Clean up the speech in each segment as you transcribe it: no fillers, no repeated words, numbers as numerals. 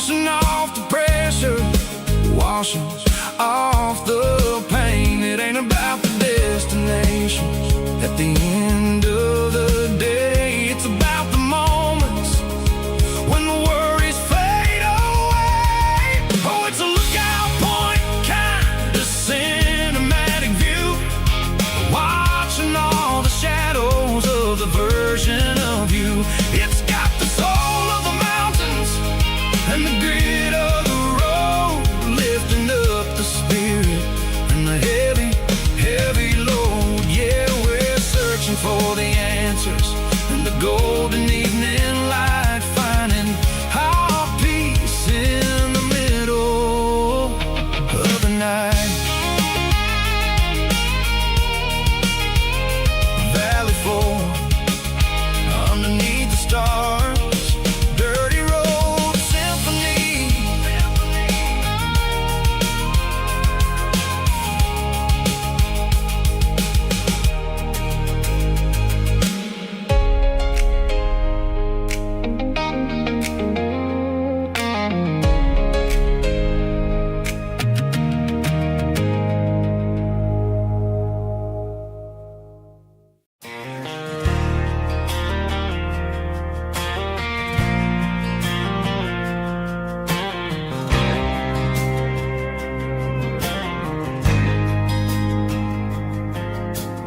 washing off the pressure, washing off the pain. It ain't about the destination at the end of the day. It's about the moments when the worries fade away. Oh, it's a lookout point, kind of cinematic view, watching all the shadows of the version of you. It's got the soul of the mountains and the grit of the road, lifting up the spirit and the heavy, heavy load. Yeah, we're searching for the answers and the golden evening light, finding our peace in the middle of the night. Valley floor underneath the stars, dirty road symphony.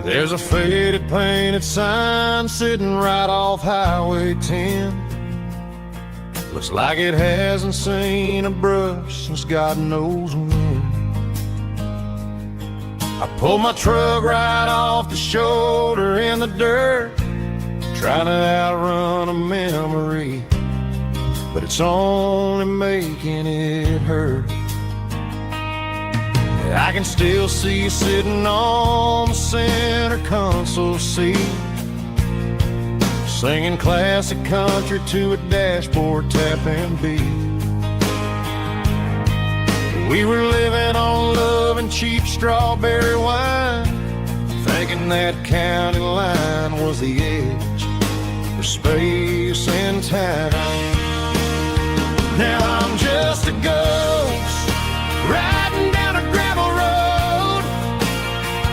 There's a faded painted sign sitting right off Highway 10. Looks like it hasn't seen a brush since God knows when. I pulled my truck right off the shoulder in the dirt, trying to outrun a memory, but it's only making it hurt. I can still see you sitting on the center console seat, singing classic country to a dashboard tapping beat. We were living on love and cheap strawberry wine, thinking that county line was the edge for space and time. Now I'm just a ghost riding down a gravel road,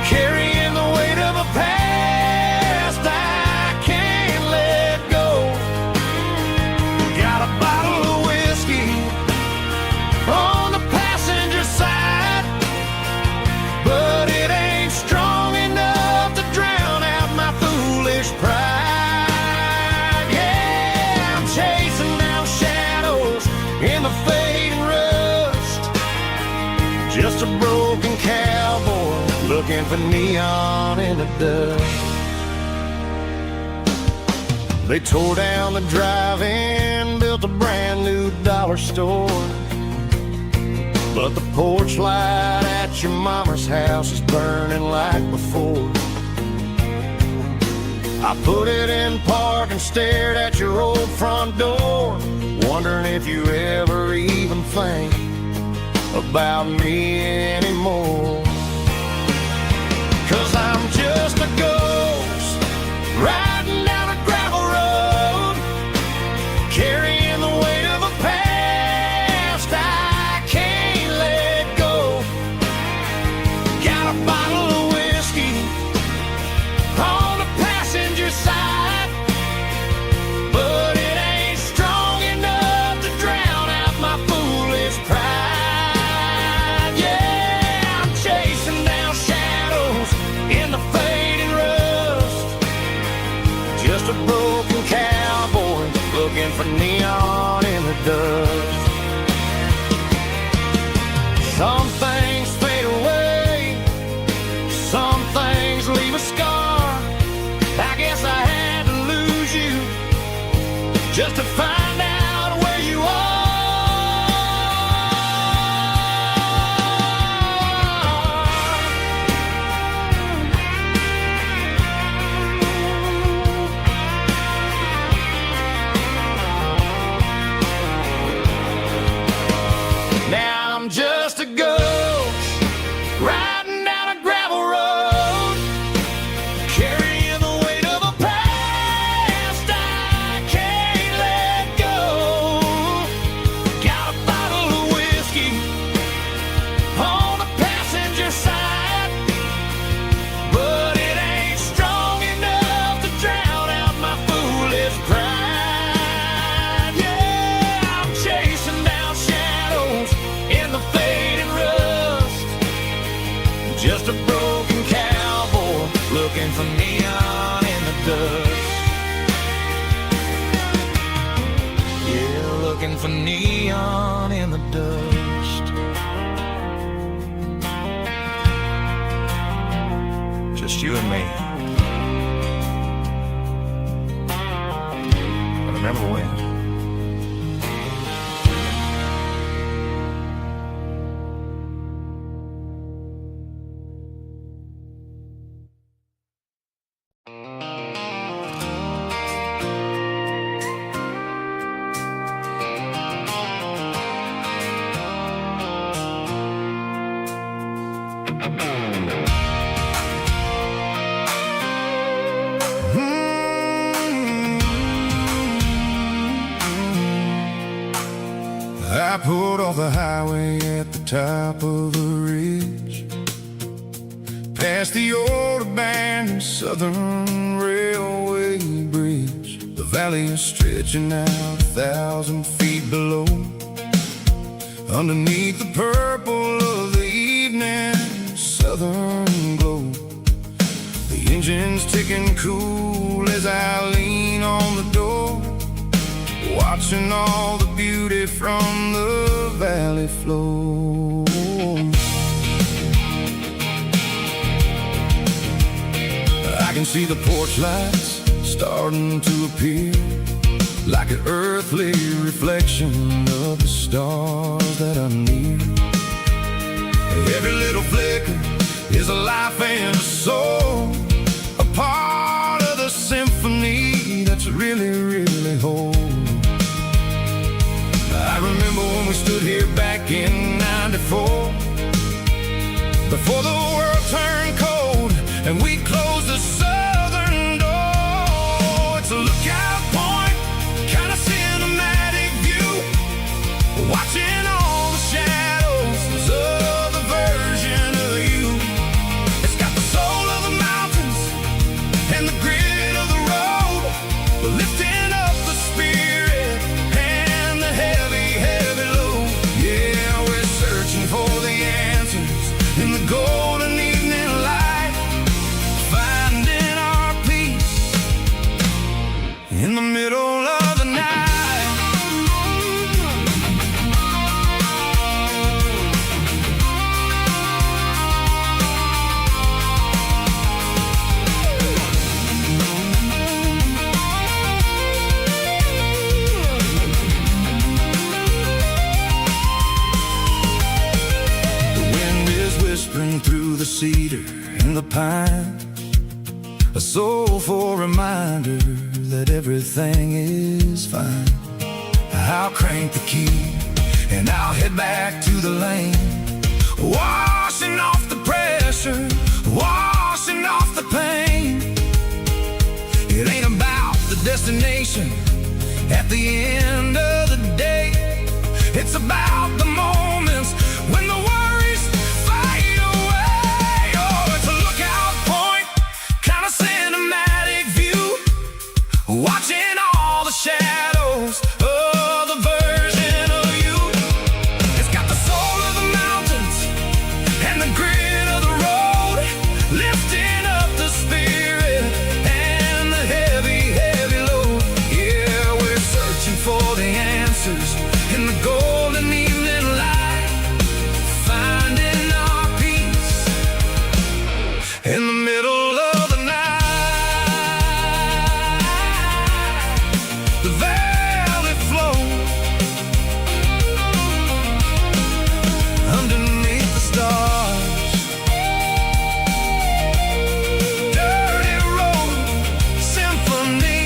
carrying the weight of a past I can't let go. Got a bottle of whiskey on the passenger side, but it ain't strong enough to drown out my foolish pride. Yeah, I'm chasing down shadows in the fading rust, just a broken cowboy looking for neon in the dust. They tore down the drive-in, built a brand new dollar store, but the porch light at your mama's house is burning like before. I put it in park and stared at your old front door, wondering if you ever even think about me anymore. 'Cause I'm just a ghost riding down a gravel road, carrying the weight of a past I can't let go. Got a bottle of whiskey on the passenger side, but it ain't strong enough to drown out my foolish pride. Yeah, I'm chasing down shadows in the fading rust, just a broken cowboy looking for neon in the dust. Some things fade away, some things leave a scar. I guess I had to lose you just to find out where you are. Now I'm just a ghost riding down a gravel road, carrying the weight of a past I can't let looking for neon in the dust. Just you and me. I remember when. I pulled off the highway at the top of a ridge, past the old abandoned Southern Railway bridge. The valley is stretching out 1,000 feet below, underneath the purple of the evening southern glow. The engine's ticking cool as I lean on the door, watching all the beauty from the valley flow. I can see the porch lights starting to appear, like an earthly reflection of the stars that are near. Every little flicker is a life and a soul, a part of the symphony that's really, really whole. I remember when we stood here back in '94, before the world turned cold and we closed the southern door. It's a lookout point, kind of cinematic view, watching all the shadows of the version of you. It's got the soul of the mountains and the grit of the road, lifting up the spirit and the heavy, heavy load. Yeah, we're searching for the answers in the golden evening light, finding our peace in the middle of the night. Whispering through the cedar and the pine, a soulful reminder that everything is fine. I'll crank the key and I'll head back to the lane, washing off the pressure, washing off the pain. It ain't about the destination at the end of the day, it's about the moments when the worries fade away. Oh, it's a lookout point, kind of cinematic view, watching all the shadows of the version of you. It's got the soul of the mountains and the grit of the road, lifting up the spirit and the heavy, heavy load. Yeah, we're searching for the answers in the golden evening light, finding our peace in the middle of the night. The valley flow underneath the stars, dirty road symphony.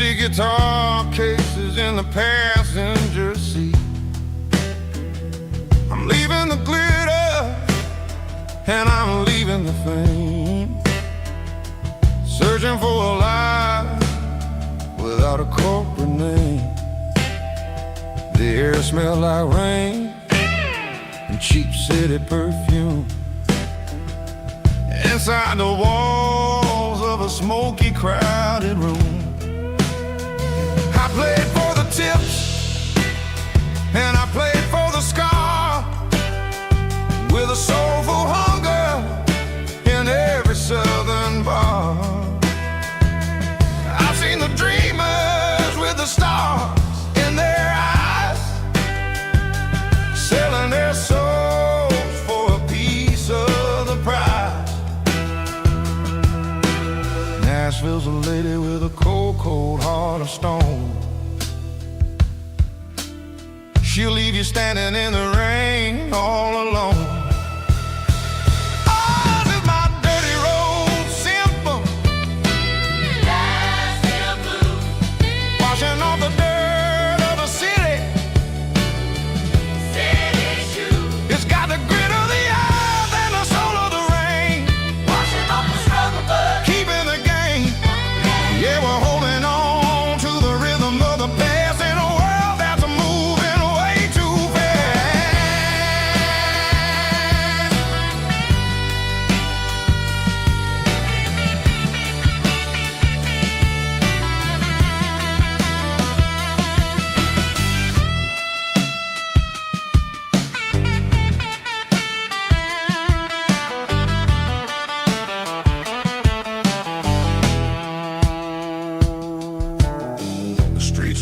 empty guitar cases in the passenger seat. I'm leaving the glitter and I'm leaving the fame, searching for a life without a corporate name. The air smelled like rain and cheap city perfume. Inside the walls of a smoky, crowded room, I played for the tips and I played for the scar, with a soulful hunger in every southern bar. I've seen the dreamers with the stars in their eyes, selling their souls for a piece of the prize. Nashville's a lady with a cold, cold heart of stone. She'll leave you standing in the rain all alone.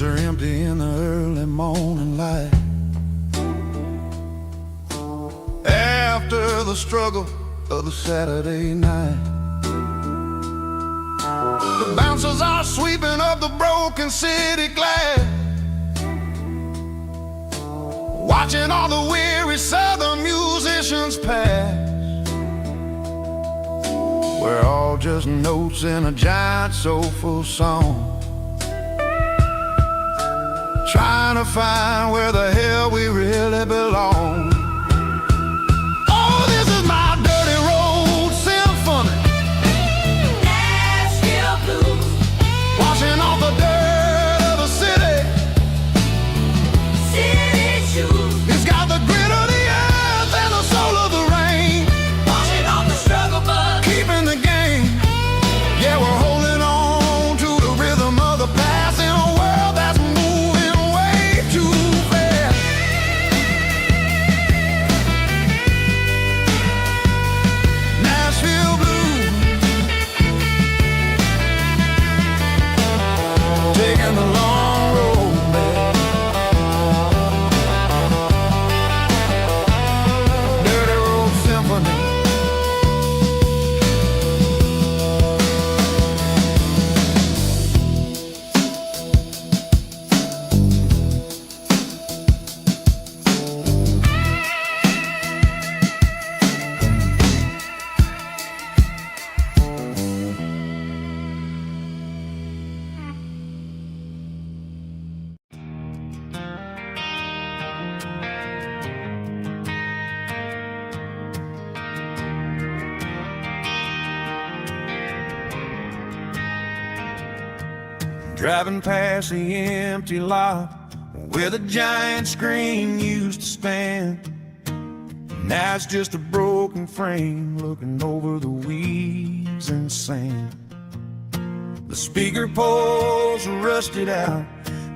Are empty in the early morning light, after the struggle of the Saturday night. The bouncers are sweeping up the broken city glass, watching all the weary southern musicians pass. We're all just notes in a giant soulful song, trying to find where the hell we really belong. Oh, this is my dirty road symphony, Nashville blues, washing off the dirt of the city, city shoes. It's got the grit of the earth and the soul of the rain, washing off the struggle but keeping the game. Yeah, we're holding on to the rhythm of the past in a world that's taking the long road back. Dirty road symphony. Driving past the empty lot where the giant screen used to stand. Now it's just a broken frame looking over the weeds and sand. The speaker poles are rusted out,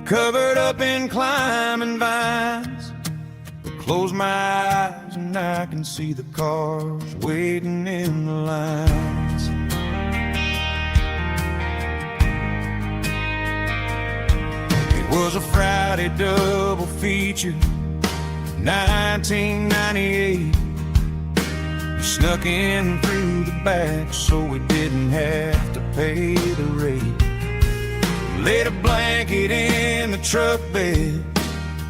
covered up in climbing vines. But close my eyes and I can see the cars waiting in the lines. Was a Friday double feature, 1998. We snuck in through the back so we didn't have to pay the rate. Laid a blanket in the truck bed,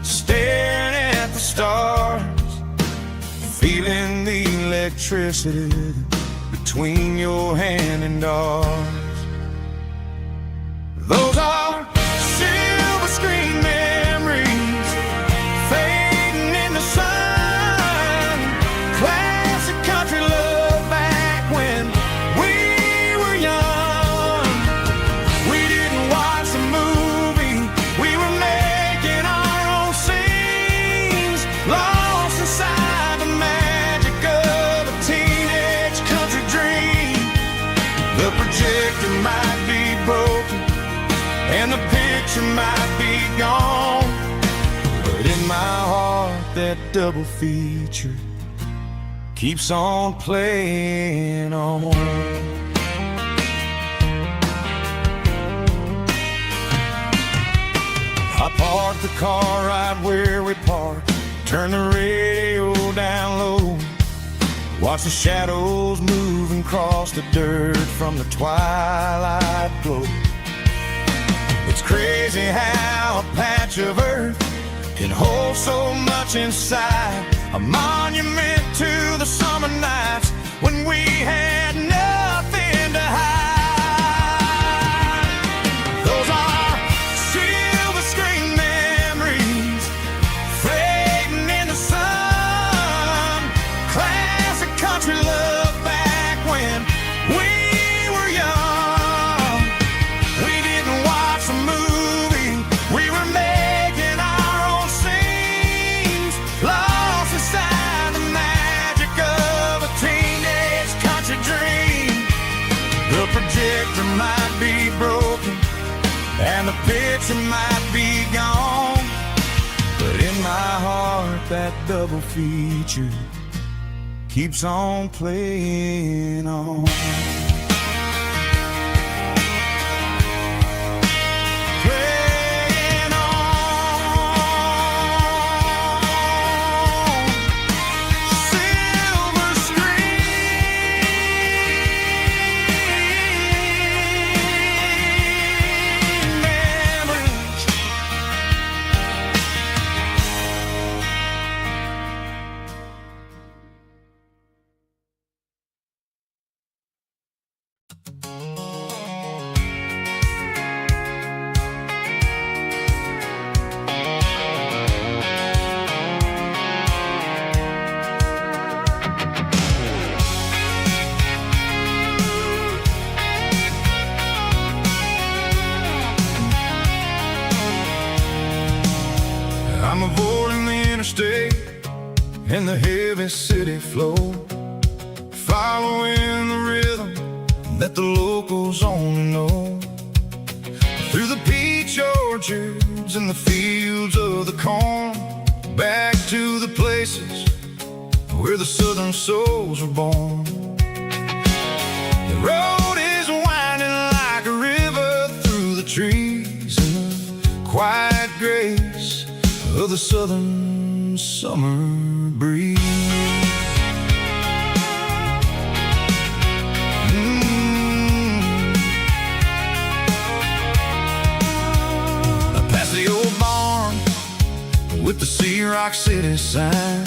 staring at the stars, feeling the electricity between your hand and ours. Those are might be broken and the picture might be gone, but in my heart that double feature keeps on playing on. I parked the car right where we parked, turn the radio down low, watch the shadows move and cross the dirt from the twilight glow. It's crazy how a patch of earth can hold so much inside, a monument to the summer nights when we had nothing to hide. Those are silver screen memories fading in the sun, classic country love back when we were young. We didn't watch a movie, we were making our own scenes, lost inside the magic of a teenage country dream. The projector might be broken and the picture might be gone, but in my heart that double feature keeps on playing on. Playing on. Silver screen memories. I'm avoiding the interstate and the heavy city flow, following the rhythm that the locals only know. Through the peach orchards and the fields of the corn, back to the places where the southern souls were born. The road is winding like a river through the trees in the quiet grace of the southern summer breeze. Past the old barn with the Sea Rock City sign,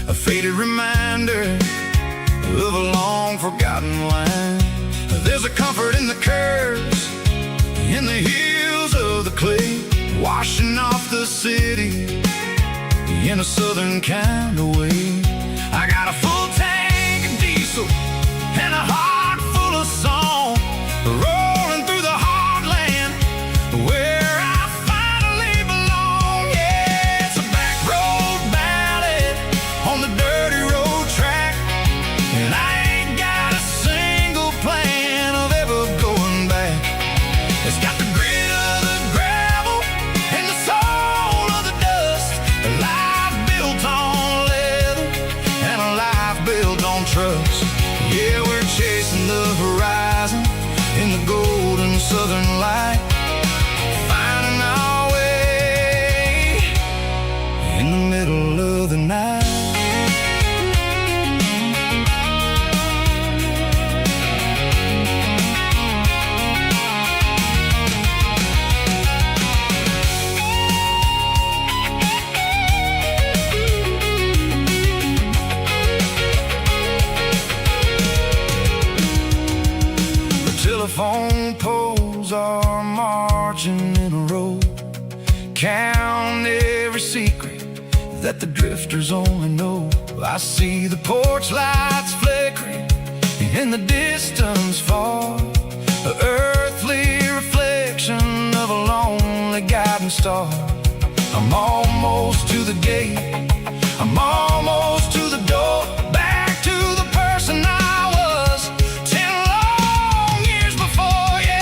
a faded reminder of a long forgotten line. There's a comfort in the curves, in the hills of the clay, washing off the city in a southern kind of way. I got a full tank of diesel and a heart full of song, rolling through the heartland where I finally belong. Yeah, it's a back road ballad on the dirty road track, and I ain't got a single plan of ever going back. It's got the grit of the gravel and the soul of the dust, a life built on leather and a life built on trust. Yeah, we're chasing the horizon in the golden southern light, finding our way in the middle of the night. Telephone poles are marching in a row, count every secret that the drifters only know. I see the porch lights flickering in the distance far, an earthly reflection of a lonely guiding star. I'm almost to the gate, I'm almost to the door, back to the person I was 10 long years before. Yeah,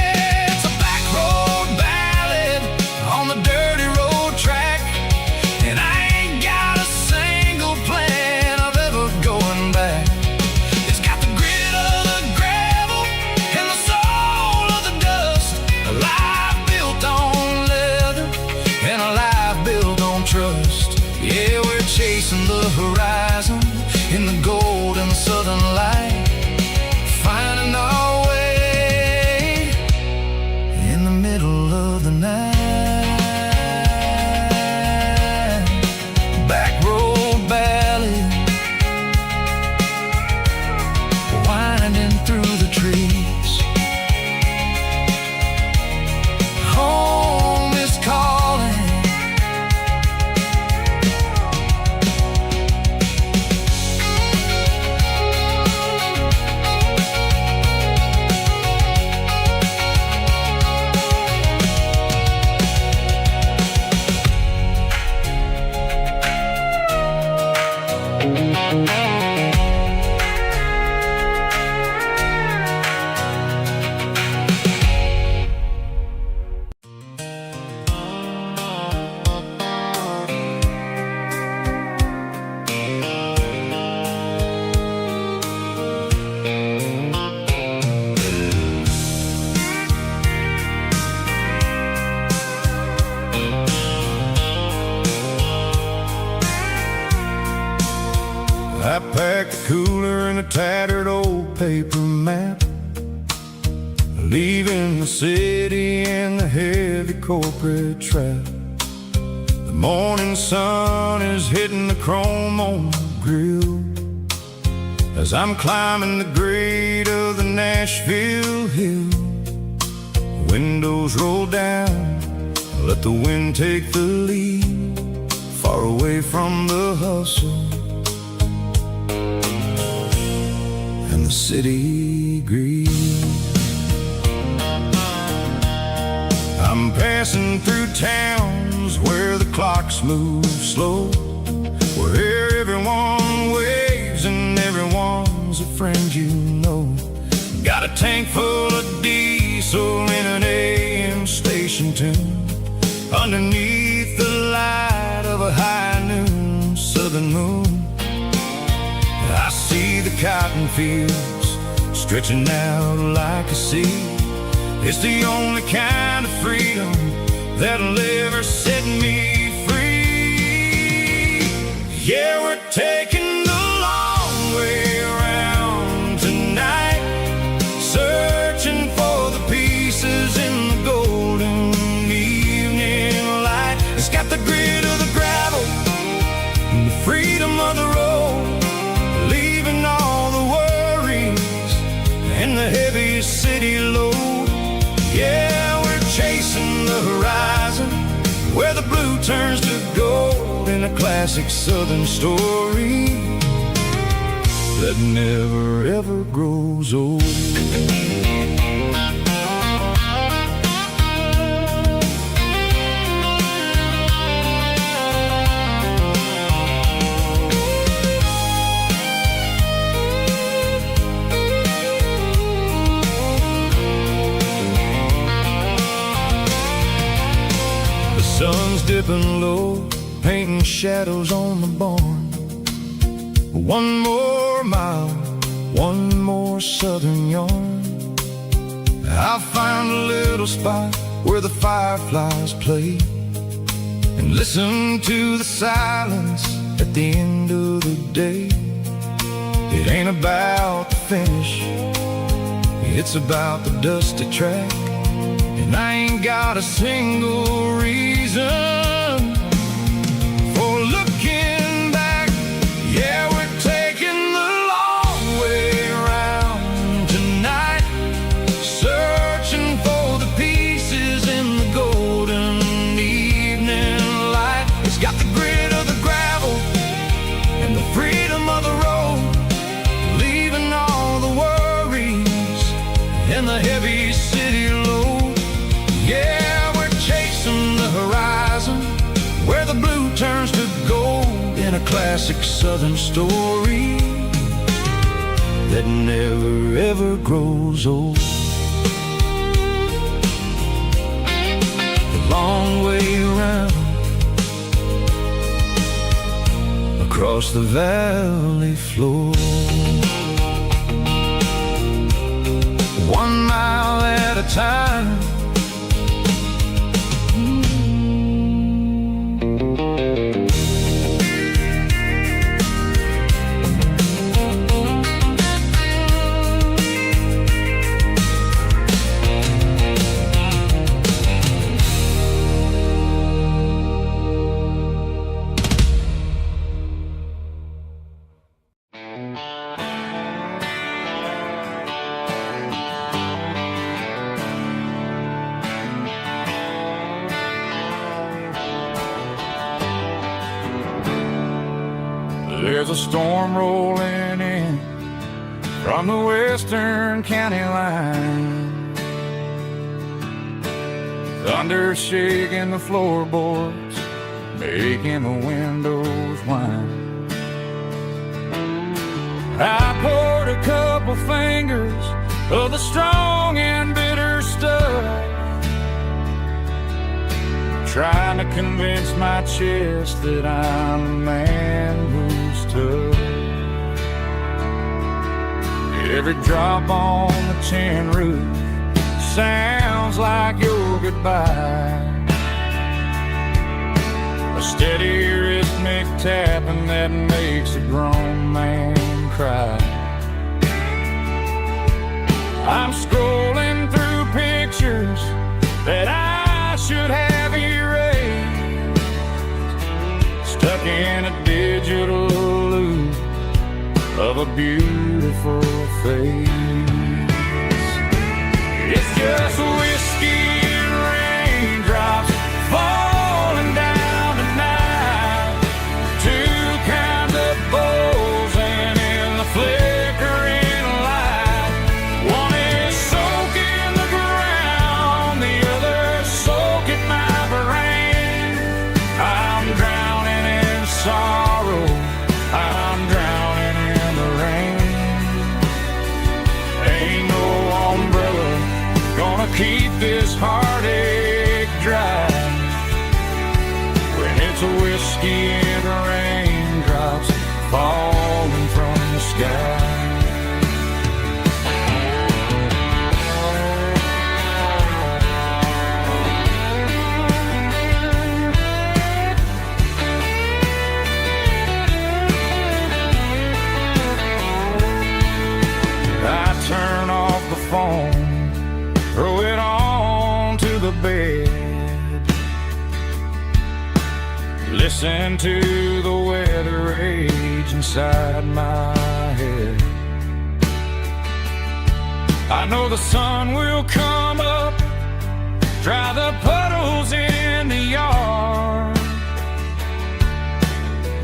the middle of the night. Back road ballad, winding through the trees. Home is calling. I packed a cooler and a tattered old paper map, leaving the city and the heavy corporate trap. The morning sun is hitting the chrome on the grill as I'm climbing the grade of the Nashville hill. Windows roll down, let the wind take the lead, far away from the hustle and the city greed. I'm passing through towns where the clocks move slow, where everyone waves and everyone's a friend you know. Got a tank full of diesel in an AM station tune, underneath the light of a high noon southern moon. I see the cotton fields stretching out like a sea. It's the only kind of freedom that'll ever set me free. Yeah, we're taking the long way around tonight, searching for the pieces in the golden evening light. It's got the grit of the gravel and the freedom of the road, leaving all the worries and the heavy city load. Yeah, we're chasing the horizon where the blue turns to gold, in a classic southern story that never ever grows old. Sun's dipping low, painting shadows on the barn. One more mile, one more southern yarn. I'll find a little spot where the fireflies play and listen to the silence at the end of the day. It ain't about the finish, it's about the dusty track. And I ain't got a single reason for looking back. Yeah, we're taking the long way around tonight, searching for the pieces in the golden evening light. It's got the grit of the gravel and the freedom of the road, leaving all the worries and the heavy city load. Yeah, we're chasing the horizon where the blue turns to gold, in a classic southern story that never ever grows old. The long way around across the valley floor, 1 mile at a time. There's a storm rolling in from the western county line, thunder shaking the floorboards, making the windows whine. I poured a couple fingers of the strong and bitter stuff, trying to convince my chest that I'm a man who's tough. Every drop on the tin roof sounds like your goodbye, a steady rhythmic tapping that makes a grown man cry. I'm scrolling through pictures that I should have erased, stuck in a digital loop of a beautiful face. It's just whiskey and raindrops falling down tonight, two kinds of bowls and in the flickering light. One is soaking the ground, the other soaking my brain. I'm drowning in sorrow, I'm drowning in the rain. Ain't no umbrella gonna keep this heartache dry when it's a whiskey and raindrops falling from the sky. I turn off the phone, throw it on to the bed, listen to the weather rage inside my head. I know the sun will come up, dry the puddles in the yard,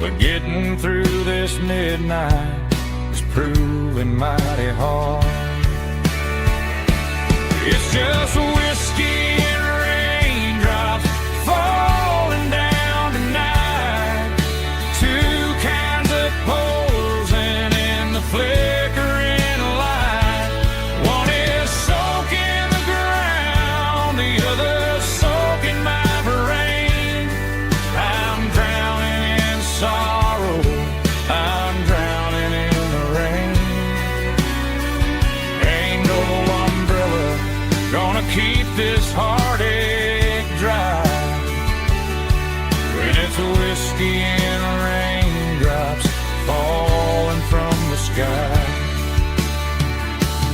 but getting through this midnight is proving mighty hard. It's just whiskey and raindrops falling down tonight, two kinds of poles and in the flickering light. One is soaking the ground, the other soaking my brain. I'm drowning in sorrow, I'm drowning in the rain. Ain't no umbrella gonna keep this heartache dry when it's a whiskey and raindrops falling from the sky.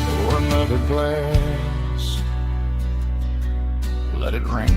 Pour another glass, let it rain.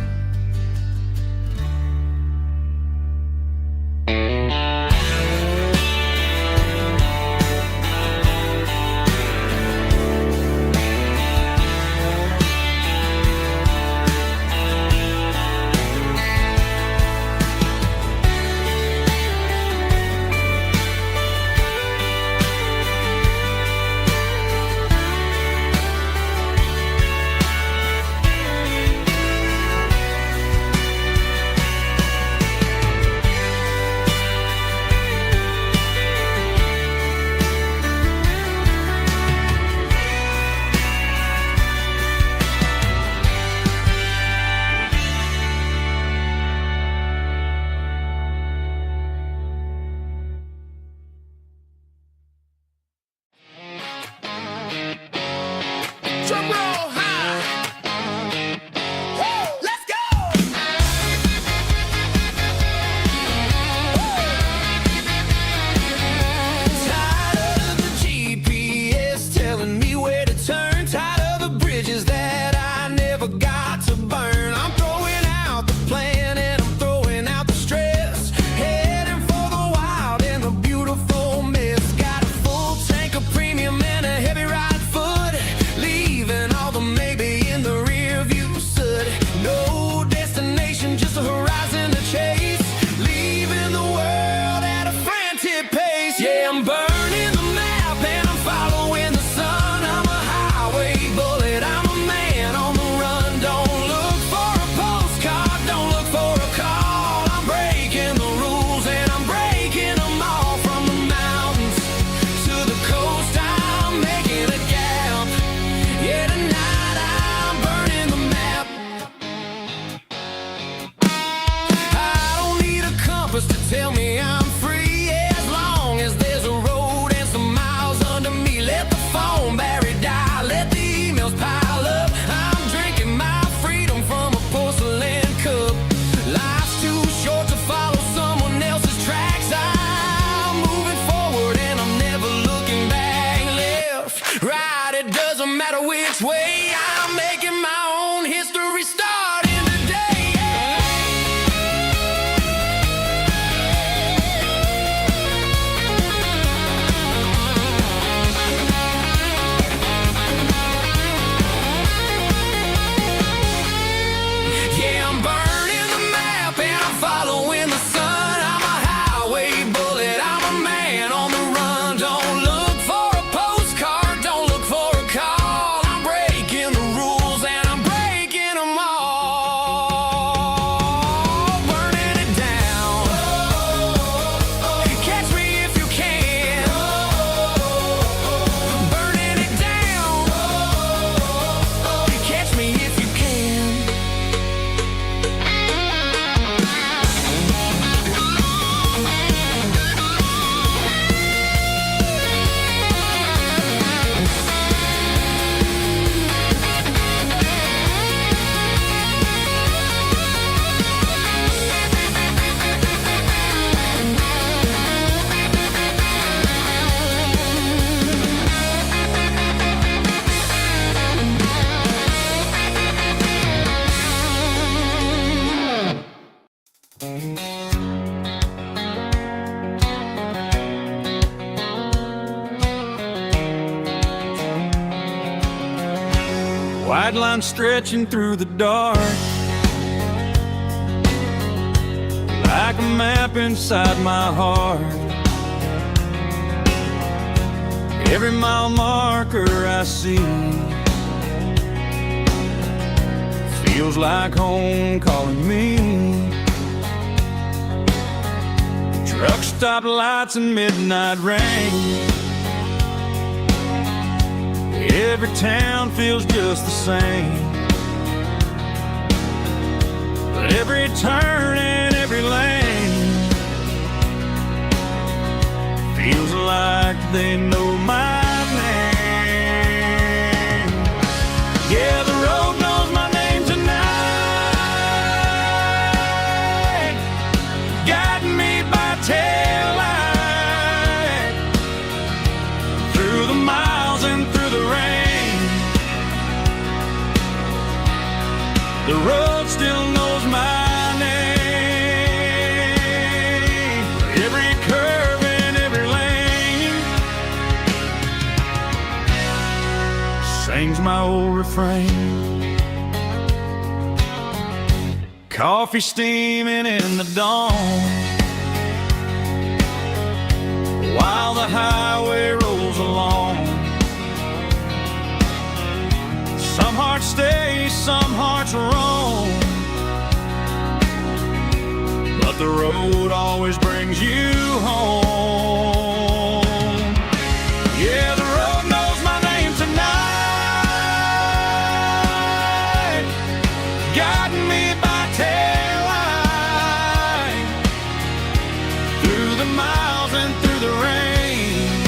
bright line stretching through the dark, like a map inside my heart. Every mile marker I see feels like home calling me. Truck stop lights and midnight rain, every town feels just the same. But every turn and every lane feels like they know my name. Yeah, the road knows my name tonight, guiding me by taillight, through the miles and through the rain. The road still knows my name, every curve and every lane sings my old refrain. Coffee steaming in the dawn, while the highway rolls along. Some hearts stay, some hearts roam, but the road always brings you home. Yeah, the road knows my name tonight, guiding me by taillight, through the miles and through the rain.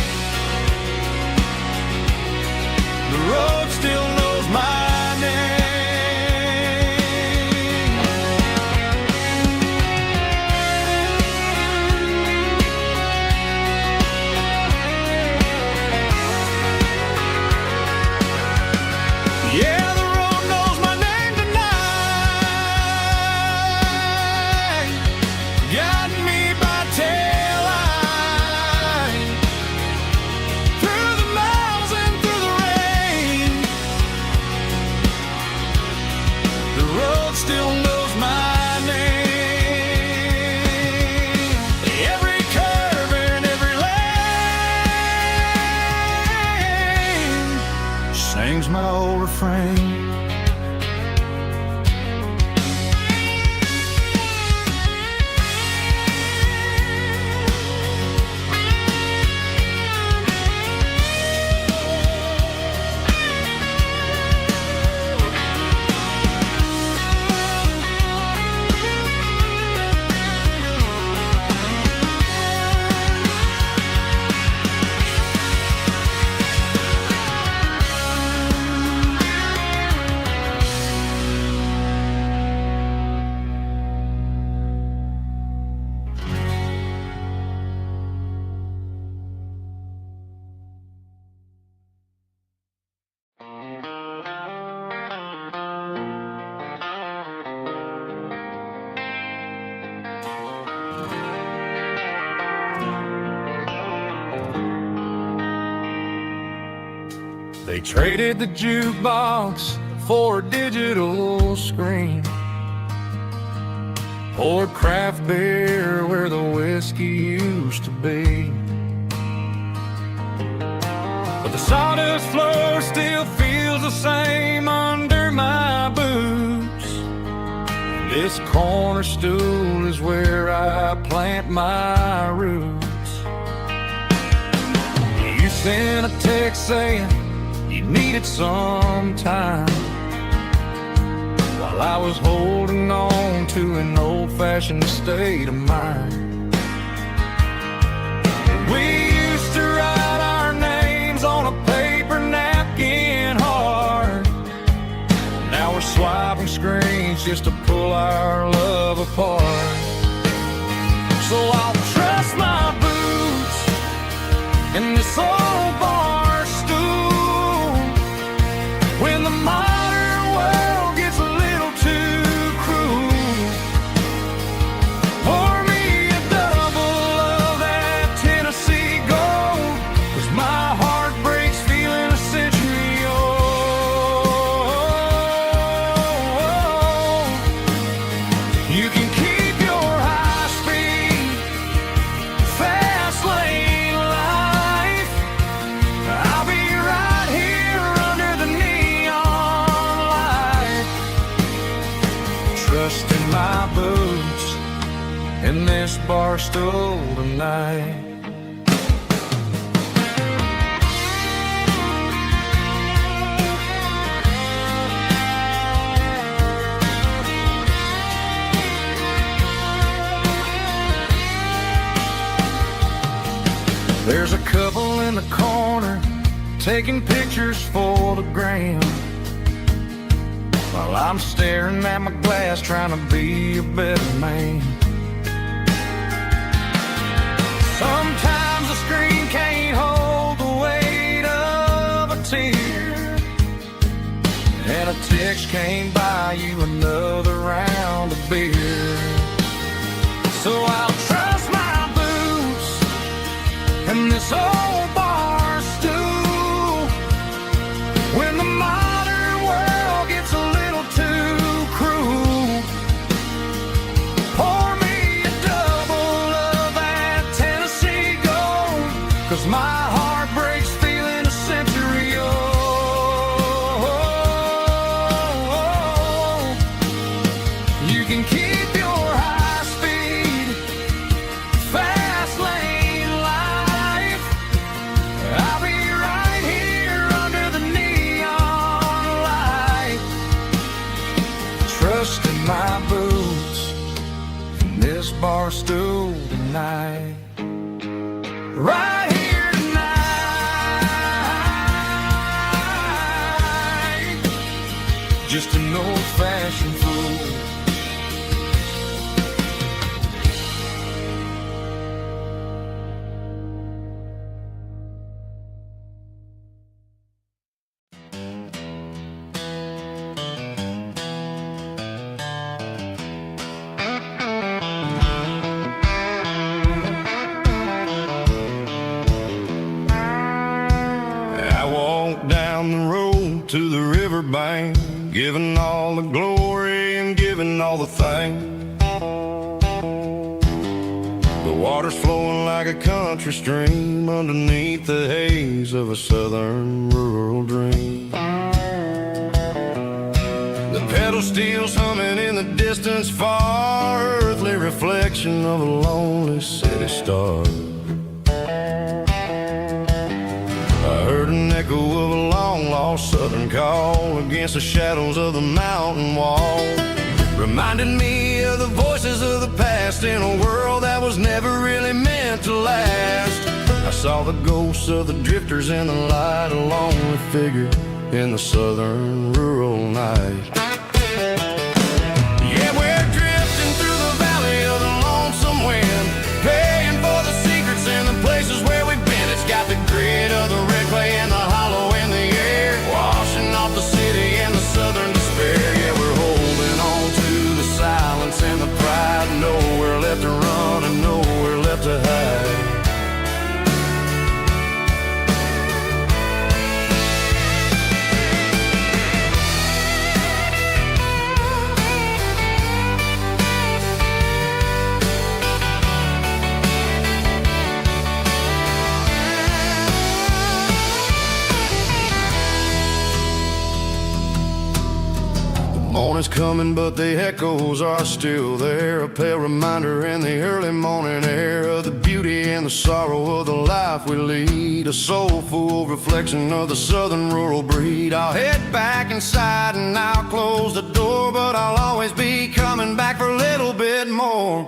The road still knows my name. Yeah, the road knows my name tonight, guiding me by taillight, through the miles and through the rain. The road still knows my name, every curve and every lane sings my old refrain. They traded the jukebox for a digital screen, poured craft beer where the whiskey used to be. But the sawdust floor still feels the same under my boots. This corner stool is where I plant my roots. You sent a text saying you needed some time, while I was holding on to an old-fashioned state of mind. We used to write our names on a paper napkin hard. Now we're swiping screens just to pull our love apart. So I'll trust my boots in this old bar stool when the modern world gets a little too cruel. Pour me a double of that Tennessee Gold, 'cause my heart breaks feeling a century old. Trust in my boots in this bar stool tonight. There's a couple in the corner taking pictures for the gram, while I'm staring at my glass trying to be a better man. Sometimes the screen can't hold the weight of a tear, and a text can't buy you another round of beer. So I'll trust my boots and this old bar stool when the modern world gets a little too cruel. Pour me a double of that Tennessee Gold, 'cause my heart breaks feeling a century old. You can keep your high speed, fast lane life. I'll be right here under the neon light, trusting my boots in this bar stool tonight. Right here tonight, just an old-fashioned fool. I walked down the road to the riverbank, giving all the glory and giving all the thanks. The water's flowing like a country stream underneath the haze of a southern rural dream. The pedal steel's humming in the distance far, earthly reflection of a lonely city star. I heard an echo of a long-lost southern call against the shadows of the mountain wall, reminding me of the voices of the past in a world that was never really meant to last. I saw the ghosts of the drifters in the light, a lonely figure in the southern rural night. Yeah, we're drifting through the valley of the lonesome wind, paying for the secrets and the places where we've been. It's got the grit of the red clay and the hollow in the air, washing off the city and the southern despair. Yeah, we're holding on to the silence and the pride, nowhere left to run and nowhere left to hide. Morning's coming, but the echoes are still there, a pale reminder in the early morning air of the beauty and the sorrow of the life we lead, a soulful reflection of the southern rural breed. I'll head back inside and I'll close the door, but I'll always be coming back for a little bit more.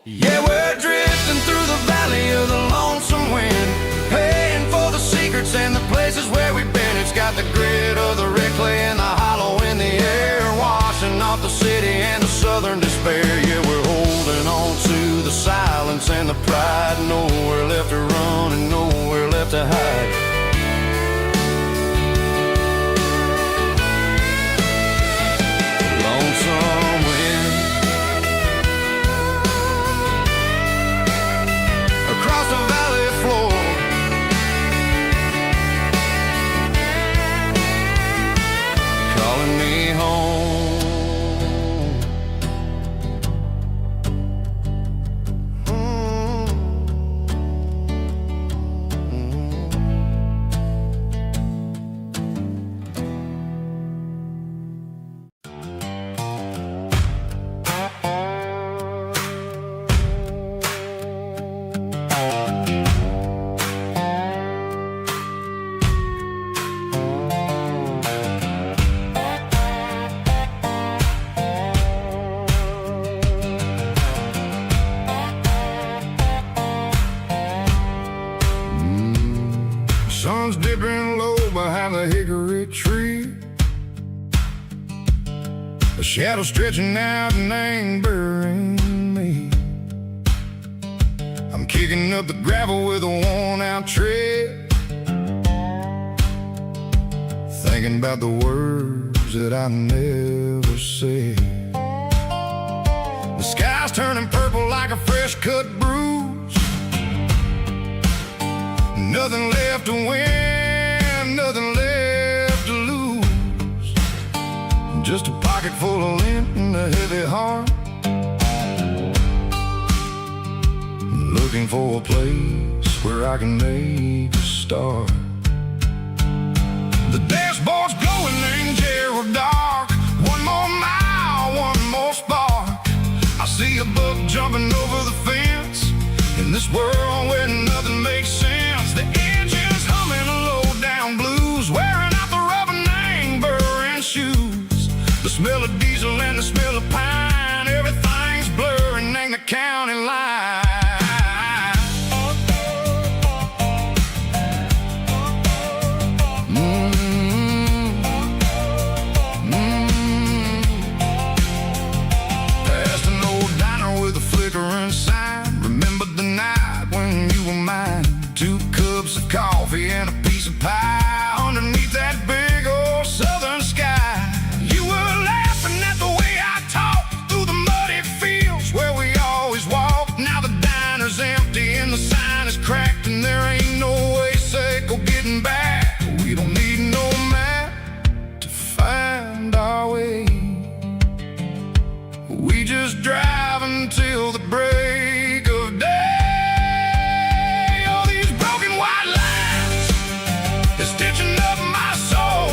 Yeah, we're drifting through the valley of the lonesome wind, paying for the secrets and the places where we've been. It's got the grit of the red clay and the hollow in the air, washing off the city and the southern despair. Yeah, we're holding on to the silence and the pride, nowhere left to run and nowhere left to hide. Lonesome wind across the valley floor, calling me home. a shadow stretching out and angering me. I'm kicking up the gravel with a worn-out tread, thinking about the words that I never said. The sky's turning purple like a fresh-cut bruise. Nothing left to win, nothing left to lose. Just a pocket full of lint and a heavy heart, looking for a place where I can make a start. The dashboard's glowing in Gerald dark. One more mile, one more spark. I see a buck jumping over the fence in this world where nothing makes sense. The engine's humming a low-down blues, wearing out the rubber name burring shoes. The smell of diesel and the smell of pine, everything's blurring in the county line. Coffee and a piece of pie underneath that big old southern sky. You were laughing at the way I talked through the muddy fields where we always walked. Now the diner's empty and the sign is cracked, and there ain't no way safe or getting back. We don't need no map to find our way. We just drive until the break of day. Stitching up my soul,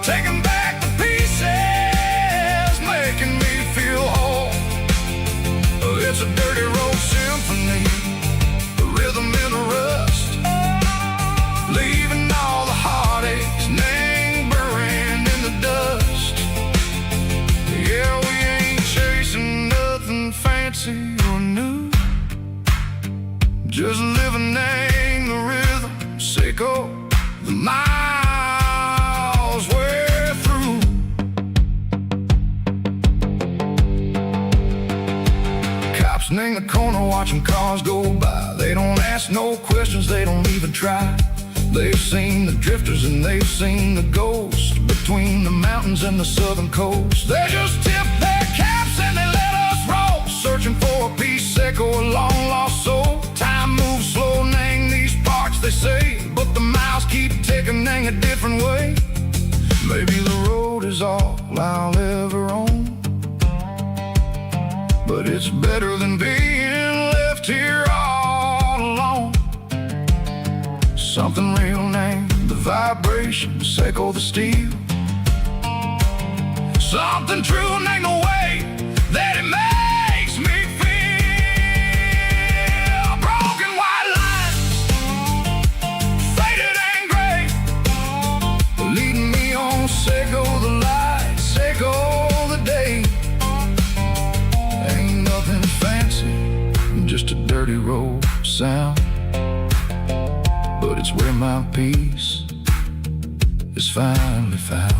taking back the pieces, making me feel whole. It's a dirty road symphony, a rhythm in the rust, leaving all the heartaches lingering in the dust. Yeah, we ain't chasing nothing fancy or new, just living in the rhythm, sicko. The miles we're through. Cops in the corner watching cars go by. They don't ask no questions, they don't even try. They've seen the drifters and they've seen the ghosts between the mountains and the southern coast. They just tip their caps and they let us roll, searching for a piece sick or a long lost soul. Time moves slow, nang these parts, they say, but the miles keep ticking in a different way. Maybe the road is all I'll ever own, but it's better than being left here all alone. Something real named the vibration, echo the steel. Something true named the way that it makes me feel. Broken white lines, faded and gray, leading me on, Seiko the light, Seiko the day. Ain't nothing fancy, just a dirty road sound, but it's where my peace is finally found.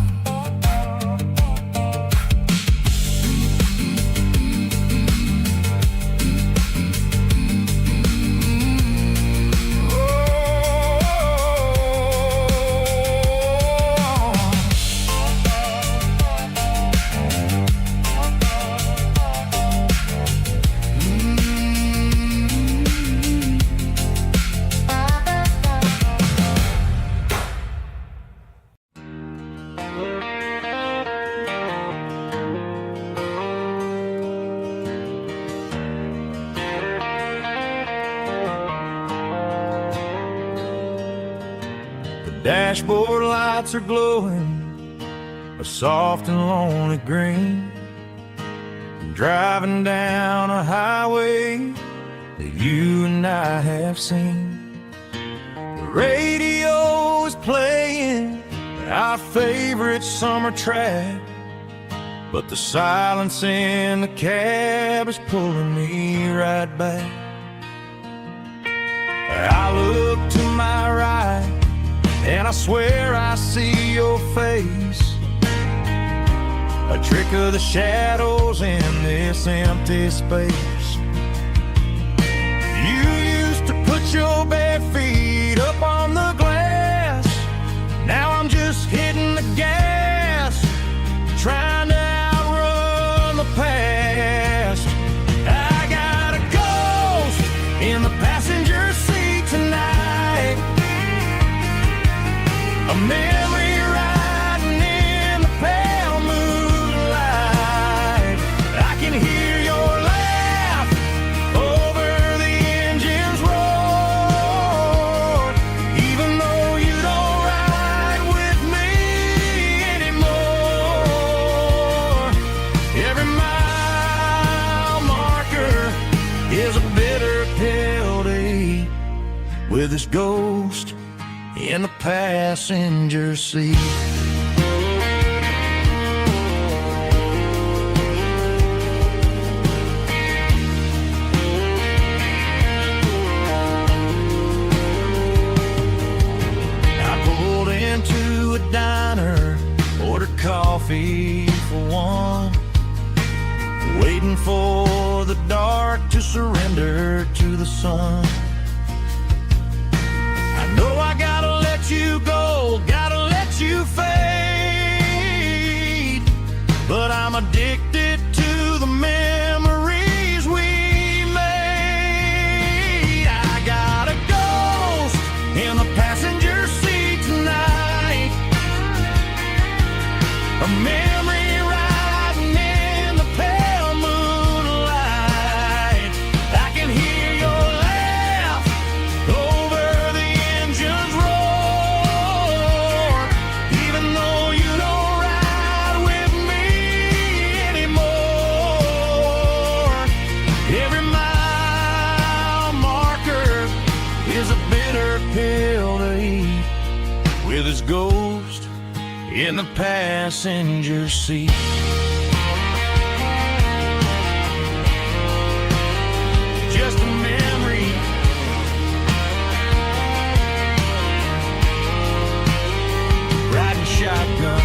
Dashboard lights are glowing a soft and lonely green. I'm driving down a highway that you and I have seen. The radio is playing our favorite summer track, but the silence in the cab is pulling me right back. I look to my right and I swear I see your face. a trick of the shadows in this empty space. You used to put your bare feet up on the glass. Now I'm just hitting the gas, trying to outrun the past. I got a ghost in the passenger seat tonight, a memory riding in the pale moonlight. I can hear your laugh over the engine's roar, even though you don't ride with me anymore. Every mile marker is a bitter pill to eat, with this ghost in the passenger seat. I pulled into a diner, ordered coffee for one, waiting for the dark to surrender to the sun. I know I gotta let you go, gotta let you fade, but I'm addicted to the memories we made. I got a ghost in the passenger seat tonight, a memory riding in the pale moonlight. I can hear your laugh over the engine's roar, even though you don't ride with me anymore. Every mile marker is a bitter pill to eat, with its ghost in the passenger seat. Just a memory, riding shotgun.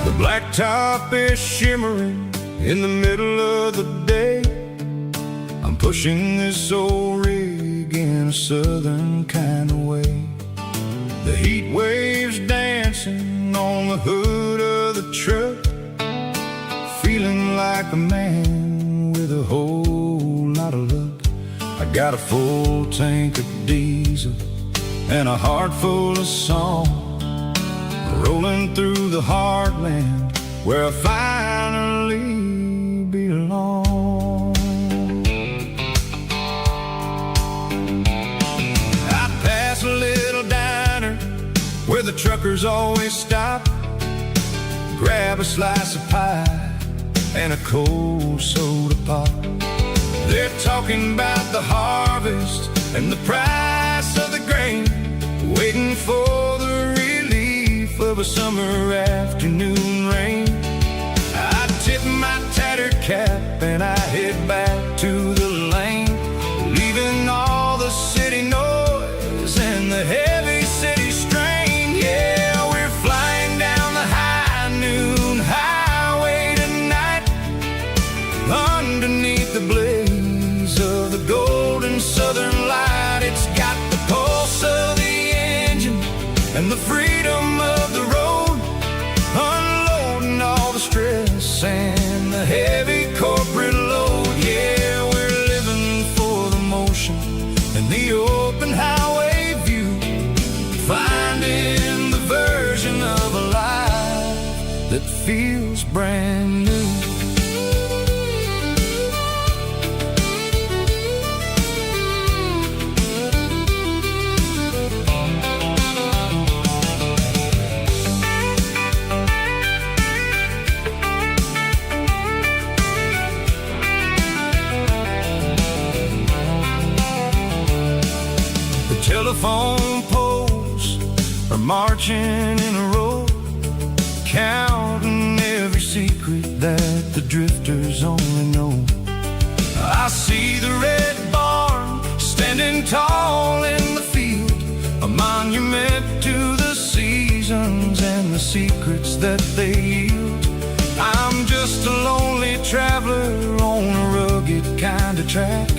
The blacktop is shimmering in the middle of the day. I'm pushing this old rig in a southern kind of way. The heat waves dancing on the hood of the truck, feeling like a man with a whole lot of luck. I got a full tank of diesel and a heart full of song, rolling through the heartland where I finally belong. I pass a little diner where the truckers always stop, grab a slice of pie and a cold soda pop. They're talking about the harvest and the price of the grain, waiting for the relief of a summer afternoon rain. I tip my tattered cap and I head back to the lane, leaving all the city noise and the heavy city strain. Yeah, we're flying down the high noon highway tonight, underneath the blaze of the golden southern light. It's got the pulse of the engine and the freedom of the road, unloading all the stress and the heavy corporate load. Yeah, we're living for the motion and the open highway view, finding the version of a life that feels brand new. Telephone poles are marching in a row, counting every secret that the drifters only know. I see the red barn standing tall in the field, a monument to the seasons and the secrets that they yield. I'm just a lonely traveler on a rugged kind of track,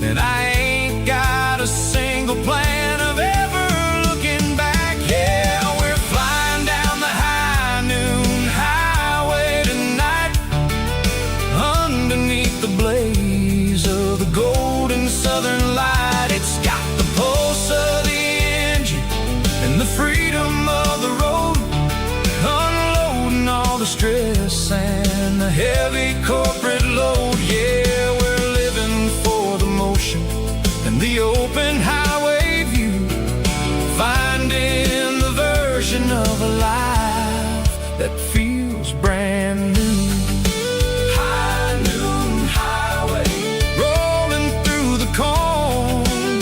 and I ain't got a single plan of ever looking back. Yeah, we're flying down the high noon highway tonight, underneath the blaze of the golden southern light. It's got the pulse of the engine and the freedom of the road, unloading all the stress and the heavy corporate load. Yeah, we're living for the motion and the open highway view, finding the version of a life that feels brand new. High noon highway, rolling through the corn,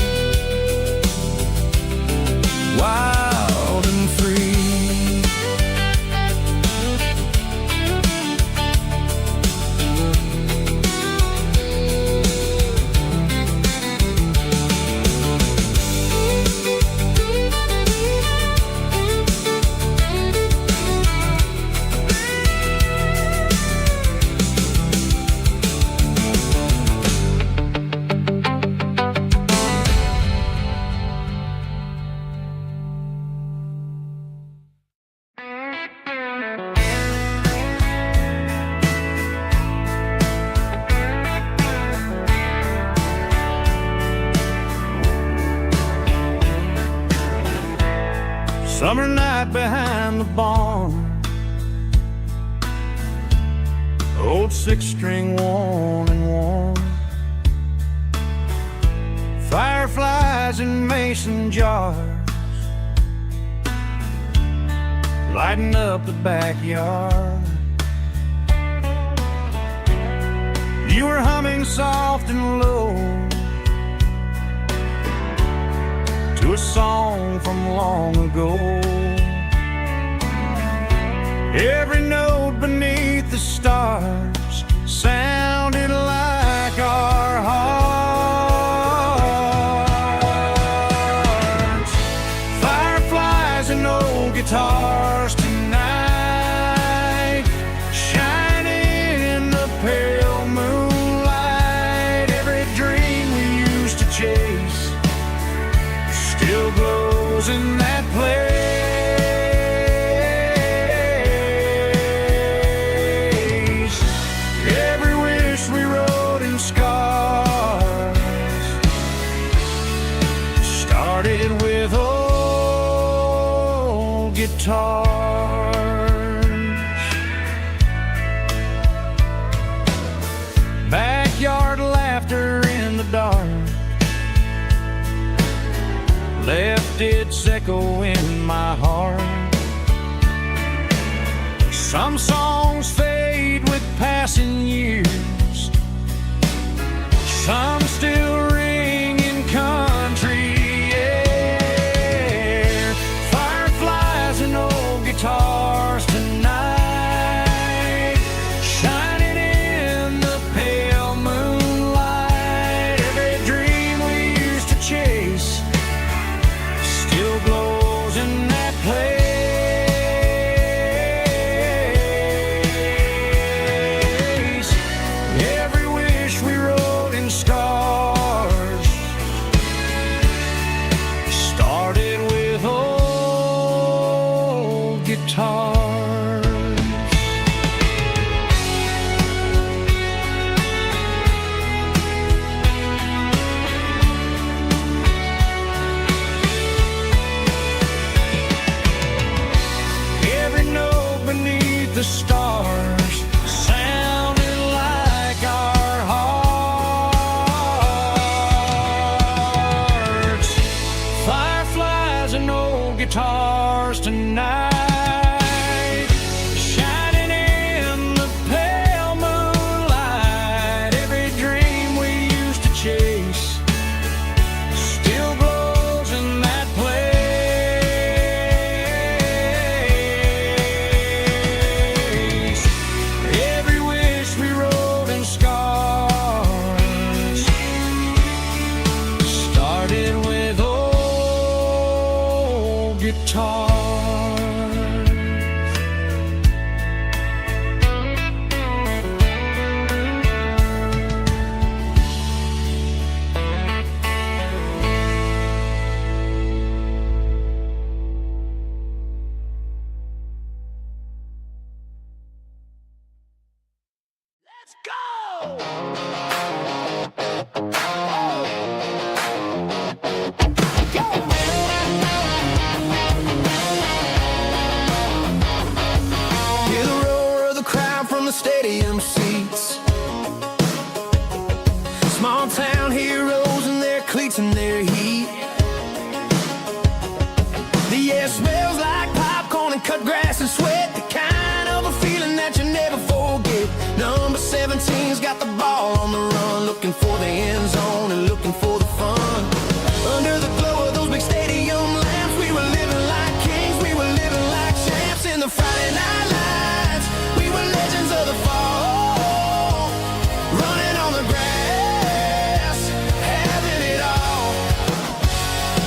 wild and free. Summer night behind the barn, old six-string worn and worn, fireflies in mason jars, lighting up the backyard. You were humming soft and low to a song from long ago. Every note beneath the stars sounded like our hearts. Fireflies and old guitars tonight, shining in the pale moonlight. Every dream we used to chase still glows in that place. Every wish we wrote in scars started with old guitars. Backyard laughter in the dark left its echo in my heart. Some songs fade with passing years, some still ring in country air. Fireflies and old guitars tonight, shining in the pale moonlight. Every dream we used to chase still glows in that place. Every wish we wrote in stars started with old guitars. guitars tonight, shining in the pale moonlight. Every dream we used to chase still glows in that place. Every wish we wrote in scars started with old guitars. Let's go! Hear the roar of the crowd from the stadium seats. Small town heroes in their cleats and their heat. The air smells like popcorn and cut grass and sweat. The kind of a feeling that you never forget. Number 17's got the ball on the run, looking for the end zone and looking for the fun. Under the glow of those big stadium lamps, we were living like kings, we were living like champs in the Friday night lights. We were legends of the fall, running on the grass, having it all.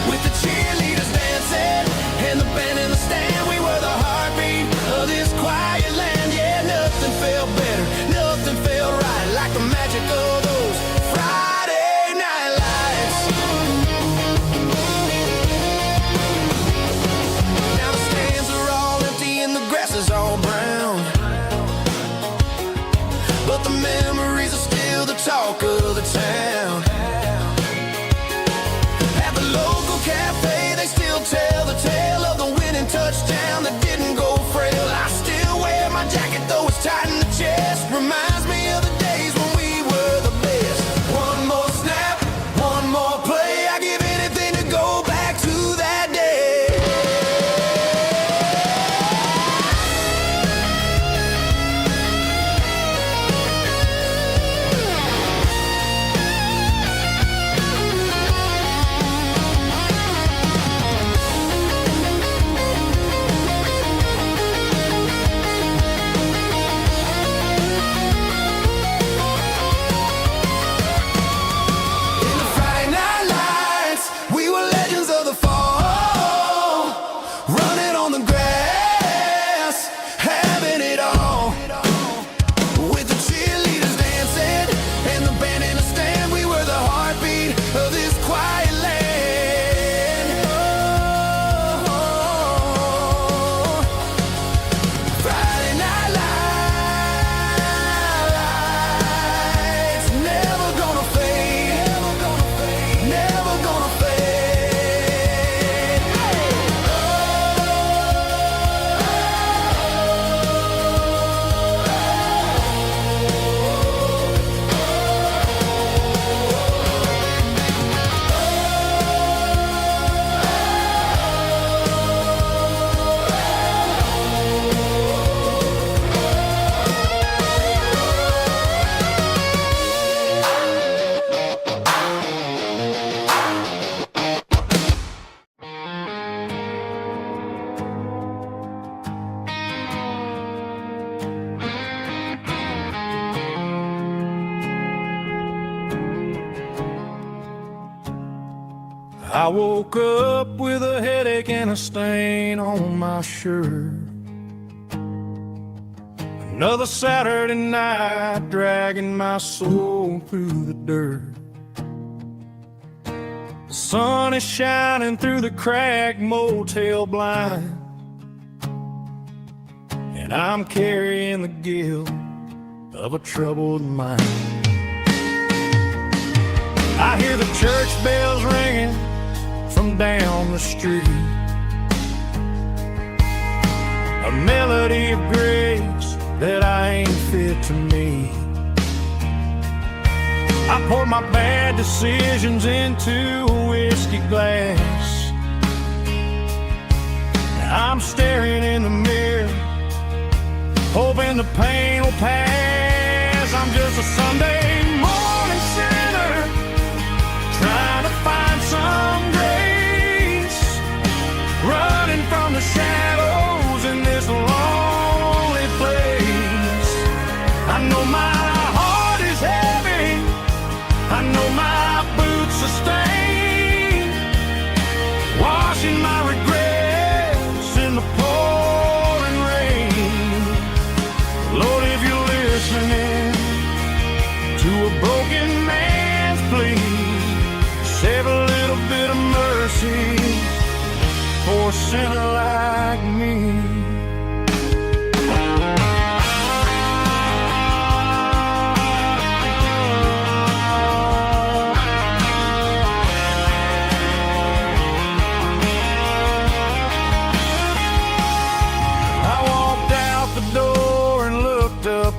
With the cheerleaders dancing and the band in the stand, we were the heartbeat of this quiet land. Yeah, nothing felt better, nothing felt right like the magic of those Friday night lights. Now the stands are all empty and the grass is all brown, but the memories are still the talk of the town. At the local cafe, they still tell the tale of the winning touchdown that didn't go frail. I still wear my jacket though it's tight in the chest. Reminds me of the days when we were the best. One more snap, one more play. I give anything to go back to that day. In the Friday night lights, we were legends of the fall, running on the grass, having it all. With the cheerleaders dancing and the band in the stand, we were the heartbeat of this quiet land. Oh, Friday night lights, never gonna fade, never gonna fade. I woke up with a headache and a stain on my shirt. Another Saturday night dragging my soul through the dirt. The sun is shining through the cracked motel blind, and I'm carrying the guilt of a troubled mind. I hear the church bells ringing from down the street, a melody of grace that I ain't fit to meet. I poured my bad decisions into a whiskey glass, I'm staring in the mirror, hoping the pain will pass. I'm just a Sunday morning sinner, trying to find some grace, running from the shadows in this lonely place. I know my heart is heavy, I know my boots are stained, washing my regrets in the pouring rain. Lord, if you're listening to a broken man's plea, save a little bit of mercy for a sinner like me.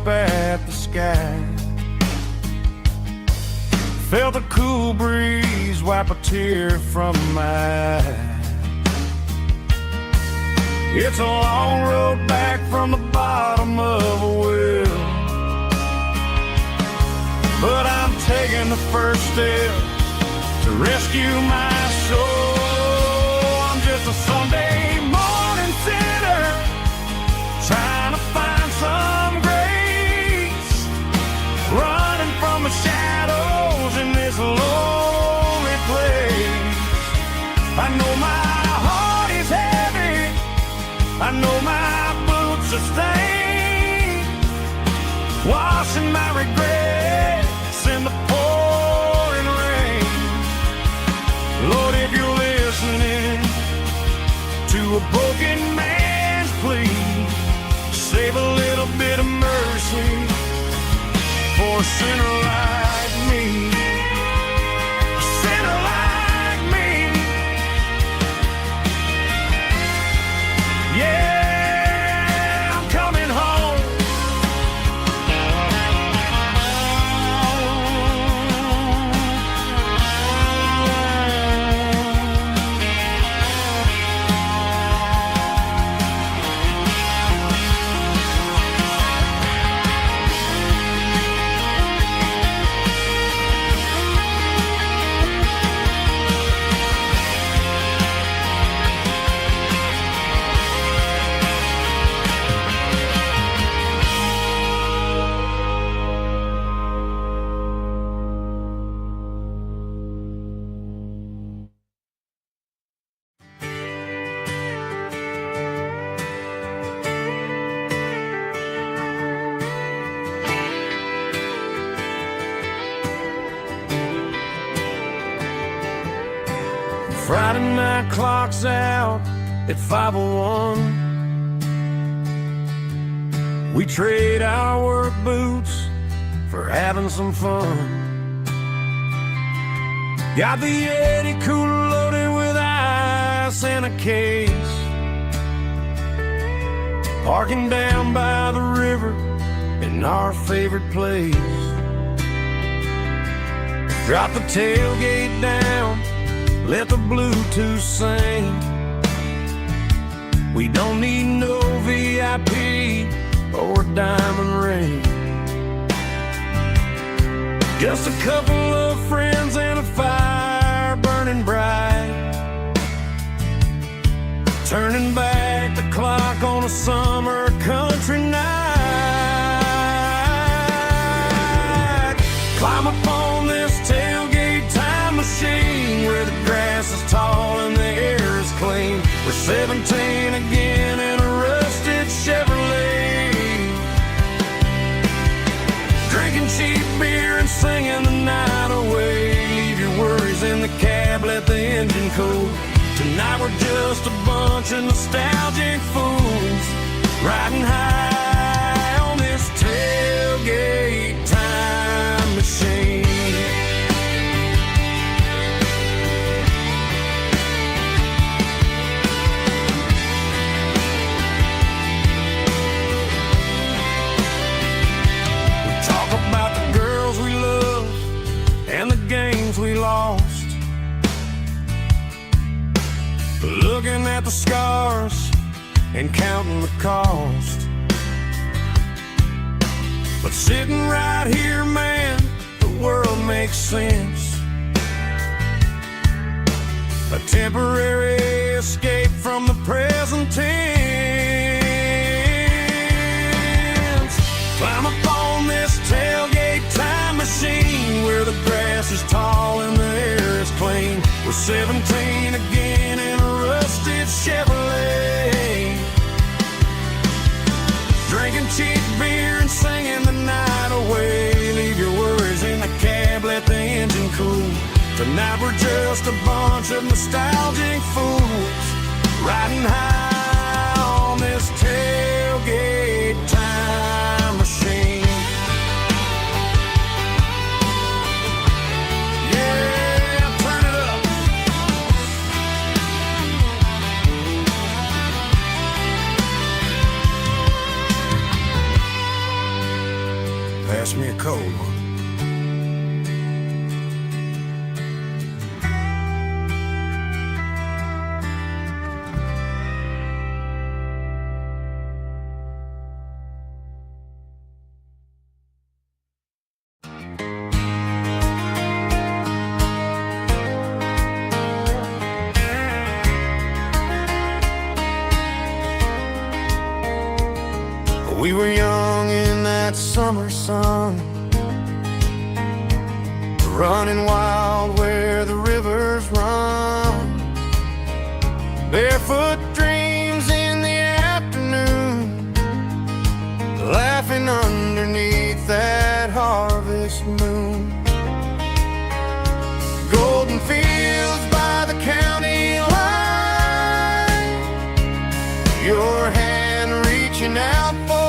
At the sky, felt a cool breeze wipe a tear from my eye. It's a long road back from the bottom of a well, but I'm taking the first step to rescue my soul. I'm just a Sunday morning sinner, trying to find some grace, running from the shadows in this lonely place. I know my heart is heavy, I know my boots are stained, washing my regrets in the pouring rain. Lord, if you're listening to a broken man's plea, save a little bit of mercy for a sinner like me. A sinner like me. Yeah, I'm coming home. Friday night clock's out at 5:01. We trade our work boots for having some fun. Got the Yeti cooler loaded with ice and a case, parking down by the river in our favorite place. Drop the tailgate down, let the Bluetooth sing. We don't need no VIP or diamond ring, just a couple of friends and a fire burning bright, turning back the clock on a summer country night. Climb upon this tailgate time machine where the grass is tall and the air is clean. We're 17 again in a rusted Chevrolet, drinking cheap beer and singing the night away. Leave your worries in the cab, let the engine cool. Tonight we're just a bunch of nostalgic fools, riding high on this tailgate time machine. We lost, looking at the scars and counting the cost. But sitting right here, man, the world makes sense. A temporary escape from the present tense. Climb up on this tailgate time machine, where the grass is tall and the air is clean. We're 17 again in a rusted Chevrolet, drinking cheap beer and singing the night away. Leave your worries in the cab, let the engine cool. Tonight we're just a bunch of nostalgic fools, riding high on this tailgate time machine. Yeah, turn it up. Pass me a cold one. We were young in that summer sun, running wild where the rivers run. Barefoot dreams in the afternoon, laughing underneath that harvest moon. Golden fields by the county line, your hand reaching out for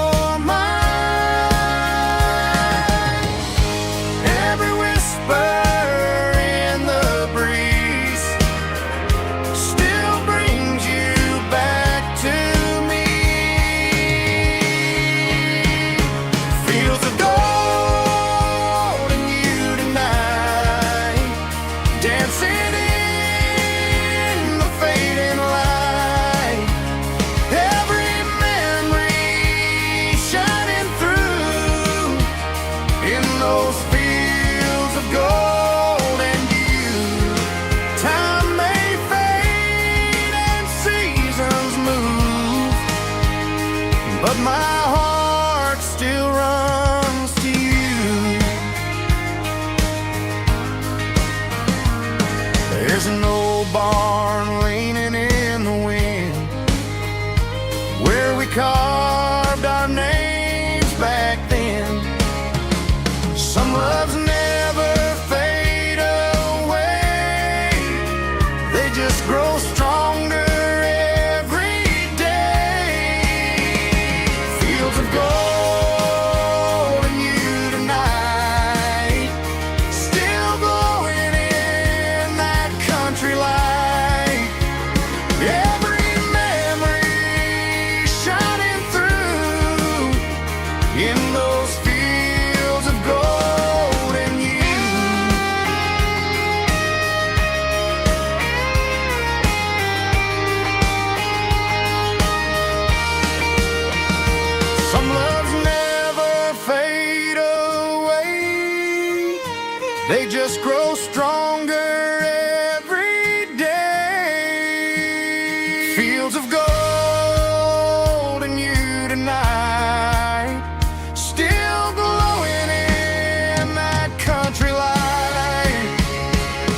carved our names back then. Some loves never fade away, they just grow stronger every day. Fields of gold and you tonight, still glowing in that country light. Every memory shining through in those fields of gold and you. Some loves never fade away, they just grow stronger every day. Fields of gold and you tonight, still glowing in that country light.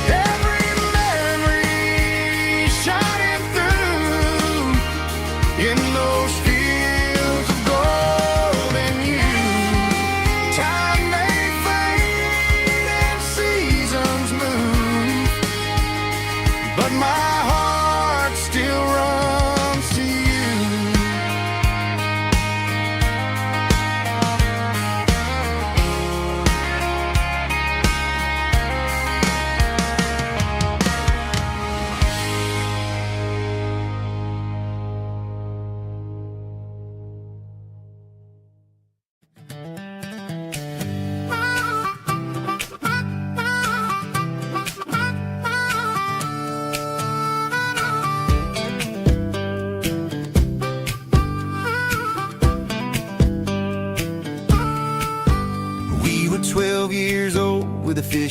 Every memory shining through in those fields of gold and you. Time may fade and seasons move, but my heart still runs to you.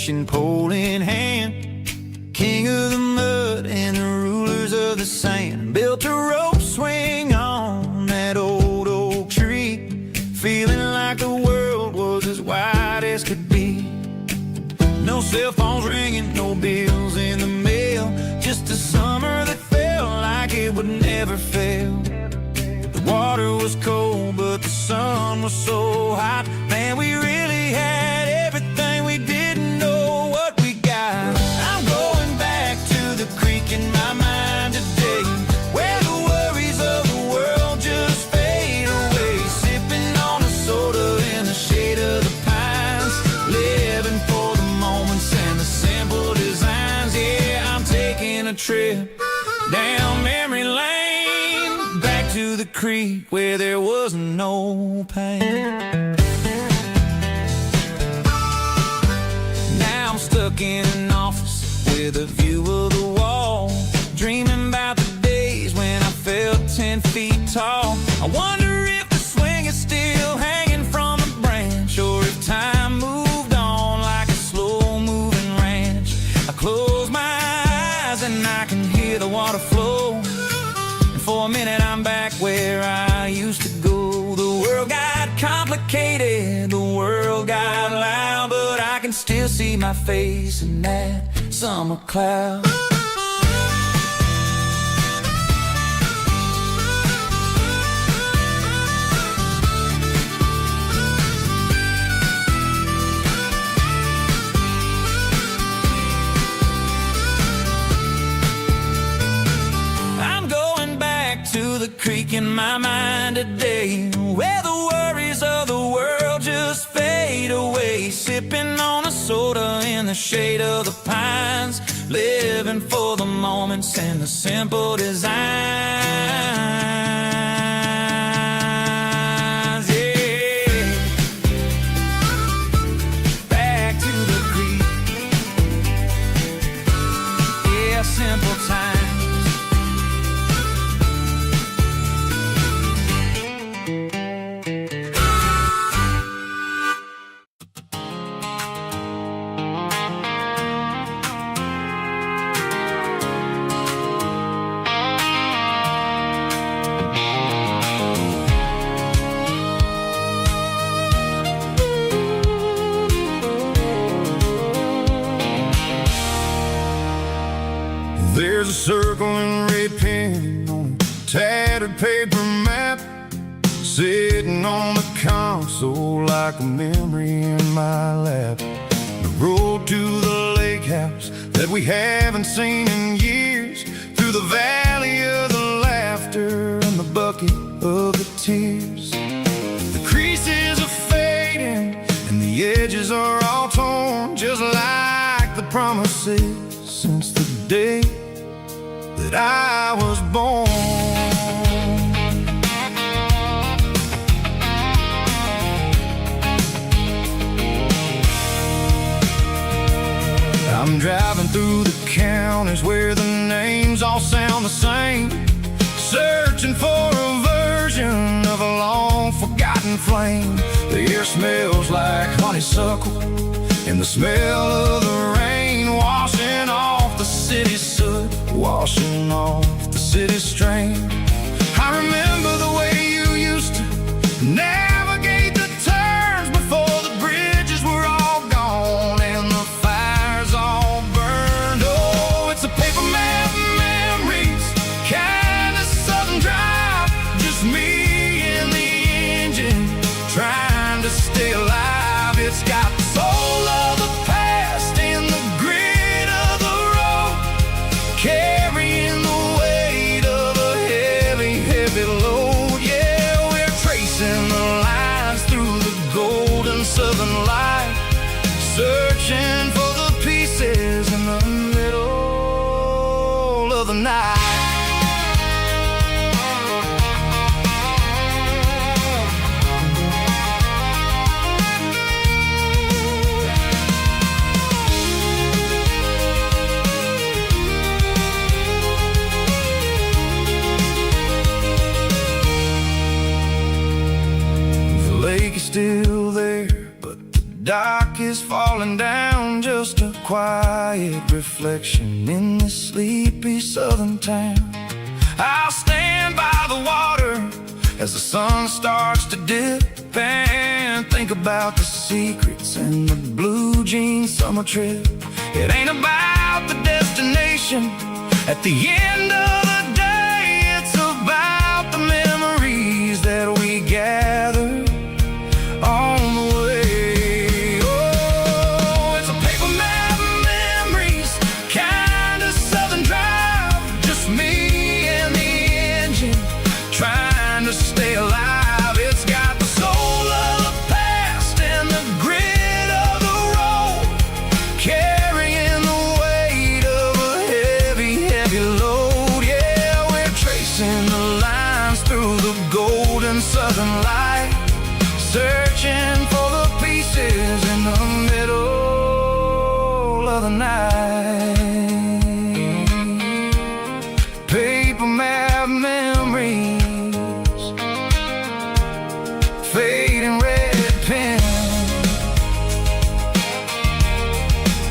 fishing pole in hand, king of the mud and the rulers of the sand. Built a rope swing on that old oak tree, feeling like the world was as wide as could be. No cell phones ringing, no bills in the mail, just a summer that felt like it would never fail. The water was cold, but the sun was so hot. Man, we really had everything, we didn't know what we got. I'm going back to the creek in my mind today, where the worries of the world just fade away. Sipping on a soda in the shade of the pines, living for the moments and the simple designs. Yeah, I'm taking a trip down memory lane, back to the creek where there was no pain. Now I'm stuck in an office with a view of the wall, dreaming about the days when I felt 10 feet tall. I wonder if the swing is still hanging from a branch, or if time moved on like a slow-moving ranch. I close my eyes and I can hear the water flow, and for a minute I'm back where I used to go. The world got complicated, the world got loud, but I can still see my face in that summer cloud. To the creek in my mind today, where the worries of the world just fade away. Sipping on a soda in the shade of the pines, living for the moments and the simple designs. Yeah, back to the creek. Yeah, simple times. There's a circle and red pen on a tattered paper map, sitting on the console like a memory in my lap. The road to the lake house that we haven't seen in years, through the valley of the laughter and the bucket of the tears. The creases are fading and the edges are all torn, just like the promises since the day that I was born. I'm driving through the counties where the names all sound the same, searching for a version of a long forgotten flame. The air smells like honeysuckle and the smell of the rain, washing off the city's soot, washing off the city's strain. I remember the way you used to navigate the turns before the bridges were all gone and the fires all burned. Oh, it's a paper map memories, kind of southern drive, just me and the engine trying to stay alive. It's got the soul of the past and the grit of the road, carrying the weight of a heavy, heavy load. Yeah, we're tracing the lines through the golden southern light, searching for the pieces in the middle of the night. The lake is still there, but the dock is falling down. I'm just a quiet reflection in this sleepy southern town. I'll stand by the water as the sun starts to dip and think about the secrets and the blue jean summer trip. It ain't about the destination at the end of the day, it's about the memories that we gather on the way. Oh, it's a paper map of memories, kind of southern drive, just me and the engine trying to stay alive. It's got the soul of the past and the grit of the road, carrying the weight of a heavy, heavy load. Yeah, we're tracing the lines through the golden southern light, searching for the pieces in the middle of the night. Paper map memories, fading red pen,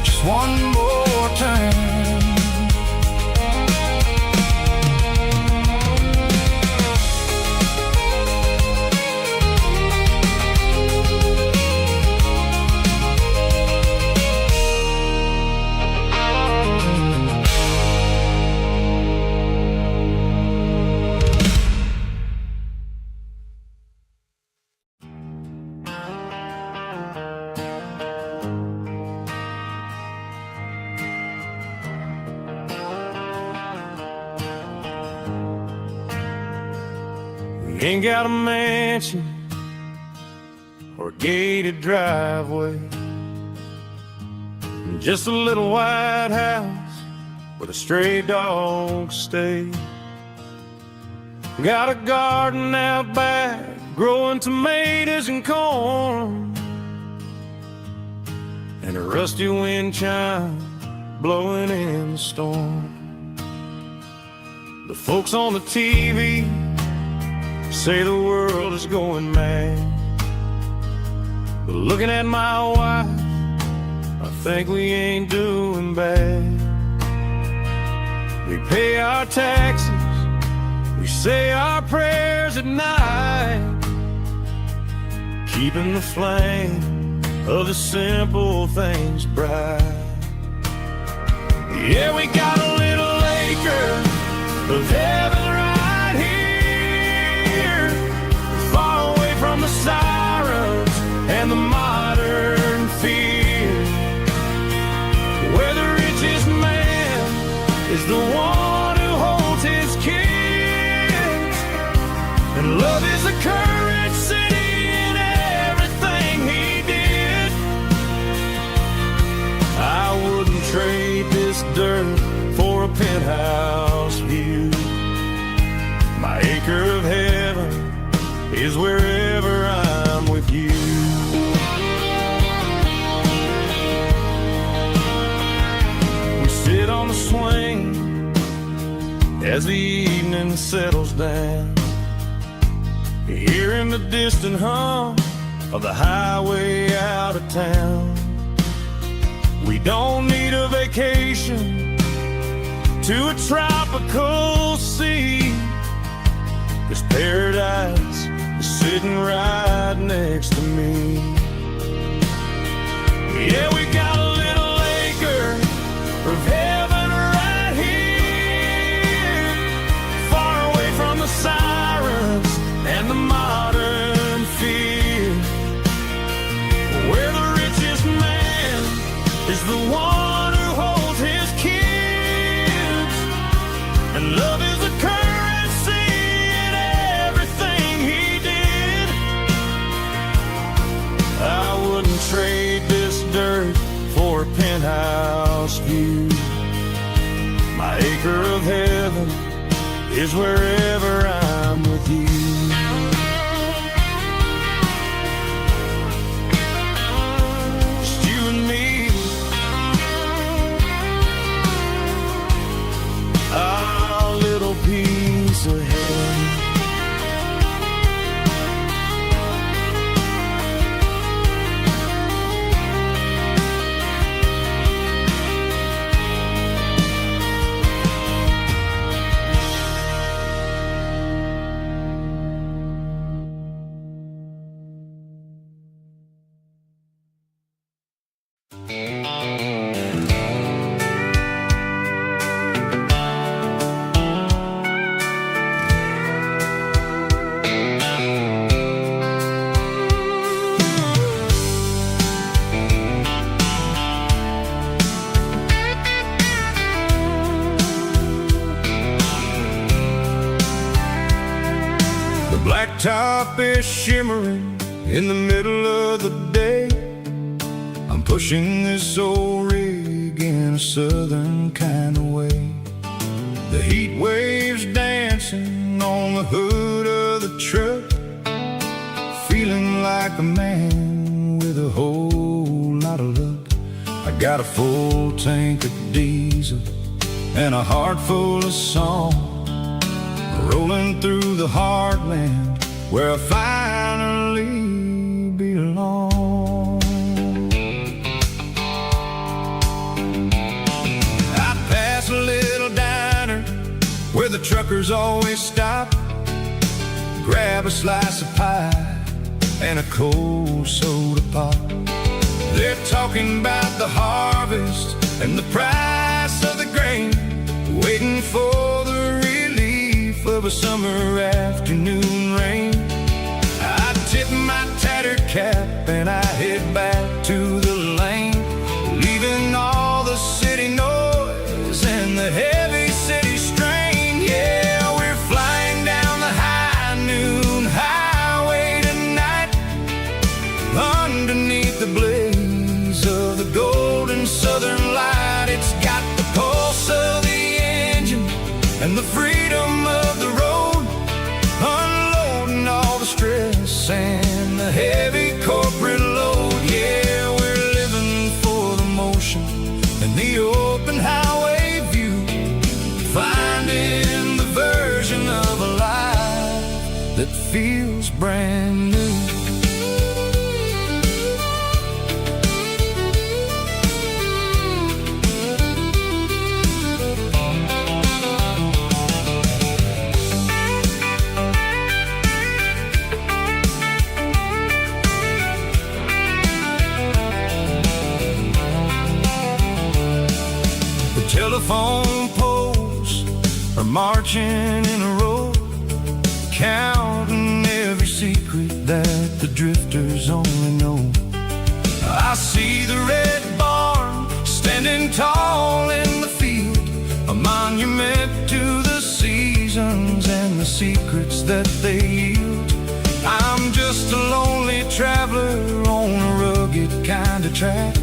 just one more turn. Ain't got a mansion or a gated driveway, just a little white house where the stray dogs stay. Got a garden out back, growing tomatoes and corn, and a rusty wind chime blowing in the storm. The folks on the TV say the world is going mad, but looking at my wife, I think we ain't doing bad. We pay our taxes, we say our prayers at night, keeping the flame of the simple things bright. Yeah, we got a little acre of heaven right here, far away from the sirens and the modern fear, where the richest man is the one who holds his kids, and love is a currency in everything he did. I wouldn't trade this dirt for a penthouse view. My acre of heaven is wherever I'm with you. We sit on the swing as the evening settles down, hearing the distant hum of the highway out of town. We don't need a vacation to a tropical sea, 'cause paradise is sitting right next to me. Yeah, we got a little acre of heaven right here, far away from the sirens and the modern fear, where the richest man is the one who holds his kids, and love is a currency in everything he did. I wouldn't trade this dirt for a penthouse view. My acre of heaven is wherever I'm with you. Just you and me, our little piece of heaven. top is shimmering in the middle of the day. I'm pushing this old rig in a southern kind of way. The heat waves dancing on the hood of the truck, feeling like a man with a whole lot of luck. I got a full tank of diesel and a heart full of song, rolling through the heartland where I finally belong. I pass a little diner where the truckers always stop, grab a slice of pie and a cold soda pop. They're talking about the harvest and the price of the grain, waiting for the relief of a summer afternoon rain. I tip my tattered cap and I head back to the lane, leaving all the city noise and the heavy city strain. Yeah, we're flying down the high noon highway tonight, underneath the blaze of the golden southern light. It's got the pulse of the engine and the freedom of the road, unloading all the stress and the heavy corporate load. Yeah, we're living for the motion and the open highway view, finding the version of a life that feels brand new. Telephone poles are marching in a row, counting every secret that the drifters only know. I see the red barn standing tall in the field, a monument to the seasons and the secrets that they yield. I'm just a lonely traveler on a rugged kind of track,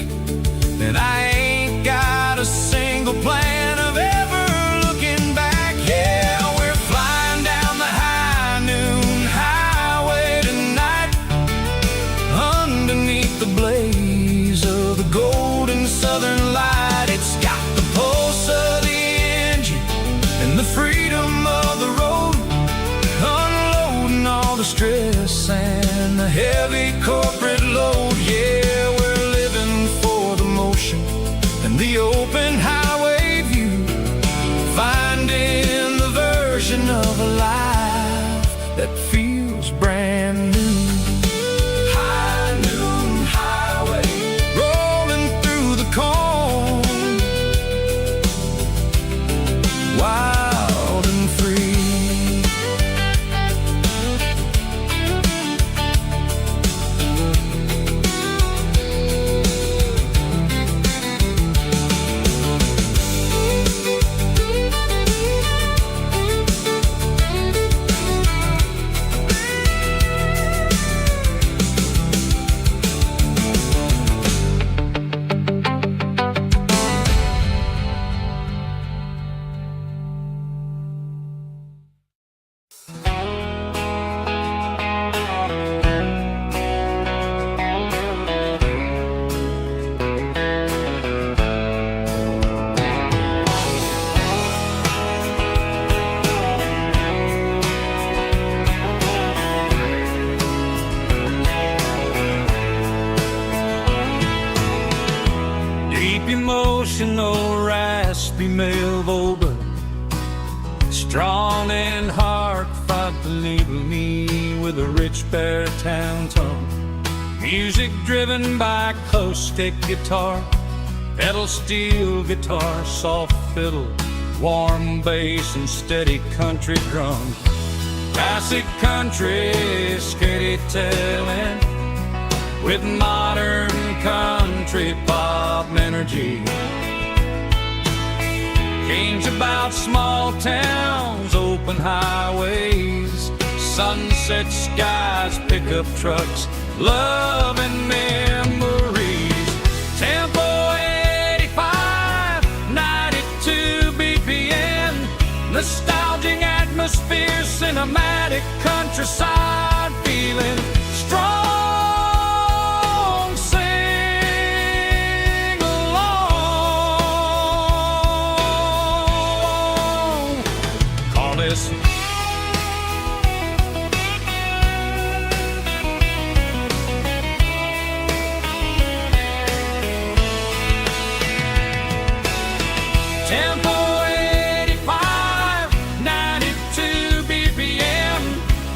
and I ain't got a single plan of ever looking back. Yeah, we're flying down the high noon highway tonight, underneath the blaze of the golden southern light. It's got the pulse of the engine and the freedom of the road, unloading all the stress and the heavy corporate load. Yeah, we're living for the motion and the open highway view, finding the version of a life that feels brand new. High noon highway, rolling through the corn, wild and free. Emotional, raspy male vulva, strong and heartfelt, leaving me with a rich baritone tone. Music driven by acoustic guitar, pedal steel guitar, soft fiddle, warm bass and steady country drum. Classic country storytelling with modern country pop energy. Games about small towns, open highways, sunset skies, pickup trucks, love and memories. Tempo 85, 92 BPM, nostalgic atmosphere, cinematic countryside feeling strong. Sing along. Call this Tempo 85, 92 BPM,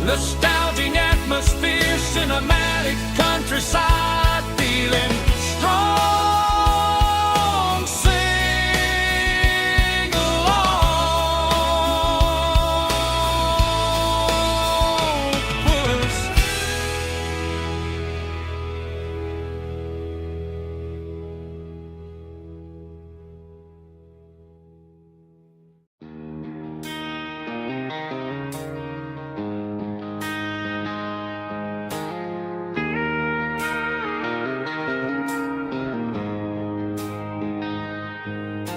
nostalgic atmosphere, cinematic countryside feeling strong. Sing along. Puss.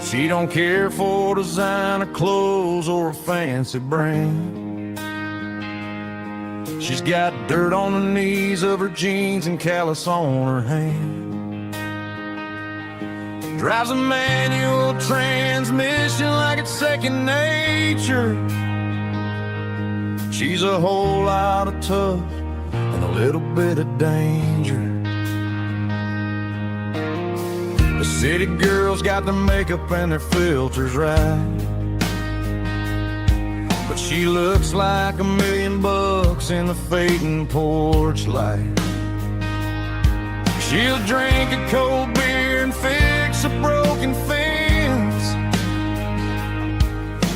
She don't care for designer clothes or a fancy brand. She's got dirt on the knees of her jeans and callus on her hand. Drives a manual transmission like it's second nature. She's a whole lot of tough and a little bit of danger. The city girls got their makeup and their filters right, but she looks like $1,000,000 in the fading porch light. She'll drink a cold beer and fix a broken fence.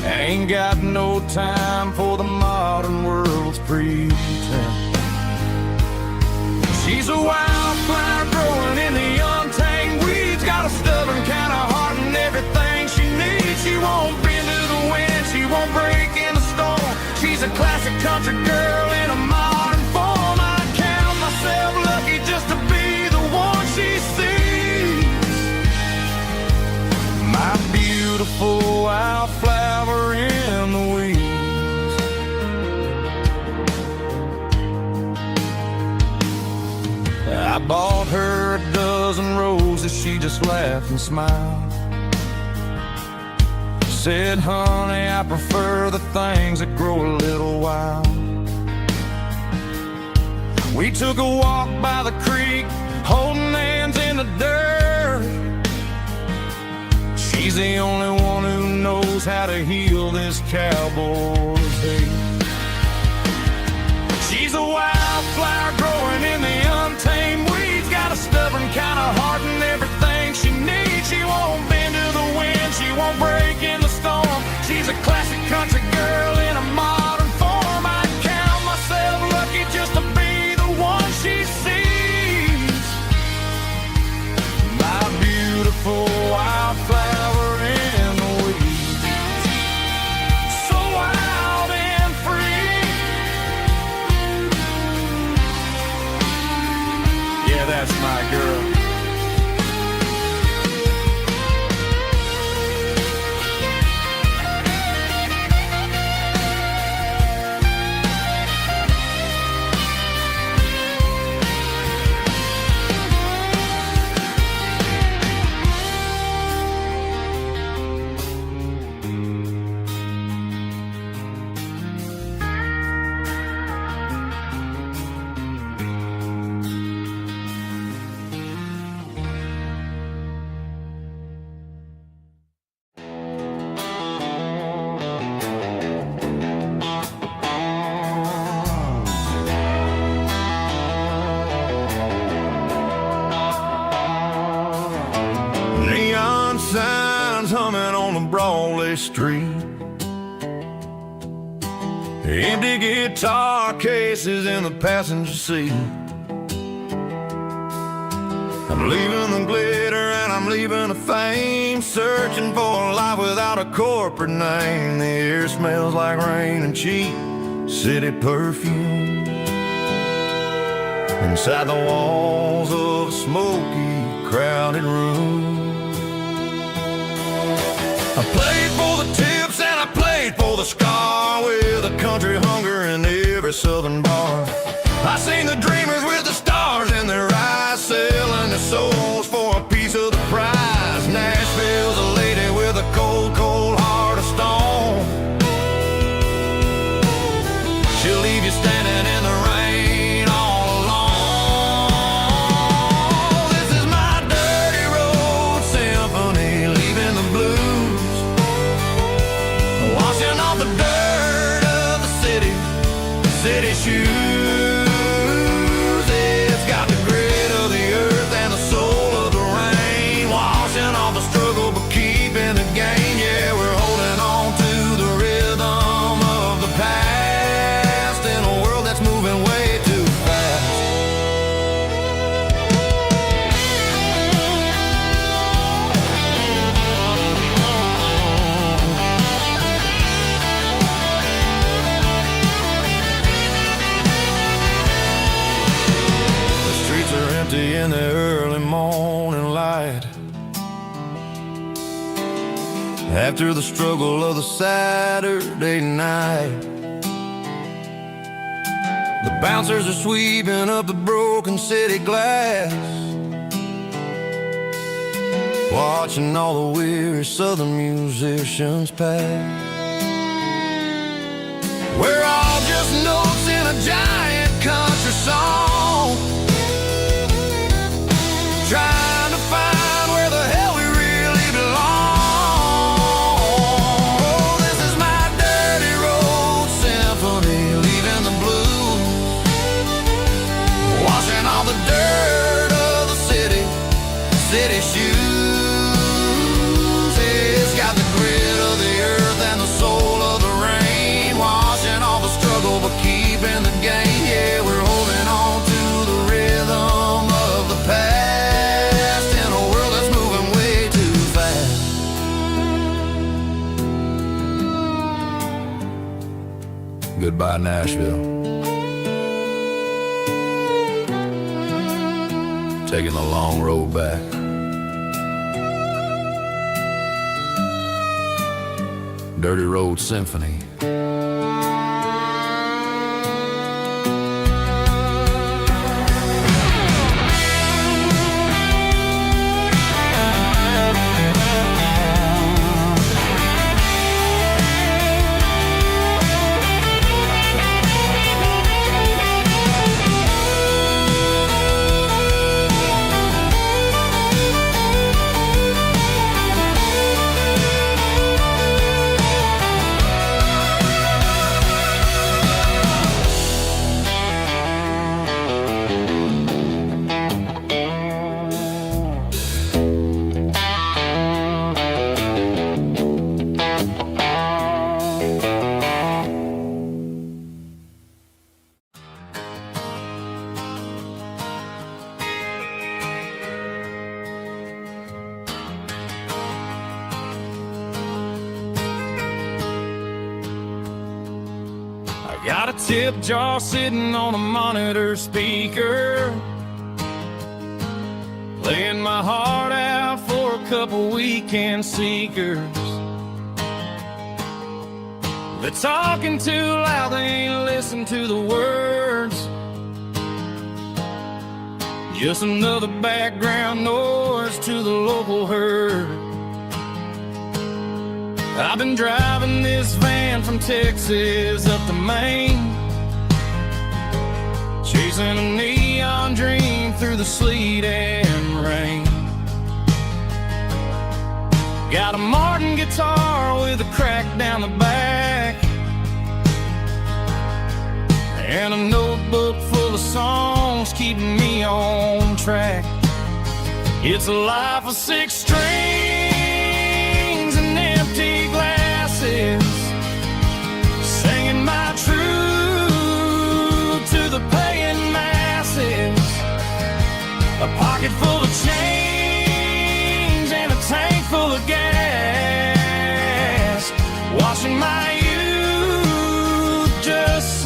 Ain't got no time for the modern world's pretense. She's a wildflower growing in the untamed weeds, got a stubborn kind of heart and everything she needs. She won't bend to the wind, she won't break in the storm. She's a classic country girl in a modern form. I count myself lucky just to be the one she sees. My beautiful wildflower in the weeds. I bought her a dozen roses, she just laughed and smiled. Said, honey, I prefer the things that grow a little wild. We took a walk by the creek, holding hands in the dirt. She's the only one who knows how to heal this cowboy's hate. She's a wildflower growing in the untamed weeds, got a stubborn kind of heart and everything she needs. She won't bend to the wind, she won't break in the storm. She's a classic country girl in a modern form. I count myself lucky just to be the one she sees. My beautiful wildflower in the weeds, so wild and free. Yeah, that's my girl. Neon signs humming on the Broadway street, empty guitar cases in the passenger seat. I'm leaving the glitter and I'm leaving the fame, searching for a life without a corporate name. The air smells like rain and cheap city perfume inside the walls of a smoky, crowded room. I played for the tips and I played for the scar, with a country hunger in every southern bar. I seen the dreamers with the stars in their eyes, selling their souls for a piece of the prize. Nashville's a lady with a cold, cold heart of stone. She'll leave you standing in the rain all alone. This is my dirty road symphony, leaving the blues, washing off the dirt of the city shoes. It's got the grit of the earth and the soul of the rain, washing off the struggle but keeping the gain. Yeah, we're holding on to the rhythm of the past in a world that's moving way too fast. The streets are empty in the early morning light, after the struggle of the Saturday night. The bouncers are sweeping up the broken city glass, watching all the weary southern musicians pass. We're all just notes in a giant country song, trying to find where the hell we really belong. This is my dirty road symphony, leaving the blues, washing all the dirt of the city shoes. It's got the grit of the earth and the soul of the rain, washing all the struggle but keeping the gain. Yeah, we're holding on to the rhythm of the past in a world that's moving way too fast. Goodbye, Nashville. Taking the long road back. Dirty Road Symphony. Got a tip jar sitting on a monitor speaker, playing my heart out for a couple weekend seekers. They're talking too loud, they ain't listen to the words. Just another background noise to the local herd. I've been driving this van from Texas up to Maine, chasing a neon dream through the sleet and rain. Got a Martin guitar with a crack down the back, and a notebook full of songs keeping me on track. It's a life of 6 strings and empty glasses, singing my truth to the paying masses. A pocket full of change and a tank full of gas, watching my youth just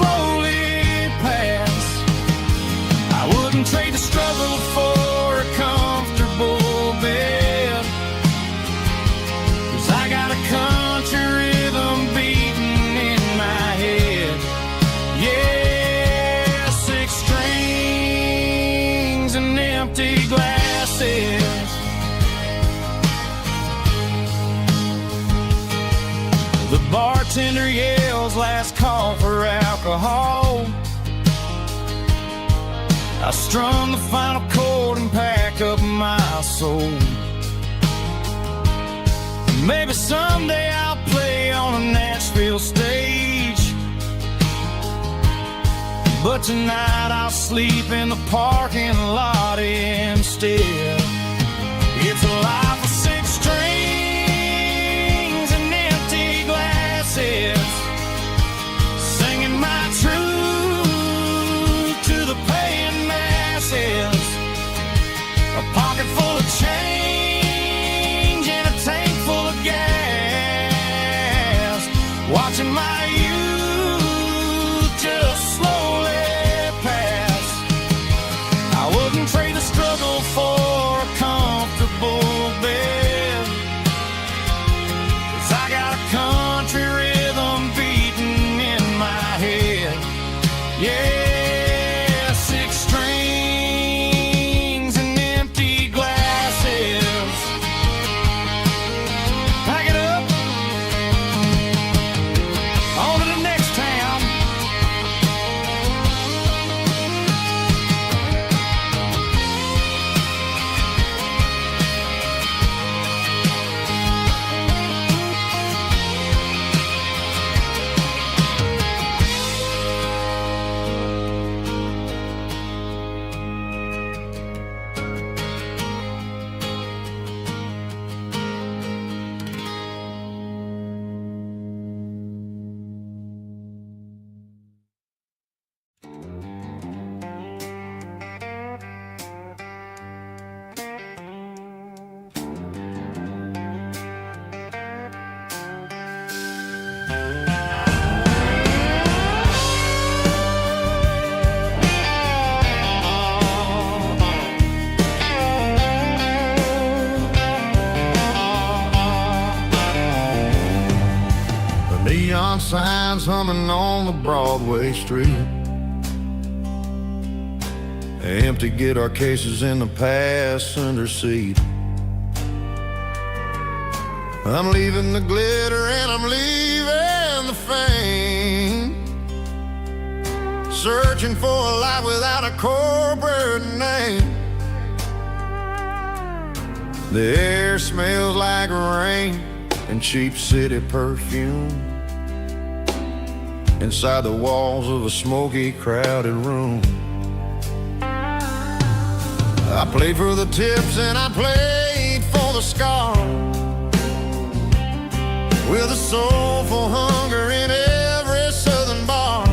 love's last call for alcohol. I strum the final chord and pack up my soul. Maybe someday I'll play on a Nashville stage, but tonight I'll sleep in the parking lot instead. It's a life of six strings and empty glasses, singing my truth to the paying masses. A pocket full of change and a tank full of gas, watching my youth just slowly pass. I wouldn't trade the struggle for a comfortable bed, 'cause I got a country rhythm beating in my head. Yeah, six strings and empty glasses. Pack it up, on to the next town. Neon signs humming on the Broadway street, empty guitar cases in the passenger seat. I'm leaving the glitter and I'm leaving the fame, searching for a life without a corporate name. The air smells like rain and cheap city perfume inside the walls of a smoky, crowded room. I played for the tips and I played for the scars, with a soulful hunger in every southern bar.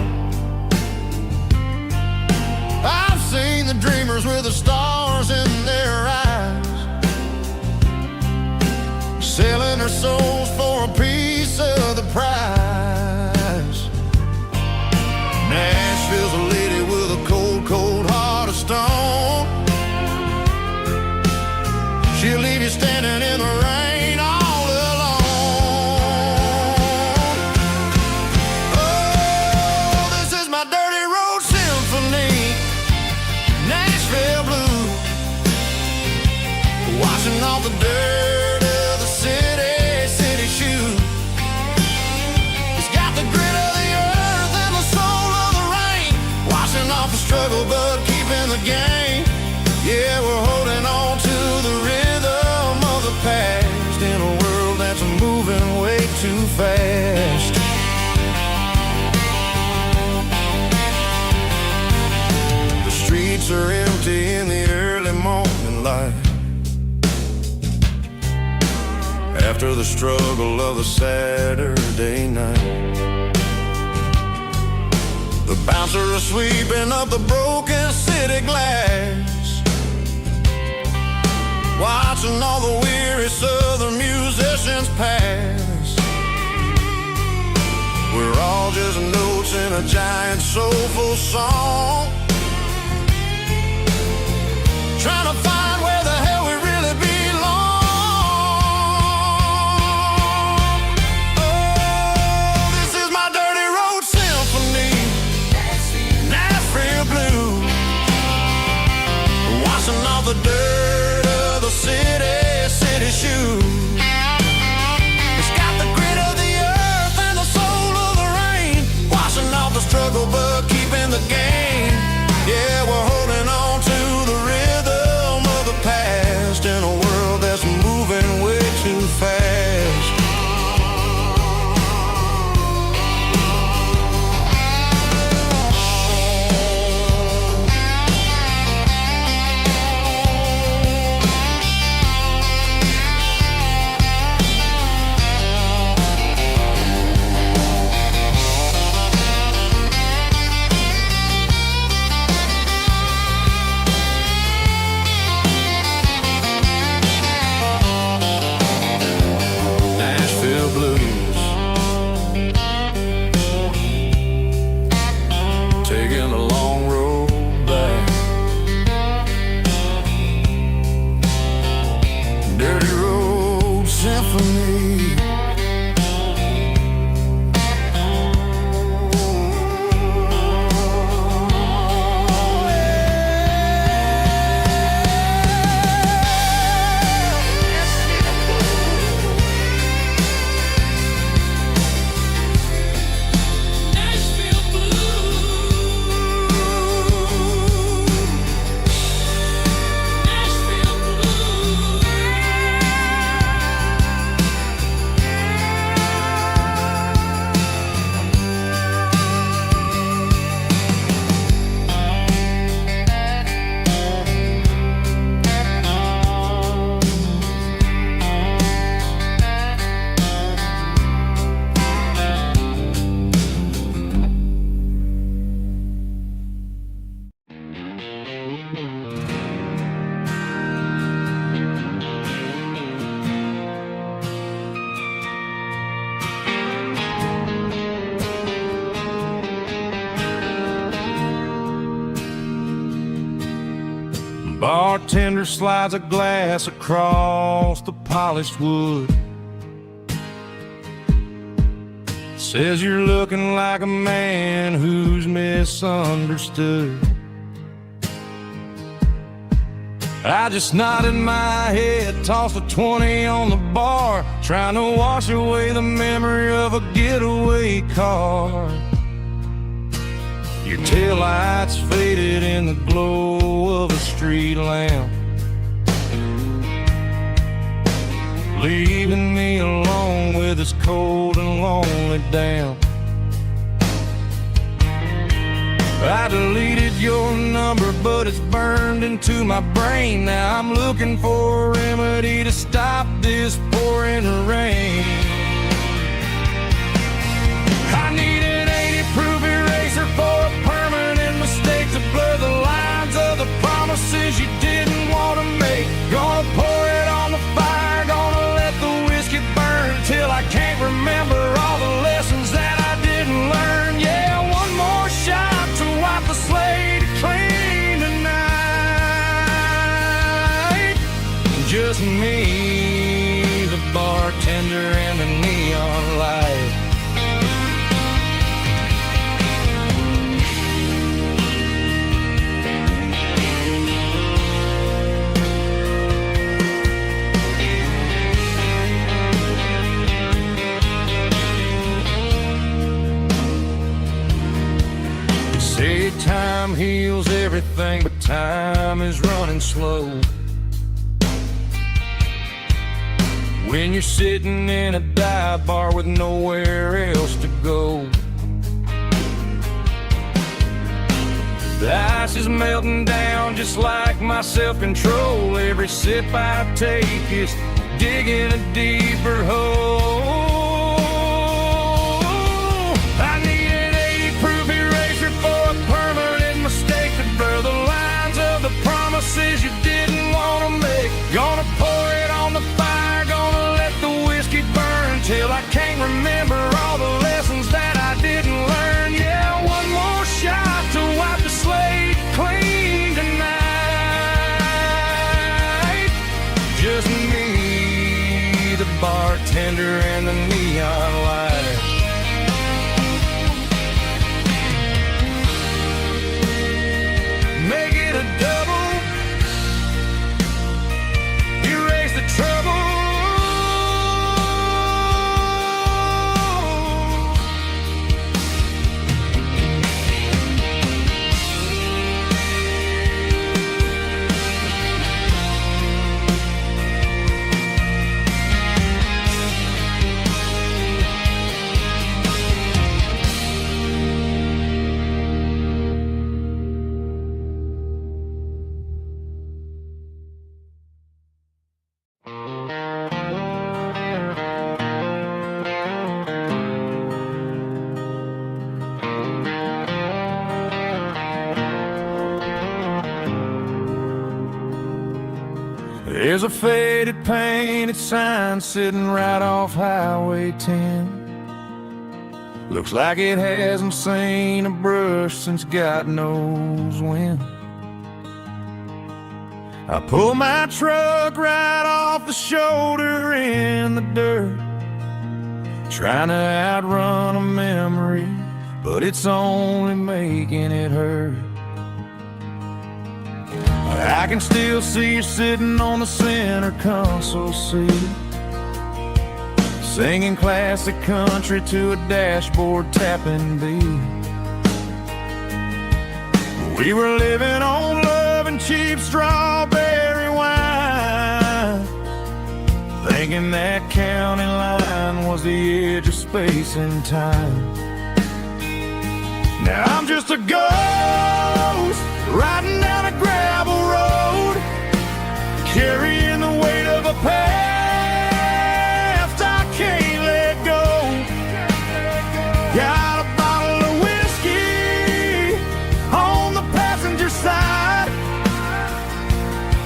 I've seen the dreamers with the stars in their eyes, selling their souls for a piece of the prize. Nashville's a lady with a cold, cold heart of stone. She'll leave you standing in the rain all alone. Oh, this is my dirty road symphony, Nashville blue, washing off the dirt of the city shoe. It's got the grit of the earth and the soul of the rain, washing off the struggle but keeping the game. Yeah, we're holding on to the rhythm of the past in a world that's moving way too fast. The streets are empty in the early morning light, after the struggle of the Saturday night. The bouncer is sweeping up the broken city glass, watching all the weary southern musicians pass. We're all just notes in a giant soulful song, trying to find where the hell we really belong. Oh, this is my dirty road symphony, Nashville blue, washing off the dirt of the city shoe. It's got the grit of the earth and the soul of the rain, struggle but keeping the game. Yeah, we're holding on to the rhythm of the past in a world that's moving way too fast. Bartender slides a glass across the polished wood. Says you're looking like a man who's misunderstood. I just nodded my head, tossed a 20 on the bar, trying to wash away the memory of a getaway car. Your taillights faded in the glow of a street lamp, leaving me alone with this cold and lonely damp. I deleted your number, but it's burned into my brain. Now I'm looking for a remedy to stop this pouring rain. I need an 80-proof eraser for a permanent mistake to blur the lines of the promises you didn't want to make. Gonna pour it on the fire, gonna let the whiskey burn till I can't remember all the lessons that I didn't learn. Yeah, one more shot to wipe the slate clean tonight. Just me, the bartender, and the neon light. Say time heals everything, but time is running slow. When you're sitting in a dive bar with nowhere else to go, the ice is melting down just like my self-control. Every sip I take is digging a deeper hole. I need an 80-proof eraser for a permanent mistake to blur the lines of the promises you didn't want to make. Gonna pour it on the fire, gonna let the whiskey burn till I can't remember all the lessons that I didn't learn. Yeah, one more shot to wipe the slate clean tonight. Just me, the bartender, and the neon light. Make it a double, erase the trouble. There's a faded painted sign sitting right off Highway 10. Looks like it hasn't seen a brush since God knows when. I pull my truck right off the shoulder in the dirt, trying to outrun a memory, but it's only making it hurt. I can still see you sitting on the center console seat, singing classic country to a dashboard tapping beat. We were living on love and cheap strawberry wine, thinking that county line was the edge of space and time. Now I'm just a ghost riding down a gravel road, carrying the weight of a past I can't let go. Got a bottle of whiskey on the passenger side,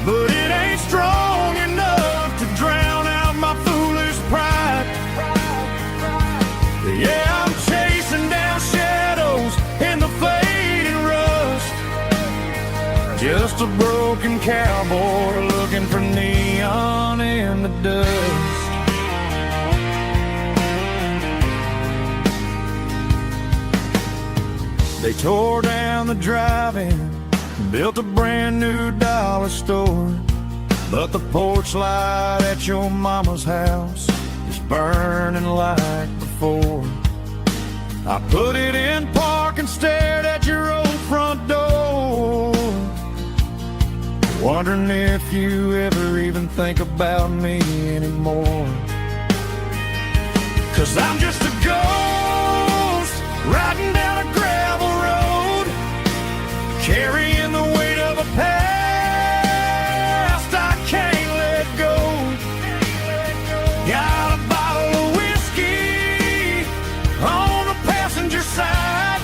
but it ain't strong enough to drown out my foolish pride. Yeah, I'm chasing down shadows in the fading rust, just a broken cowboy looking for neon in the dust. They tore down the drive-in, built a brand new dollar store, but the porch light at your mama's house is burning like before. I put it in park and stared at your old front door, wondering if you ever even think about me anymore. 'Cause I'm just a ghost riding down a gravel road, carrying the weight of a past I can't let go. Got a bottle of whiskey on the passenger side,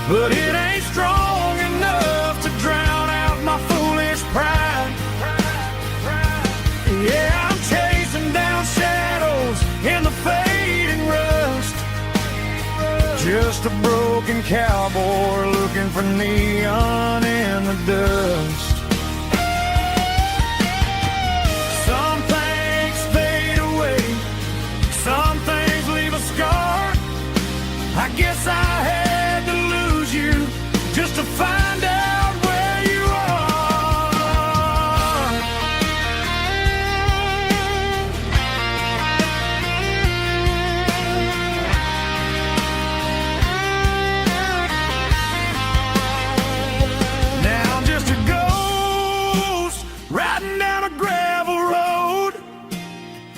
but it ain't strong enough to drown out my foolish pride. Yeah, I'm chasing down shadows in the fading rust, just a broken cowboy looking for neon in the dust. Some things fade away, some things leave a scar. I guess I had to lose you just to find out where you are. Now I'm just a ghost riding down a gravel road,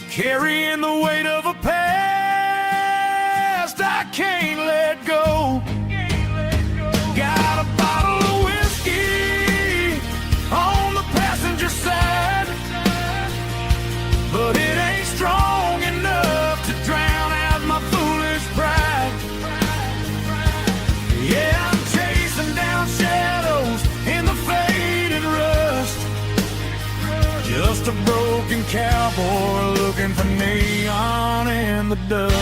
carrying the weight of a past I can't let go. Got a bottle of whiskey on the passenger side, but it ain't strong enough to drown out my foolish pride. Yeah, I'm chasing down shadows in the faded rust, just a broken cowboy looking for neon in the dust.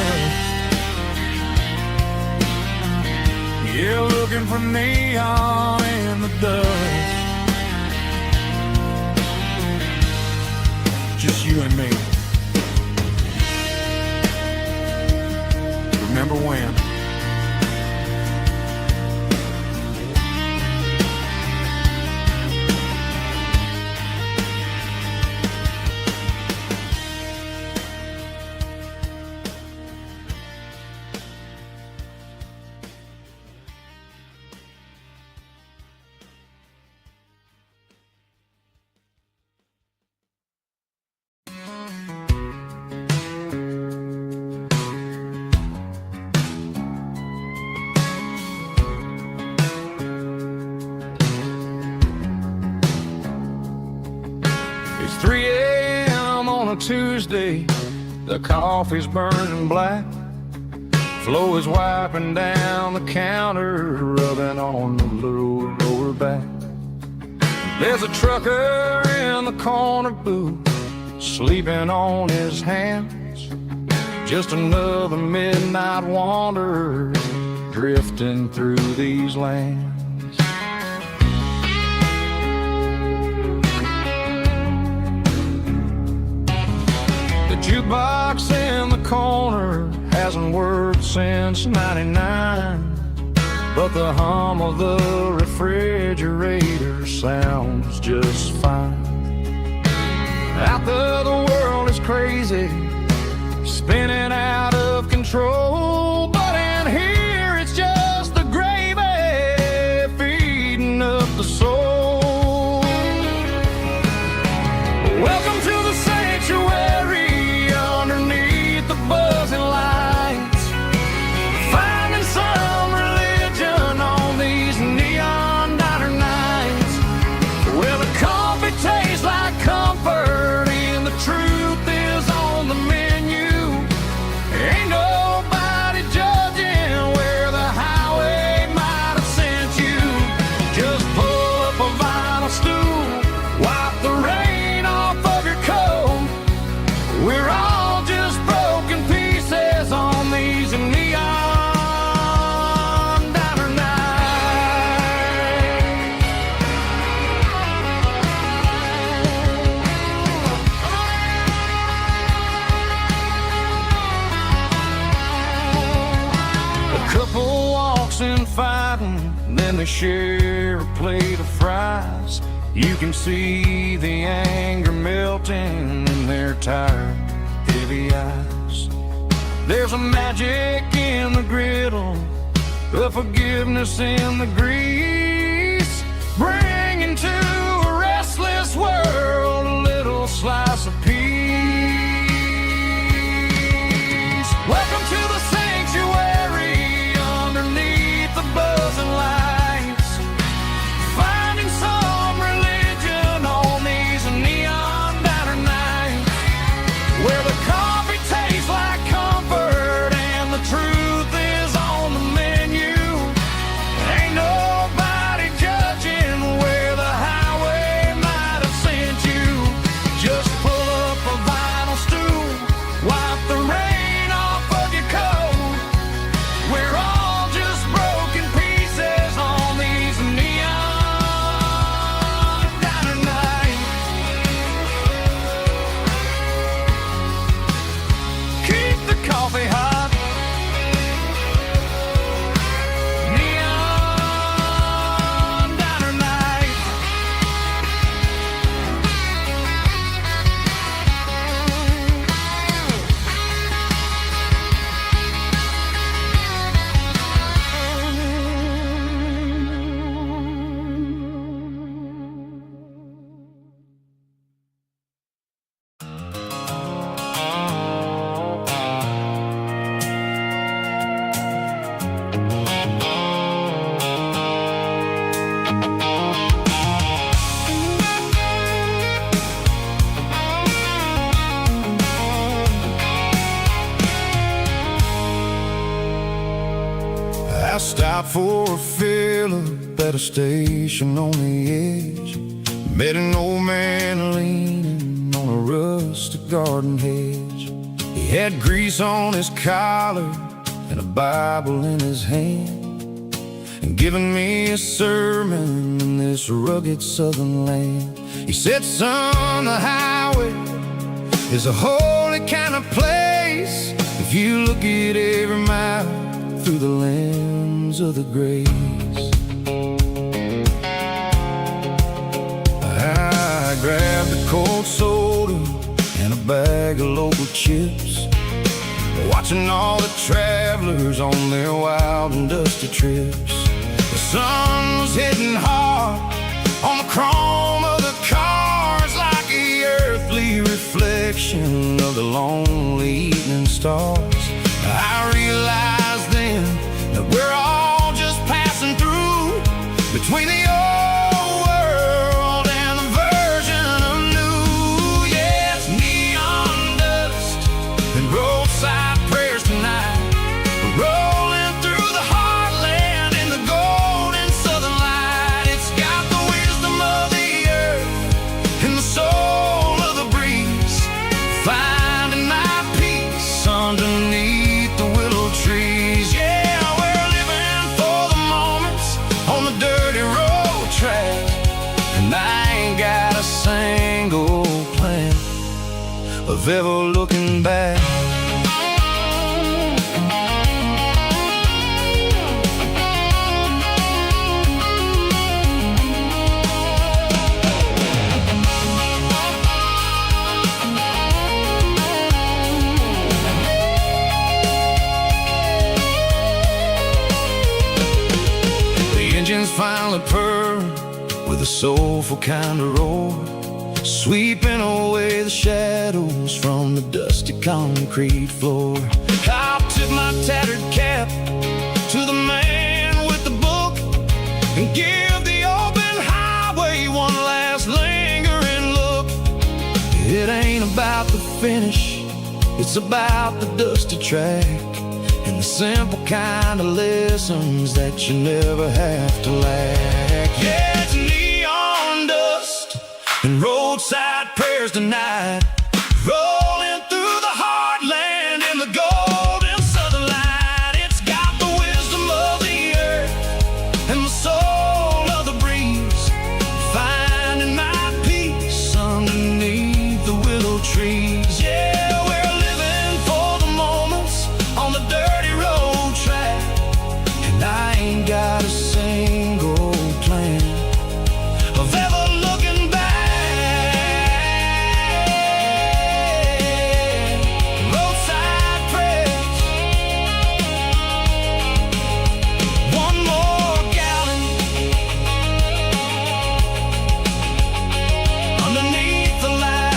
Yeah, looking for neon in the dust. Just you and me. Remember when? It's 3 a.m. on a Tuesday, the coffee's burning black. Flo is wiping down the counter, rubbing on the little lower back. There's a trucker in the corner booth, sleeping on his hands. Just another midnight wanderer, drifting through these lands. The jukebox in the corner hasn't worked since '99, but the hum of the refrigerator sounds just fine. Out there the world is crazy, spinning out of control, but in here it's just the gravy feeding up the soul. Welcome to the sanctuary underneath the buzzing lights, finding some religion on these neon diner nights, where the coffee tastes like comfort and the truth is on the menu. Ain't nobody judging where the highway might have sent you. Just pull up a vinyl stool, wipe the rain off of your coat. We're all just broken pieces on these neon diner nights. A couple walks in fighting, then they share a plate of fries. You can see the anger melting in their tired, heavy eyes. There's a magic in the griddle, a forgiveness in the grease, bringing to a restless world a little slice of peace. Welcome to the sanctuary underneath the buzzing lights, finding some religion on these neon diner nights, where the coffee tastes like comfort and the truth is on the menu. Ain't nobody judging where the highway might have sent you. Just pull up a vinyl stool, wipe the rain off of your coat. We're all just broken pieces on these neon diner nights. Keep the coffee hot. Neon diner nights. I stopped for a fill-up at a station on the edge. Met an old man leaning on a rustic garden hedge. He had grease on his collar and a Bible in his hand, and giving me a sermon in this rugged southern land. He said, son, the highway is a holy kind of place if you look at every mile through the lens of the grace. I grabbed a cold soda and a bag of local chips, watching all the travelers on their wild and dusty trips. The sun was hitting hard on the chrome of the cars, like the earthly reflection of the lonely evening stars. I realized then that we're all just passing through between the old world and the version of new. Yes, neon dust and roadside prayers tonight, rolling through the heartland in the golden southern light. It's got the wisdom of the of ever looking back. Finally purred with a soulful kind of roar, sweeping away the shadows from the dusty concrete floor. I took my tattered cap to the man with the book and give the open highway one last lingering look. It ain't about the finish, it's about the dusty track and the simple kind of lessons that you never have to lack. Yeah, it's neon dust and roadside prayers tonight, rolling through the heartland in the golden southern light. It's got the wisdom of the earth and the soul of the breeze, finding my peace underneath the willow trees. Yeah, we're living for the moments on the dirty road track, and I ain't got a single plan of ever looking back. Roadside prayers, one more gallon underneath the light.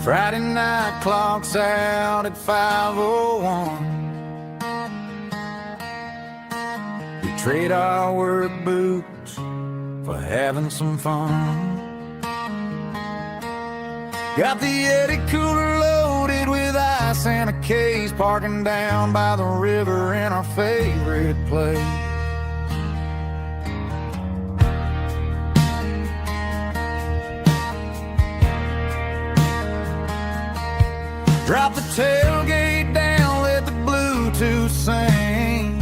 Friday night clocks out at 5:01. We trade our work boots for having some fun. Got the Yeti cooler loaded with ice and a case, parking down by the river in our favorite place. Drop the tailgate down, let the Bluetooth sing.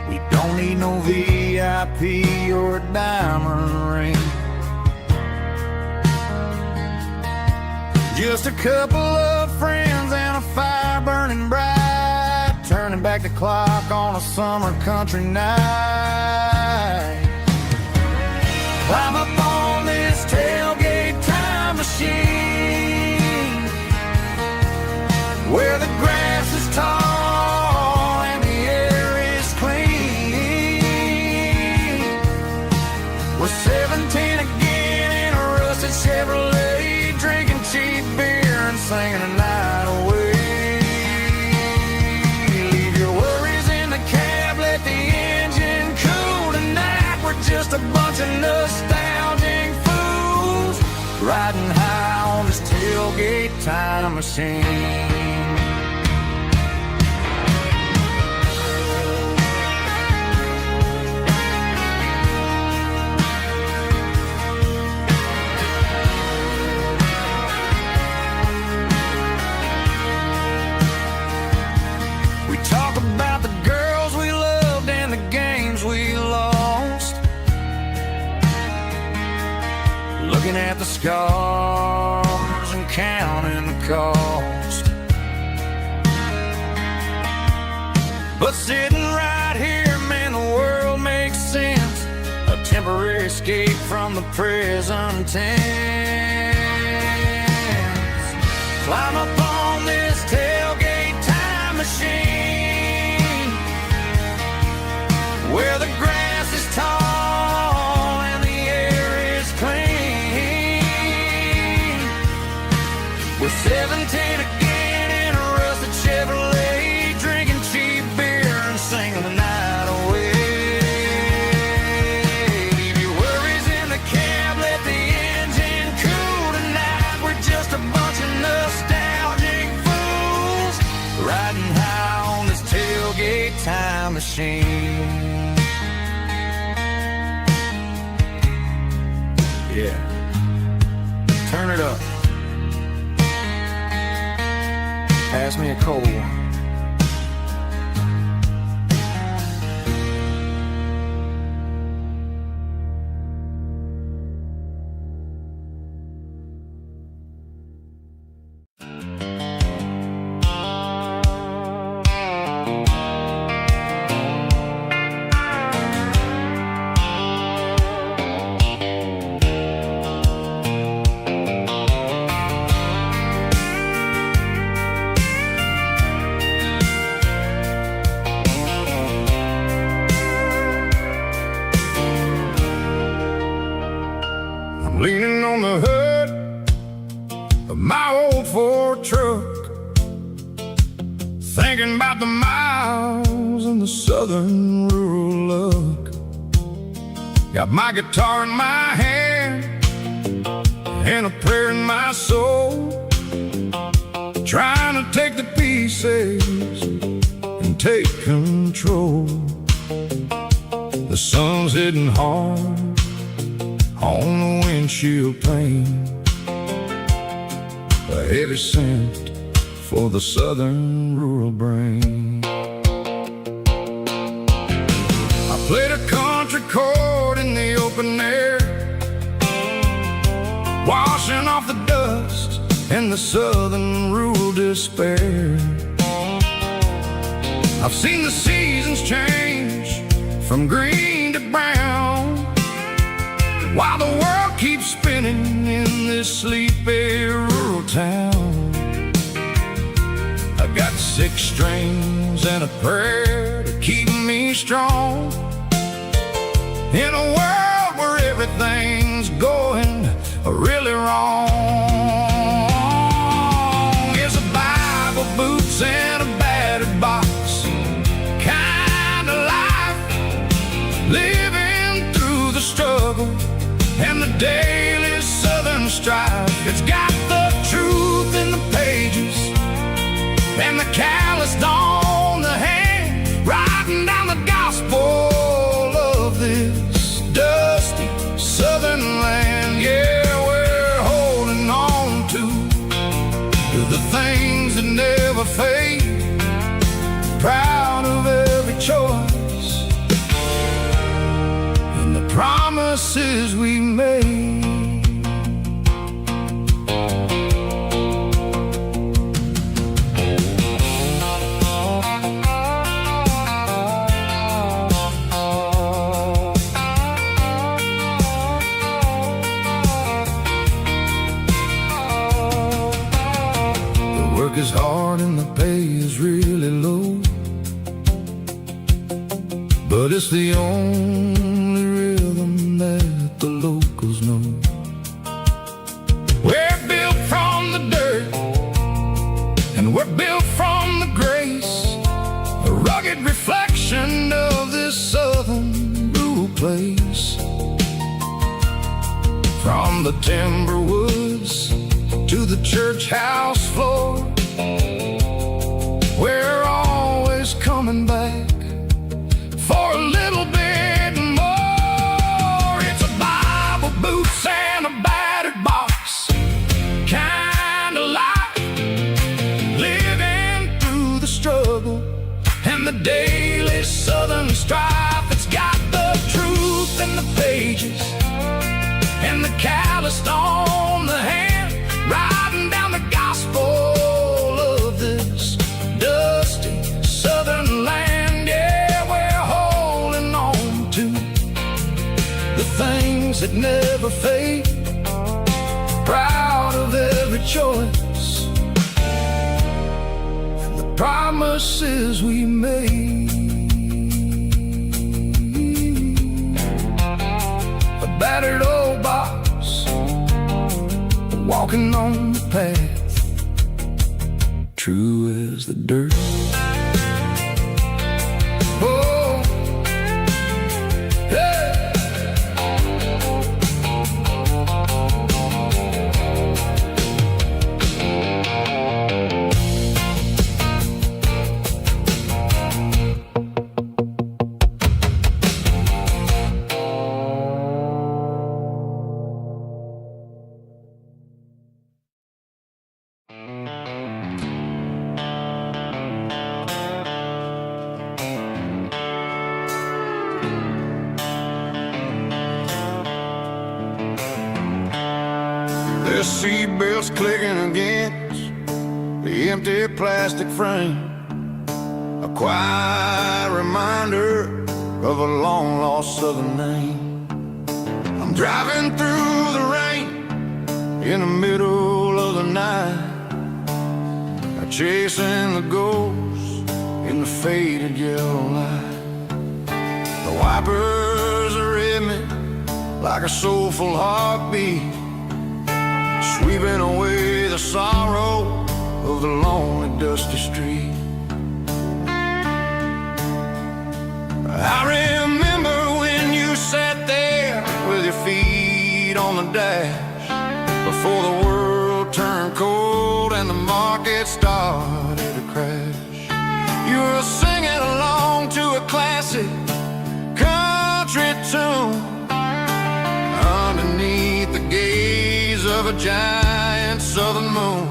We don't need no VIP or a diamond ring. Just a couple of friends and a fire burning bright, turning back the clock on a summer country night. Climb up on this tailgate time machine, where the grass is tall and the air is clean. We're 17 again in a rusted Chevrolet, drinking cheap beer and singing a night away. Leave your worries in the cab, let the engine cool tonight. We're just a bunch of nostalgic fools riding high on this tailgate time machine. We talk about the girls we loved and the games we lost, looking at the scars and counting the cost. But sitting right here, man, the world makes sense. A temporary escape from the present tense. Climb up on this tailgate time machine, where the grass is tall and the air is clean. time machine. Yeah, turn it up. Pass me a cold one. Leaning on the hood of my old Ford truck, thinking about the miles and the southern rural look. Got my guitar in my hand and a prayer in my soul, trying to take the pieces and take control. The sun's hitting hard on the windshield pane, a heavy scent for the southern rural brain. I played a country chord in the open air, washing off the dust and the southern rural despair. I've seen the seasons change from green to brown, while the world keeps spinning in this sleepy rural town. I got 6 strings and a prayer to keep me strong, in a world where everything's going really wrong. It's a Bible, boots, and a battered box kind of life, living through the struggle and the daily southern strife. It's got the truth in the pages and the calloused on the hand, writing down the gospel of this dusty southern land. Yeah, we're holding on to the things that never fade, proud of every choice and the promises we made. The work is hard and the pay is really low, but it's the only rhythm that the locals know. We're built from the dirt and we're built from the grace, a rugged reflection of this southern rural place. From the timber woods to the church house floor, we're always coming back for a little bit more. It's a Bible, boots, and a battered box kind of life, living through the struggle and the daily southern strife. It's got the truth in the pages and the calloused on the hand, writing down the gospel of this dusty southern land. Yeah, we're holding on to the things that never fade, proud of every choice and the promises we made. A battered old box, walking on the path, true as the dirt. Oh, hey. seatbelts clicking against the empty plastic frame, a quiet reminder of a long-lost southern name. I'm driving through the rain in the middle of the night, chasing the ghosts in the faded yellow light. The wipers are in me like a soulful heartbeat, sweeping away the sorrow of the lonely dusty street. I remember when you sat there with your feet on the dash, before the world turned cold and the market started to crash. You were singing along to a classic country tune underneath the gaze of a giant southern moon.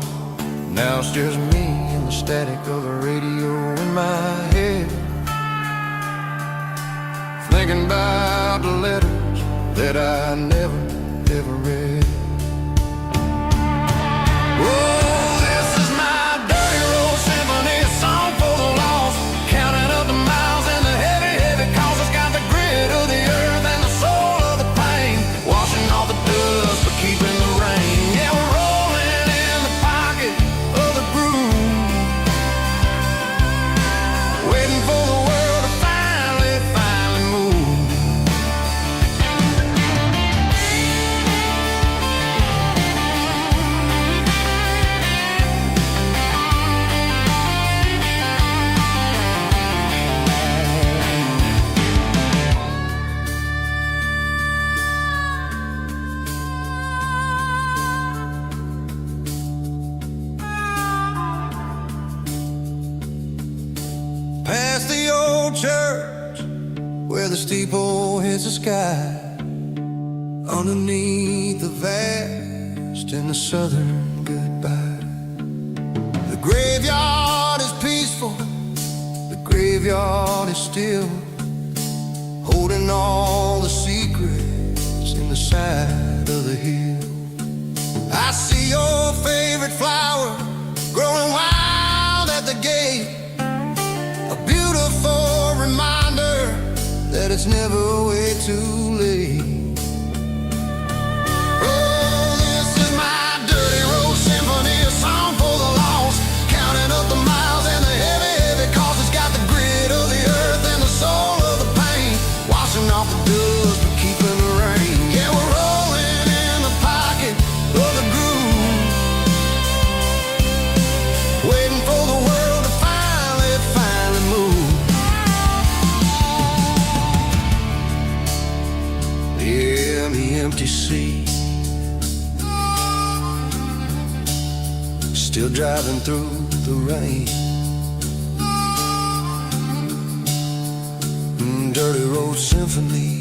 Now it's just me and the static of the radio in my head, thinking about the letters that I never, ever read. Oh, this is my dirty road symphony, a song for the lost, counting up the miles and the heavy, heavy calls. It's got the grit of the earth and the soul of the pain, washing off the dust but keeping the rain. Yeah, we're rolling in the pocket of the groove, waiting for the world to finally move. Past the old church where the steeple hits the sky, underneath the vast and the southern goodbye. The graveyard is peaceful, the graveyard is still, holding all the secrets in the side of the hill. I see your favorite flower growing wild at the gate, a beautiful reminder that it's never way too late. Oh, this is my dirty road symphony, a song for the lost, counting up the miles and the heavy, heavy calls. It's got the grit of the earth and the soul of the pain, washing off the dust but keeping the rain. Yeah, we're rolling in the pocket of the groove, waiting for the world to finally move. Yeah, the empty sea, still driving through the rain. Dirty road symphony.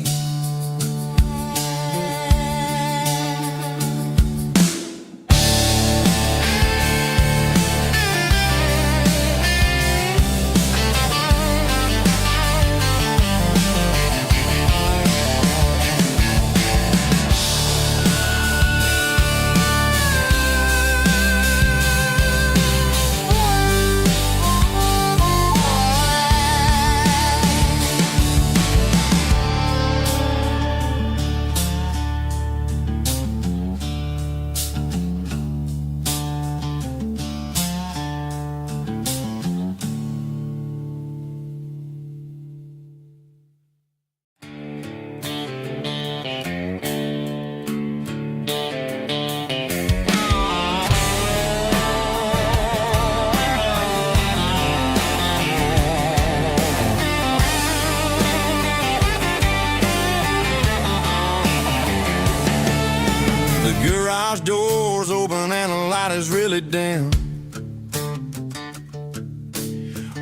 Garage doors open and the light is really dim,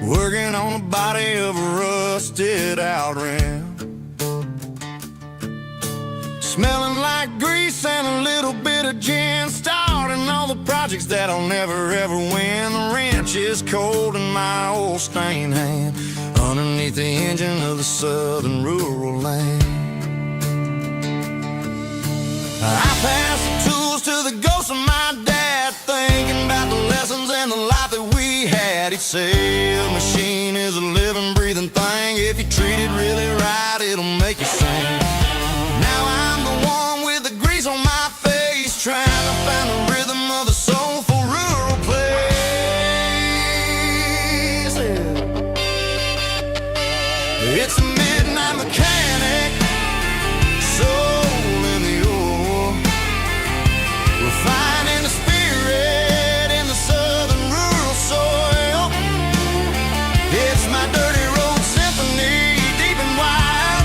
working on the body of a rusted out rim, smelling like grease and a little bit of gin, starting all the projects that'll never ever win. The wrench is cold in my old stained hand, underneath the engine of the southern rural land. I pass the tools to the ghost of my lessons and the life that we had. He'd say a machine is a living, breathing thing. If you treat it really right, it'll make you sing. Now I'm the one with the grease on my face, trying to find the rhythm of a soulful rural place. It's a midnight mechanic, soul in the ore, refining the spirit in the southern rural soil. It's my dirty road symphony, deep and wide,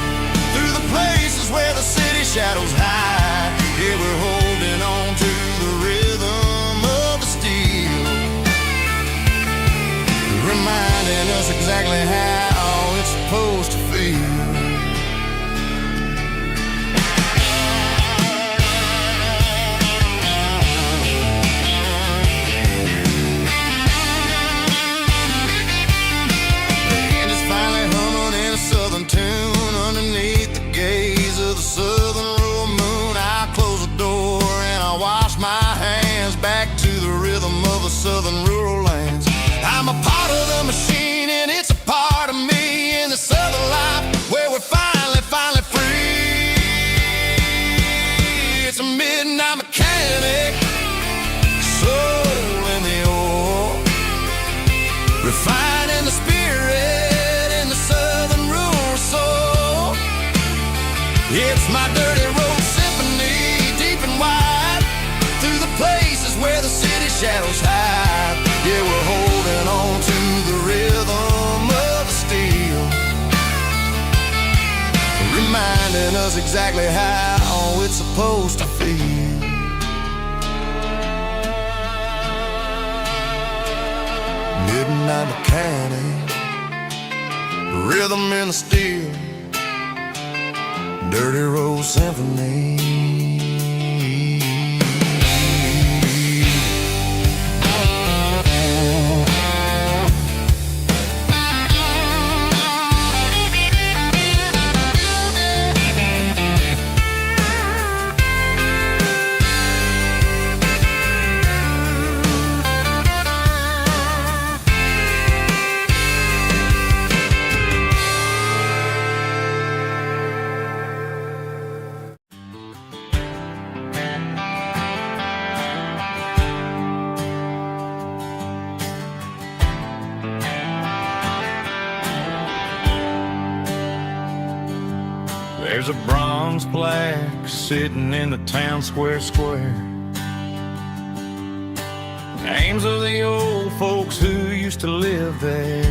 through the places where the city shadows hide. Yeah, we're holding on to the rhythm of the steel, reminding us exactly how it's supposed to feel. Tune underneath the gaze of the southern rural moon. I close the door and I wash my hands back to the rhythm of the southern rural lands. I'm a part of the machine and it's a part of me in the southern life where we're finally free. It's a midnight mechanic, soul in the ore, refining the spirit in the southern rural soul. It's my dirty road symphony, deep and wide, through the places where the city shadows hide. Yeah, we're holding on to the rhythm of the steel, reminding us exactly how it's supposed to feel. Midnight mechanic, rhythm in the steel, dirty road symphony. There's a bronze plaque sitting in the town square. Names of the old folks who used to live there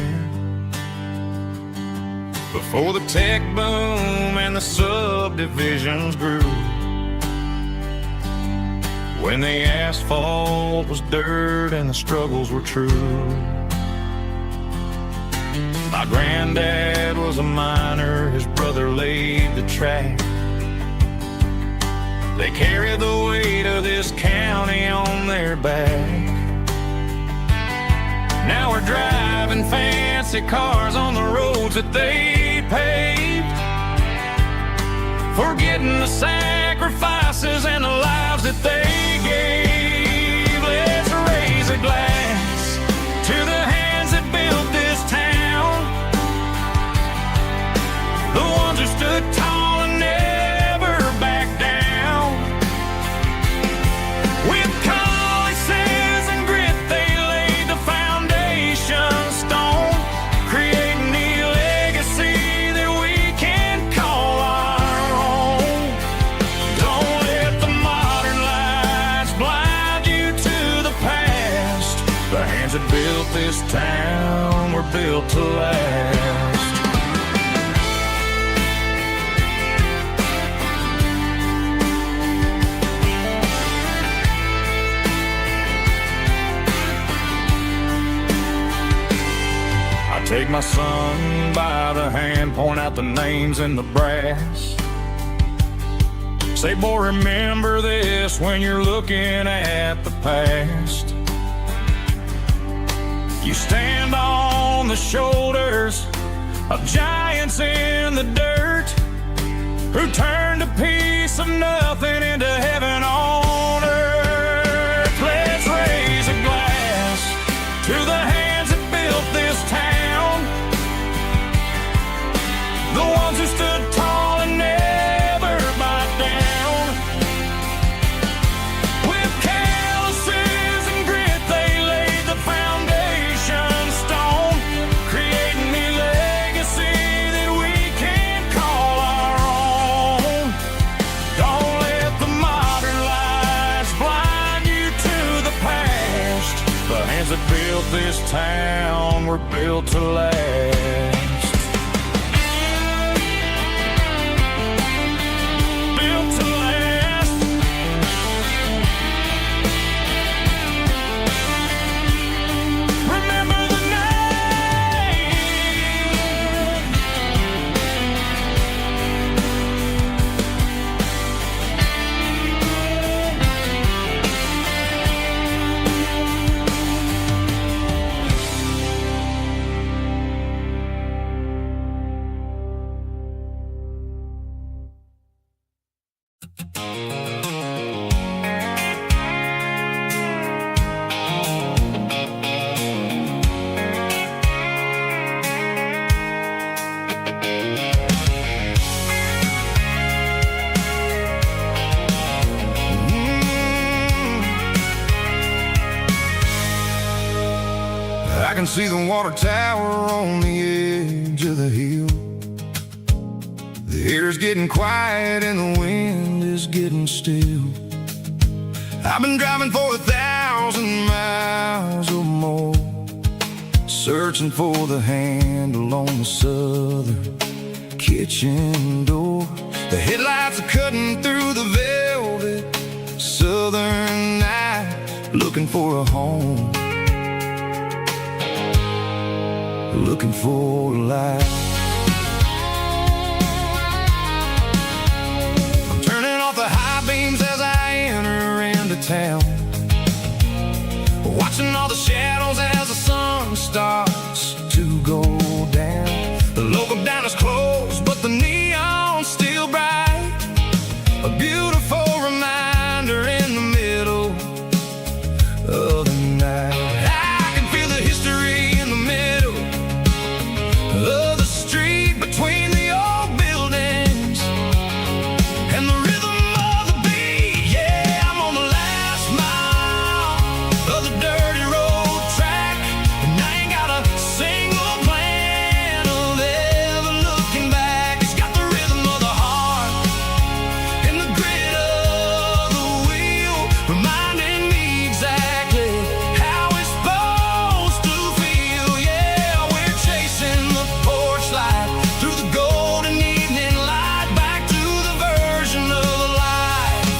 before the tech boom and the subdivisions grew, when the asphalt was dirt and the struggles were true. My granddad was a miner, his brother laid the track. They carried the weight of this county on their back. Now we're driving fancy cars on the roads that they paved, forgetting the sacrifices and the lives that they gave. Let's raise a glass to the hands that built this town, the ones who stood tall and never backed down. With calluses and grit, they laid the foundation stone, creating a legacy that we can call our own. Don't let the modern lights blind you to the past. The hands that built this town were built to last. Take my son by the hand, point out the names in the brass. Say, boy, remember this when you're looking at the past. You stand on the shoulders of giants in the dirt, who turned a piece of nothing into heaven on earth. Let's raise a glass were built to last. Built to last. Remember the name. I can see the water tower on the edge of the hill. The air's getting quiet and the wind is getting still. I've been driving for 1,000 miles or more, searching for the handle on the southern kitchen door. The headlights are cutting through the velvet southern night, looking for a home, looking for a life. I'm turning off the high beams as I enter into town, watching all the shadows as the sun starts to go down. The local diner's closed, but the neon's still bright, a beautiful reminder in the middle of the night. I can feel the history in the middle of the street, between the old buildings and the rhythm of the beat. Yeah, I'm on the last mile of the dirty road track, and I ain't got a single plan of ever looking back. It's got the rhythm of the heart and the grit of the wheel, reminding me exactly how it's supposed to feel. Yeah, we're chasing the porch light through the golden evening light, back to the version of life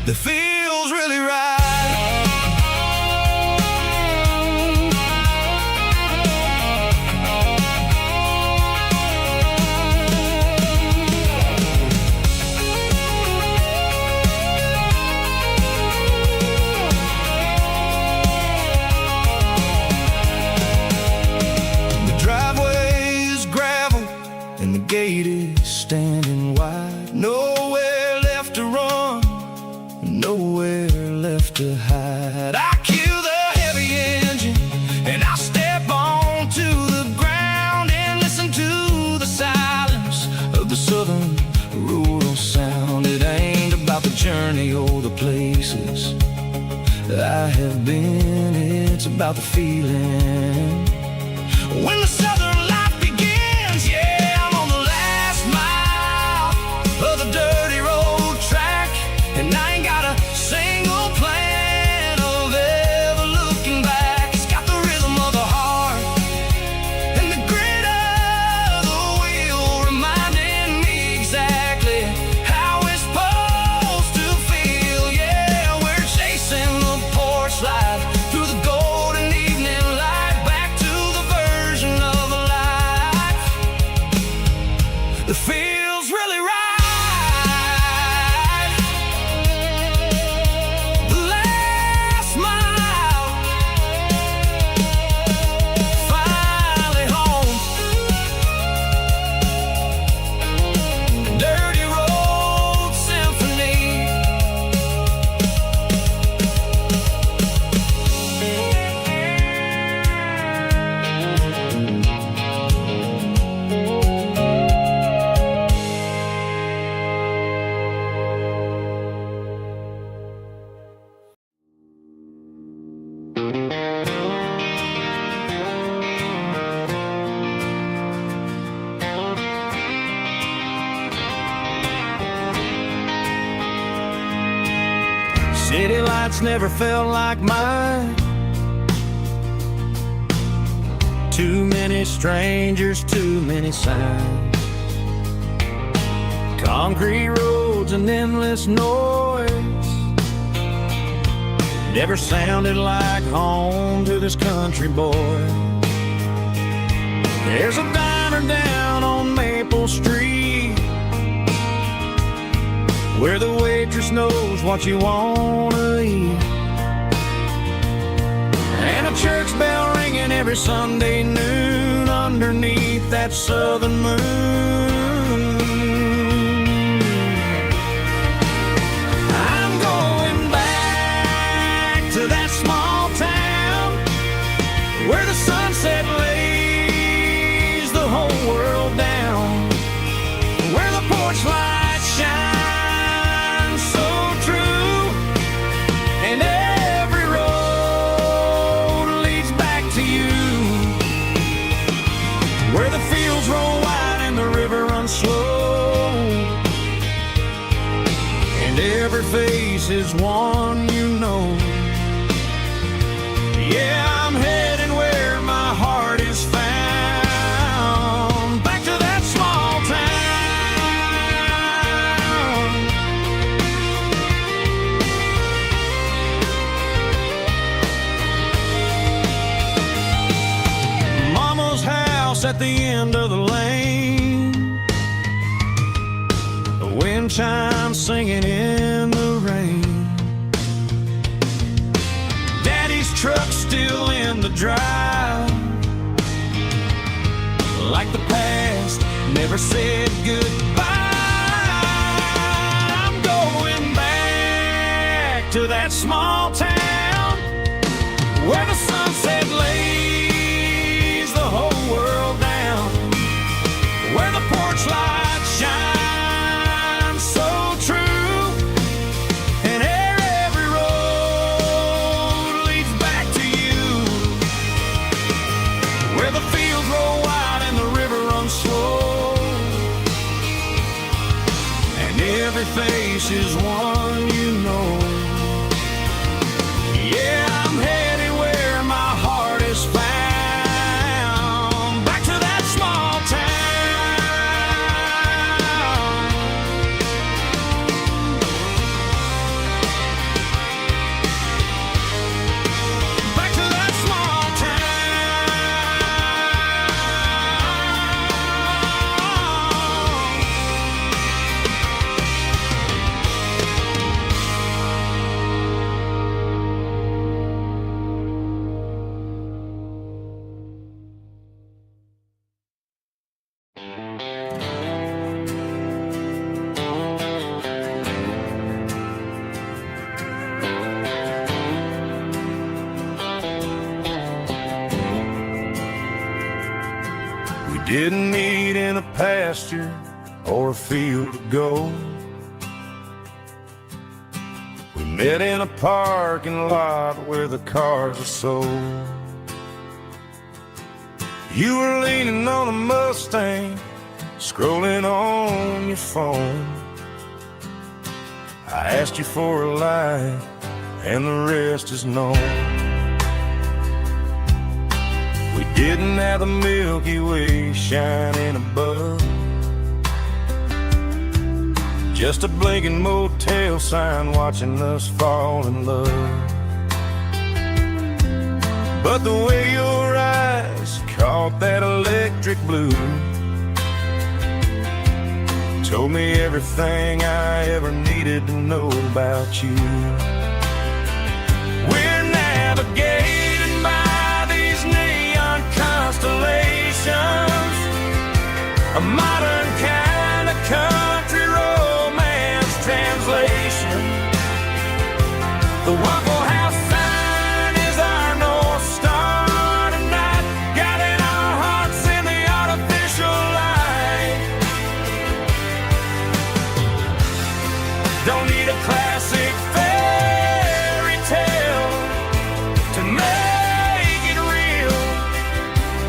that feels really right. The driveway is gravel and the gate is standing wide. Nowhere left to run, nowhere left to hide. I kill the heavy engine and I step onto the ground and listen to the silence of the southern rural sound. It ain't about the journey or the places I have been, it's about the feeling when the southern life begins. Yeah, I'm on the last mile of the dirty road track, and I ain't got a single plan of ever looking back. It's got the rhythm of the heart and the grit of the wheel, reminding me exactly how it's supposed to feel. Yeah, we're chasing the porch light through the golden evening light, back to the version of life that feels really right. The last mile, finally home. Dirty road symphony. City lights never felt like mine. Too many strangers, too many signs, concrete roads and endless noise. Never sounded like home to this country boy. There's a diner down on Maple Street where the waitress knows what you wanna eat, and a church bell ringing every Sunday noon underneath that southern moon. I'm going back to that small town where the sunset lays the whole world down, where the porch lights shine so true, and every road leads back to you, where the fields roll wide and the river runs slow, and every face is one you know. Yeah, I'm heading where my heart is found, back to that small town. Mama's house at the end of the lane, the wind chimes singing in the rain, Daddy's truck still in the drive, like the past never said goodbye. I'm going back to that small town where the sunset lays the whole world down, where the porch lights shine so true, and every road leads back to you, where the fields roll wide and the river runs slow, and every face is one you know. Yeah, I'm headed where my heart is found, back to that small town. Back to that small We didn't meet in a pasture or a field of gold. We met in a parking lot where the cars are sold. You were leaning on a Mustang, scrolling on your phone. I asked you for a light, and the rest is known. We didn't have the Milky Way shining above, just a blinking motel sign watching us fall in love. But the way your eyes caught that electric blue told me everything I ever needed to know about you. We're navigating by these neon constellations, a modern kind of country romance translation. The Waffle House sign is our North Star tonight, guiding our hearts in the artificial light. Don't need a classic fairy tale to make it real,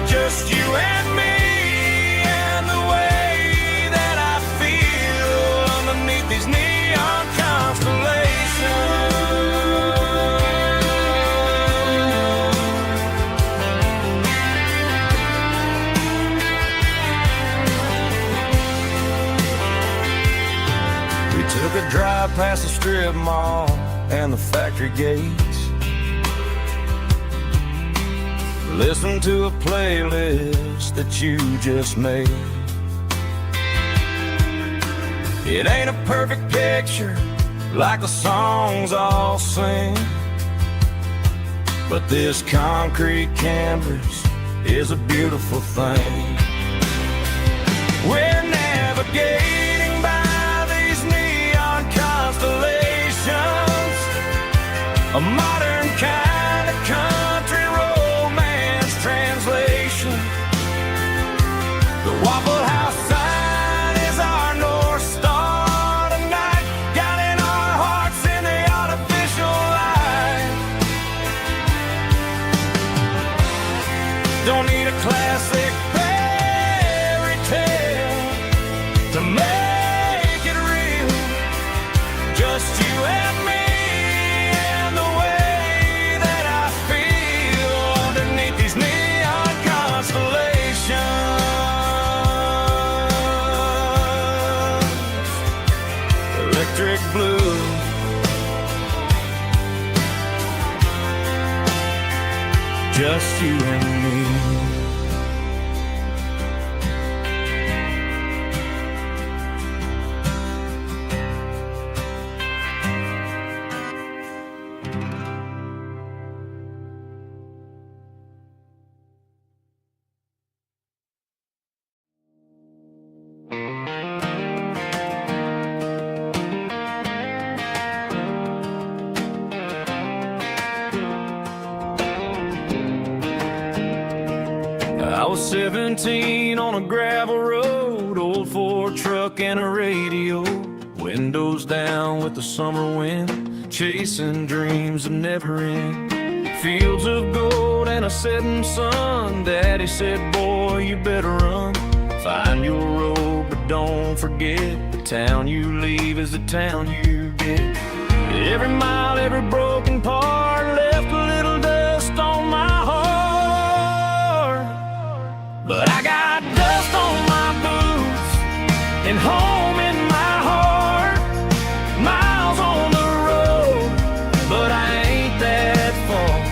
just you and me and the way that I feel underneath these neon constellations. a drive past the strip mall and the factory gates. Listen to a playlist that you just made. It ain't a perfect picture like the songs all sing, but this concrete canvas is a beautiful thing. We're navigating by these neon constellations, a modern kind of country romance translation. The Waffle House sign is our North Star tonight, guiding our hearts in the artificial light. Don't need a classic fairy tale to make it real, just you and me and the way that I feel underneath these neon constellations. Electric blue, just you and me. I was 17 on a gravel road, old Ford truck and a radio, windows down with the summer wind, chasing dreams that never end. Fields of gold and a setting sun. Daddy said, boy, you better run. Find your road, but don't forget, the town you leave is the town you get. Every mile, every broken part left a little dust on my heart. But I got dust on my boots and home in my heart. Miles on the road, but I ain't that far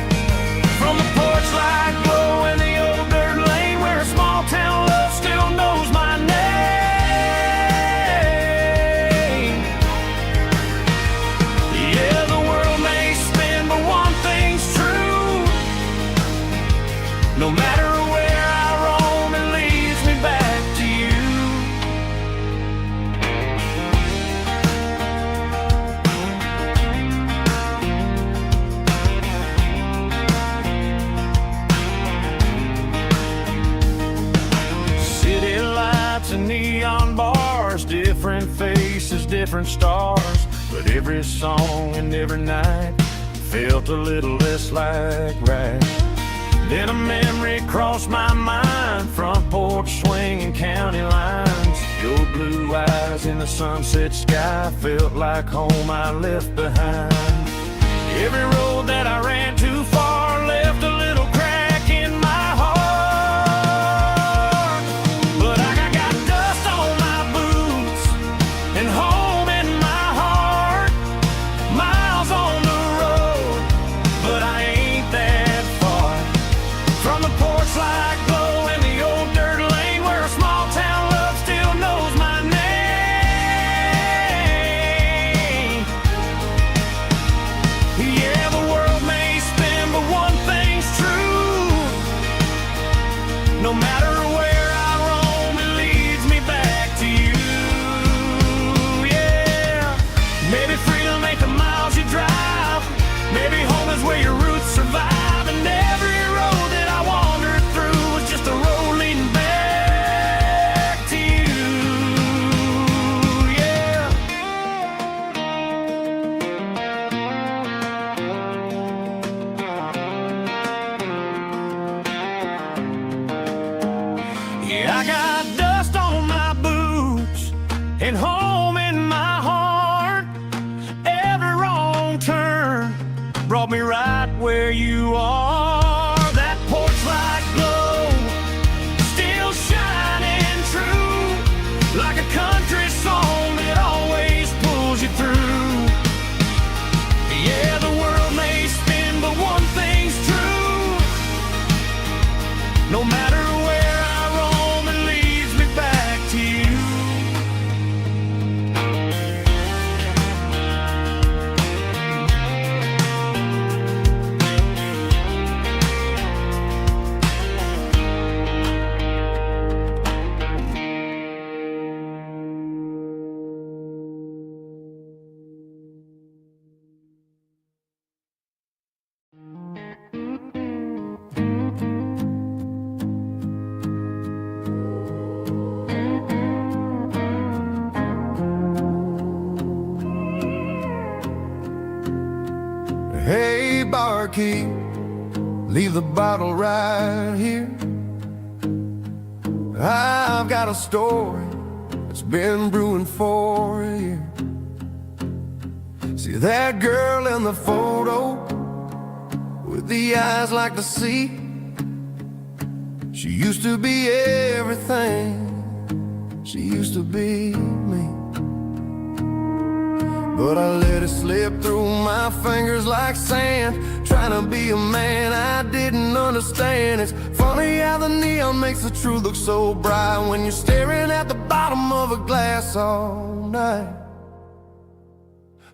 from the porch light glow in the old dirt lane where a small town love still knows my name. Yeah, the world may spin, but one thing's true. No matter where I roam, it leads me back to you. City lights and neon bars, different faces, different stars, but every song and every night felt a little less like right. Then a memory crossed my mind, front porch swinging county lines. Your blue eyes in the sunset sky felt like home I left behind. Every road that I ran too far left a little crack in my heart. But I got dust on my boots and home in my heart. Miles on the road, but I ain't that far from the porch light glow in the old dirt lane where a small town love still knows my name. Yeah, the world may spin, but one thing's true. No matter where I roam, it leads me back to you. Yeah, maybe freedom ain't the miles you drive. Maybe home is where your roots survive. And every road that I wandered through was just a road leading back to you. Yeah. No matter where I roam, it leads me back to you. Hey, barkeep, leave the bottle right here. I've got a story that's been brewing for a year. See that girl in the photo with the eyes like the sea? She used to be everything. She used to be me. But I let it slip through my fingers like sand, trying to be a man I didn't understand. It's funny how the neon makes the truth look so bright when you're staring at the bottom of a glass all night.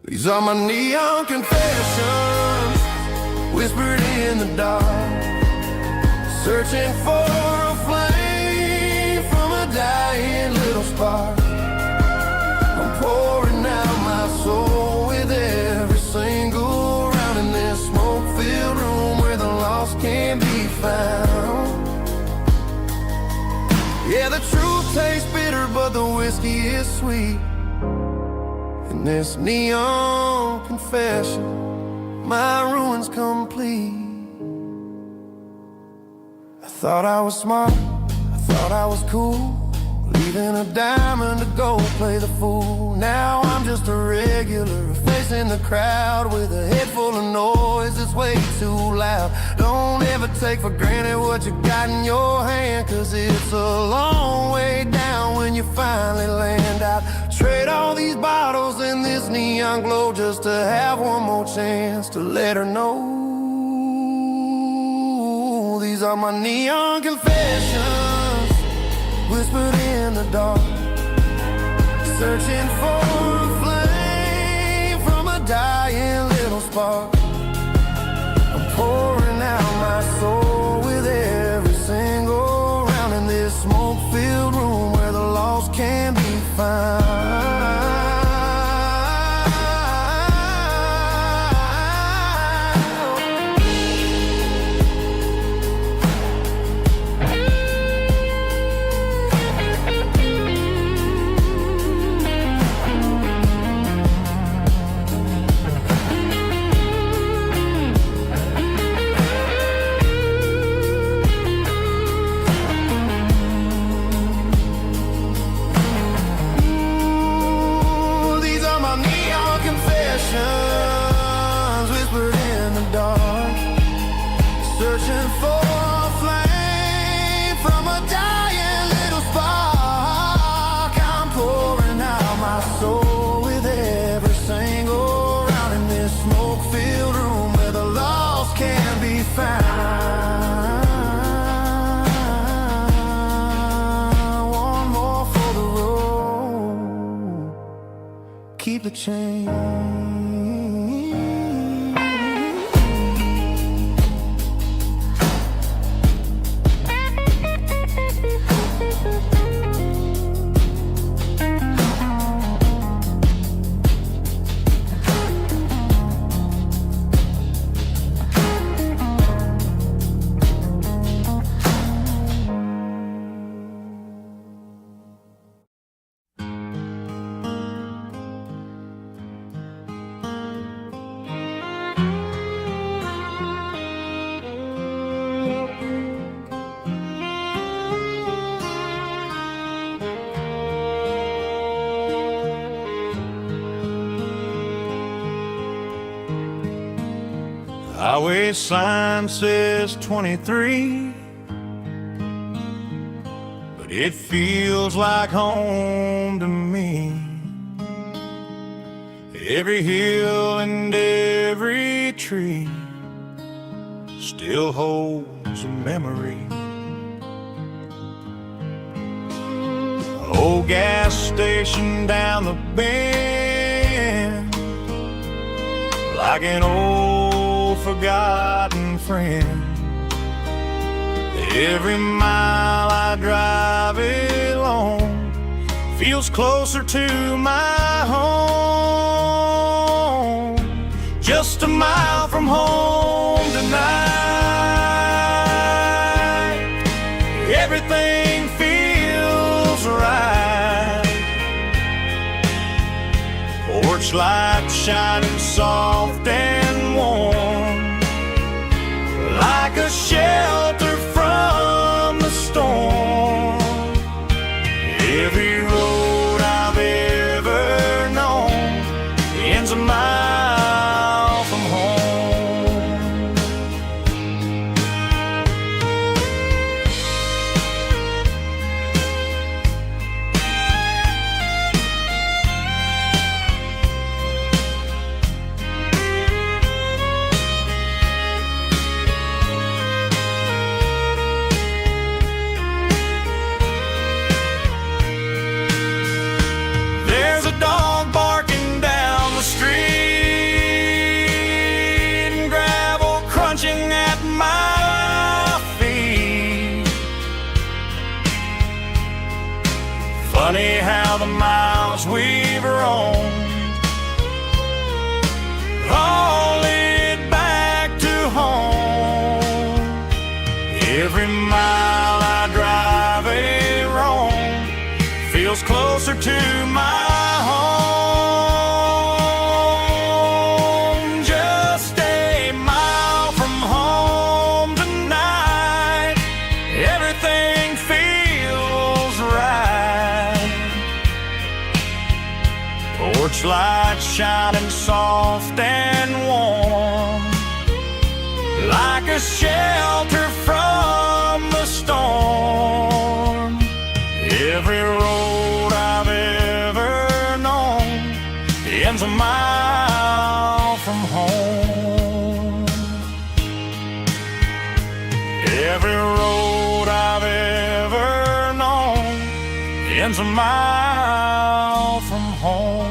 These are my neon confessions, whispered in the dark, searching for a flame from a dying little spark. I'm pouring out my soul with every single round in this smoke-filled room where the lost can be found. Yeah, the truth tastes bitter, but the whiskey is sweet. In this neon confession, my ruin's complete. I thought I was smart, I thought I was cool, leaving a diamond to go play the fool. Now I'm just a regular facing the crowd with a head full of noise that's way too loud. Don't ever take for granted what you got in your hand, cause it's a long way down when you finally land out. Trade all these bottles and this neon glow just to have one more chance to let her know. These are my neon confessions, whispered in the dark, searching for a flame from a dying little spark. I'm pouring out my soul with every single round in this smoke-filled room where the lost can be found. Whispered in the dark, searching for a flame from a dying little spark. I'm pouring out my soul with every single round in this smoke-filled room where the lost can be found. One more for the road, keep the change. Highway sign says 23, but it feels like home to me. Every hill and every tree still holds a memory old gas station down the bend, like an old forgotten friend. Every mile I drive alone feels closer to my home. Just a mile from home tonight, everything feels right. Porch light shining soft and warm, like a shelter from the storm. Every road I've ever known ends a mile from home. There's a dog barking down the street, and gravel crunching at my feet. Funny how the miles we've roamed all lead back to home. Every mile I drive roam feels closer to my home. Just a mile from home tonight, everything feels right. Porch light shining soft and warm, like a shelter from the storm. Every road I've ever known ends a mile from home. Every road I've ever known ends a mile from home.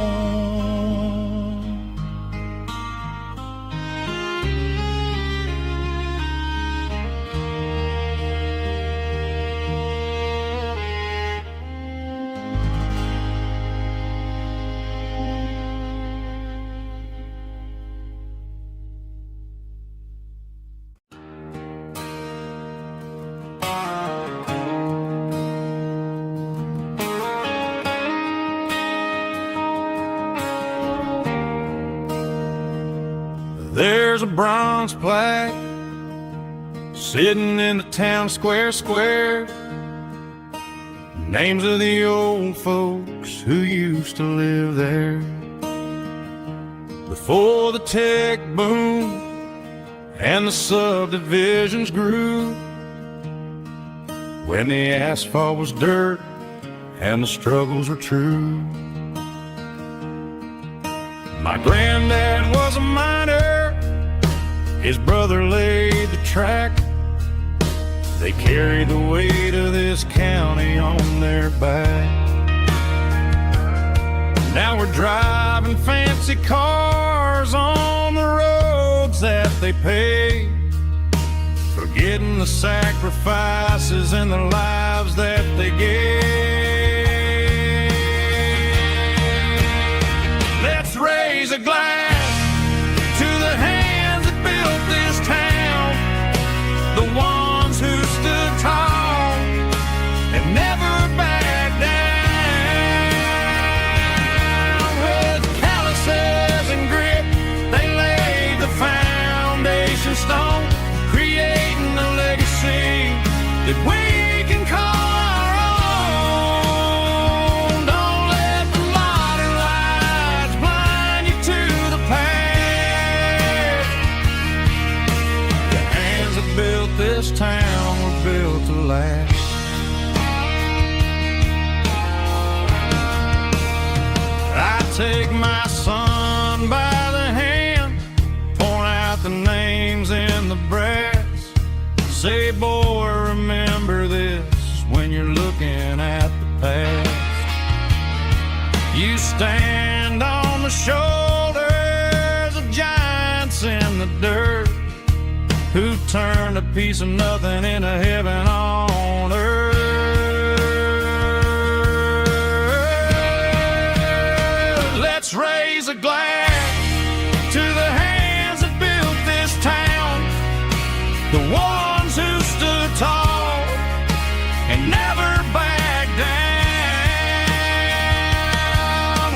There's a bronze plaque sitting in the town square. Names of the old folks who used to live there before the tech boom and the subdivisions grew, when the asphalt was dirt and the struggles were true. My granddad was a miner, his brother laid the track. They carried the weight of this county on their back. Now we're driving fancy cars on the roads that they paved, forgetting the sacrifices and the lives that they gave. Let's raise a glass to the hands that built this town, the ones who stood tall and never backed down. With calluses and grit, they laid the foundation stone, creating a legacy that we can call our own. Don't let the modern lights blind you to the past. The hands that built this town were built to last. I take my son by the hand, point out the names in the brass, say, boy, remember this when you're looking at the past. You stand on the shoulders of giants in the dirt, who turned a piece of nothing into heaven on earth. Let's raise a glass to the hands that built this town, the ones who stood tall and never backed down.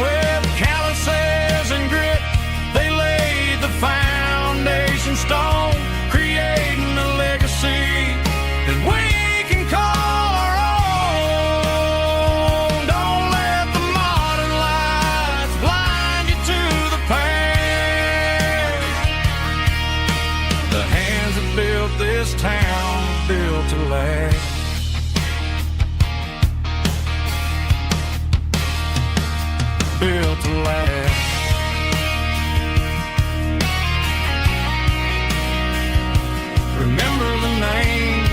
With calluses and grit, they laid the foundation stone, creating a legacy that we can call our own. Don't let the modern lights blind you to the past. The hands that built this town built to last. Built to last. Remember the names.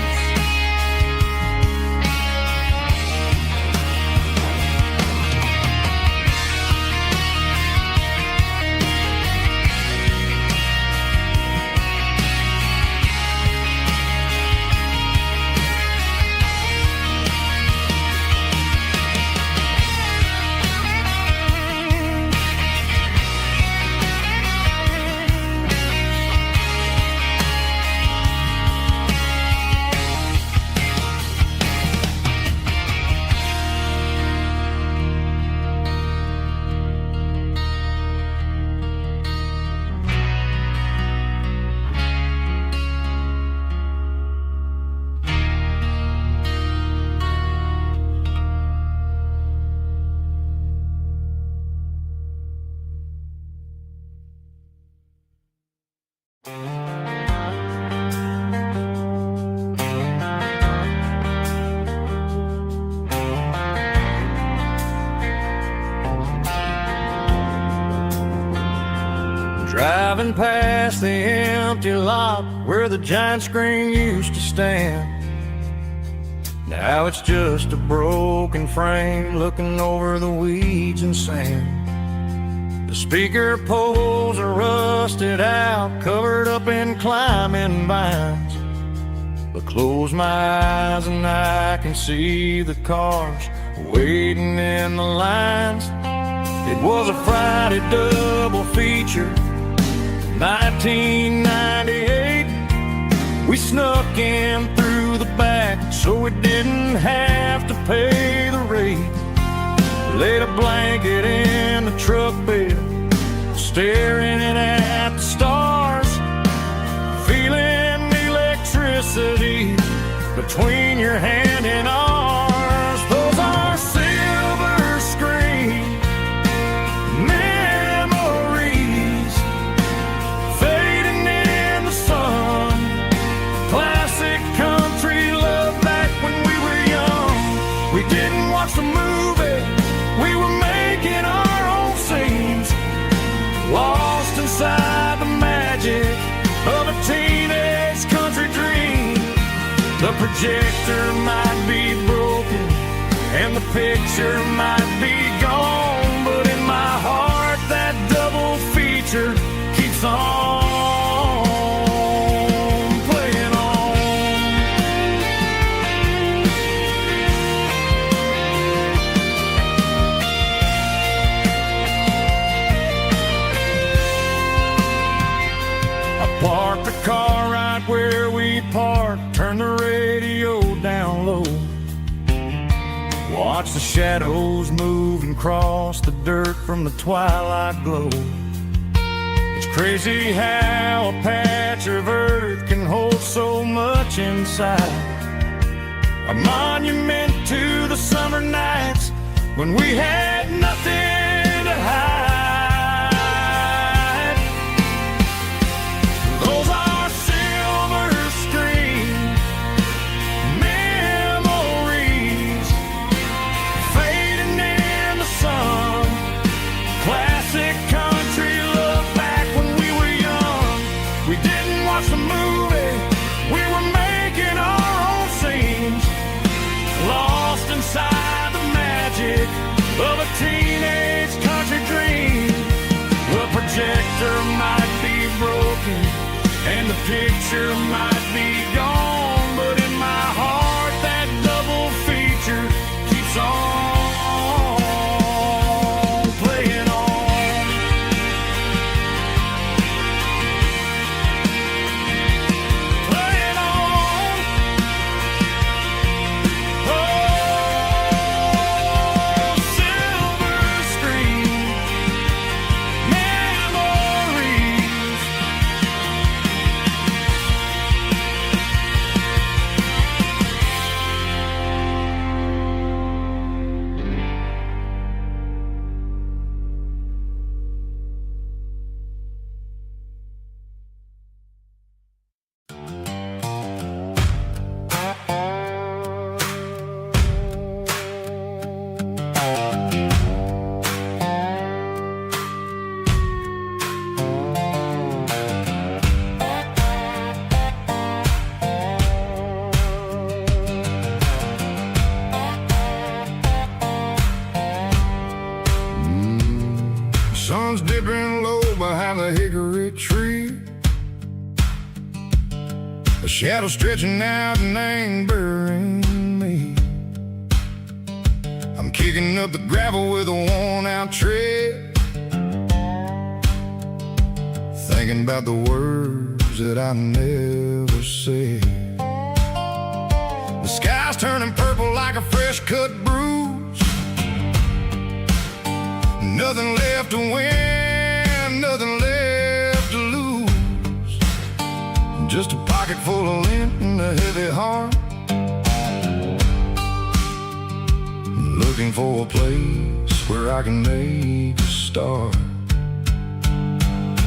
Driving past the empty lot where the giant screen used to stand. Now it's just a broken frame looking over the weeds and sand. The speaker poles are rusted out, covered up in climbing vines. But close my eyes and I can see the cars waiting in the lines. It was a Friday double feature, 1998. We snuck in through the back so we didn't have to pay the rate. Laid a blanket in the truck bed, staring at the stars, feeling the electricity between your hand and ours. Those are silver screen memories fading in the sun. Classic country love back when we were young. We didn't watch the movie, we were making our own scenes, lost inside the magic of a teenage country dream. The projector might be broken and the picture might be gone, but in my heart that double feature keeps on playing on. I parked the car right where we parked, turned the radio down low, watch the shadows move and cross the dirt from the twilight glow. It's crazy how a patch of earth can hold so much inside, a monument to the summer nights when we had nothing to hide. Those are silver screen memories fading in the sun. Classic country love back when we were young. We didn't watch the movie, we were making our own scenes, lost inside the magic of a teenage shadow stretching out and angering me. I'm kicking up the gravel with a worn-out tread, thinking about the words that I never said. The sky's turning purple like a fresh-cut bruise. Nothing left to win, nothing left to lose. Just a pocket full of lint and a heavy heart, looking for a place where I can make a start.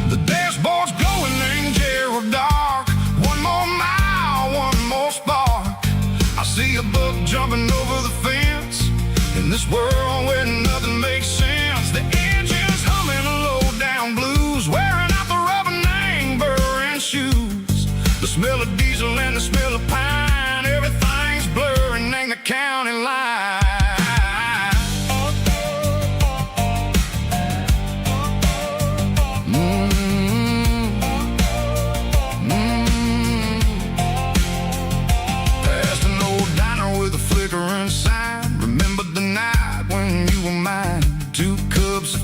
The dashboard's glowing in Gerald dark. One more mile, one more spark. I see a buck jumping over the fence in this world where nothing makes sense. The engine's humming a low-down blues, wearing out the rubber name, burring shoes. The smell of diesel and the smell of pine, everything's blurring in the county line.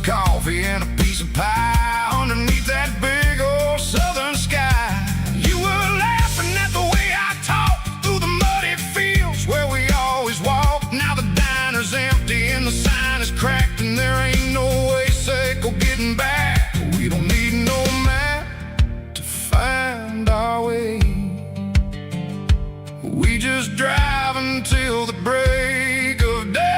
Coffee and a piece of pie underneath that big old southern sky. You were laughing at the way I talked through the muddy fields where we always walked. Now the diner's empty and the sign is cracked, and there ain't no way safe or getting back. We don't need no map to find our way. We just drive until the break of day.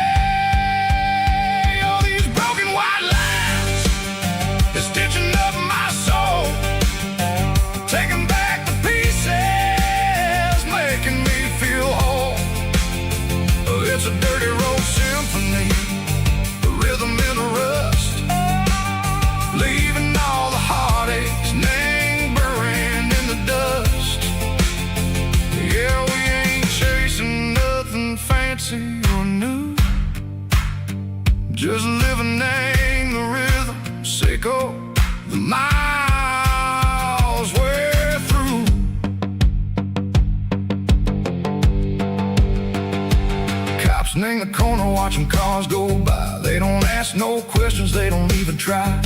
It's a dirty road symphony, a rhythm in a rust, leaving all the heartaches, name burning in the dust. Yeah, we ain't chasing nothing fancy or new, just living in the rhythm, sicko, the miles we're through. In the corner watching cars go by, they don't ask no questions, they don't even try.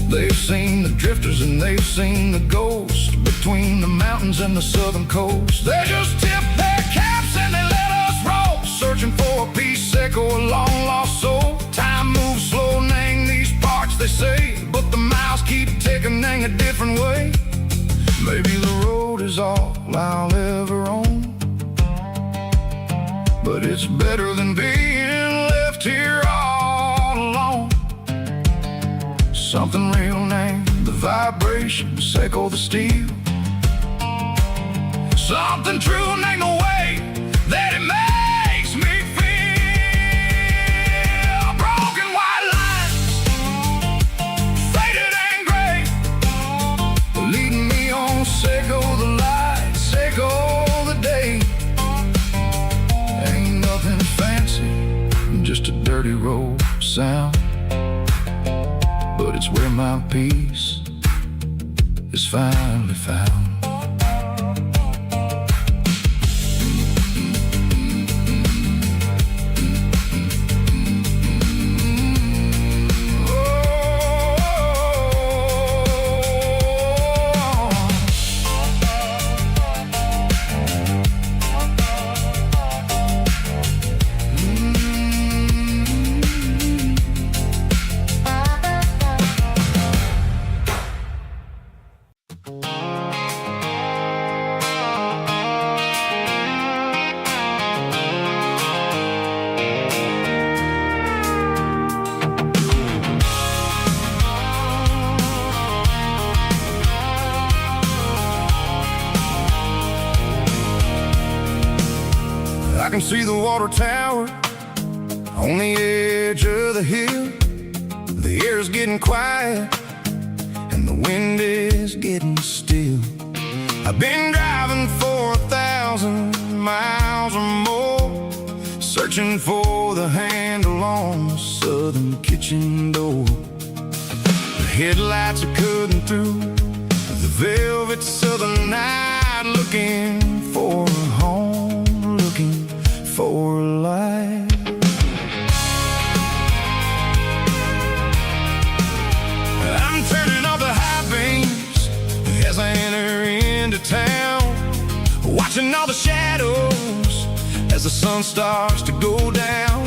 They've seen the drifters and they've seen the ghosts between the mountains and the southern coast. They just tip their caps and they let us roll, searching for a piece echo, a long lost soul. Time moves slow in these parts, they say, but the miles keep ticking in a different way. Maybe the road is all I'll ever own, but it's better than being left here all alone. Something real named the vibrations echo the steel. Something true named the way that it makes me feel. Broken white lines, faded and gray, leading me on, Seco the light, Seco the day. Just a dirty road sound, but it's where my peace is finally found. I can see the water tower on the edge of the hill. The air is getting quiet and the wind is getting still. I've been driving for 1,000 miles or more, searching for the handle on the southern kitchen door. The headlights are cutting through the velvet southern night, looking for life. I'm turning off the high beams as I enter into town, watching all the shadows as the sun starts to go down.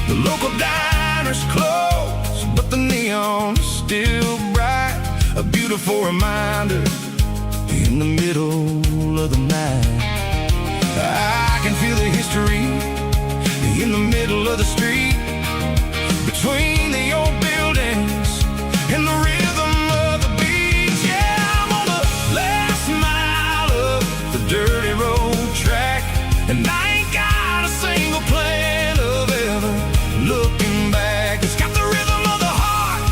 The local diner's closed, but the neon is still bright, a beautiful reminder in the middle of the night. I can feel the history in the middle of the street, between the old buildings and the rhythm of the beats. Yeah, I'm on the last mile of the dirty road track, and I ain't got a single plan of ever looking back. It's got the rhythm of the heart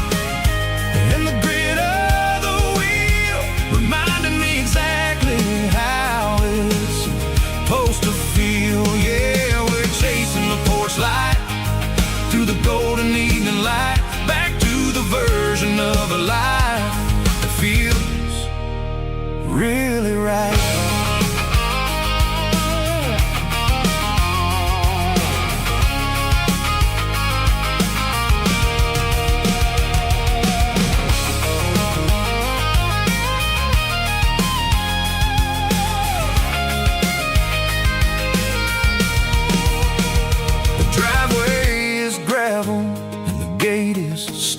and the grit of the wheel, reminding me exactly how it's supposed to feel. Yeah, we're chasing the porch light through the golden evening light, back to the version of a life that feels really right.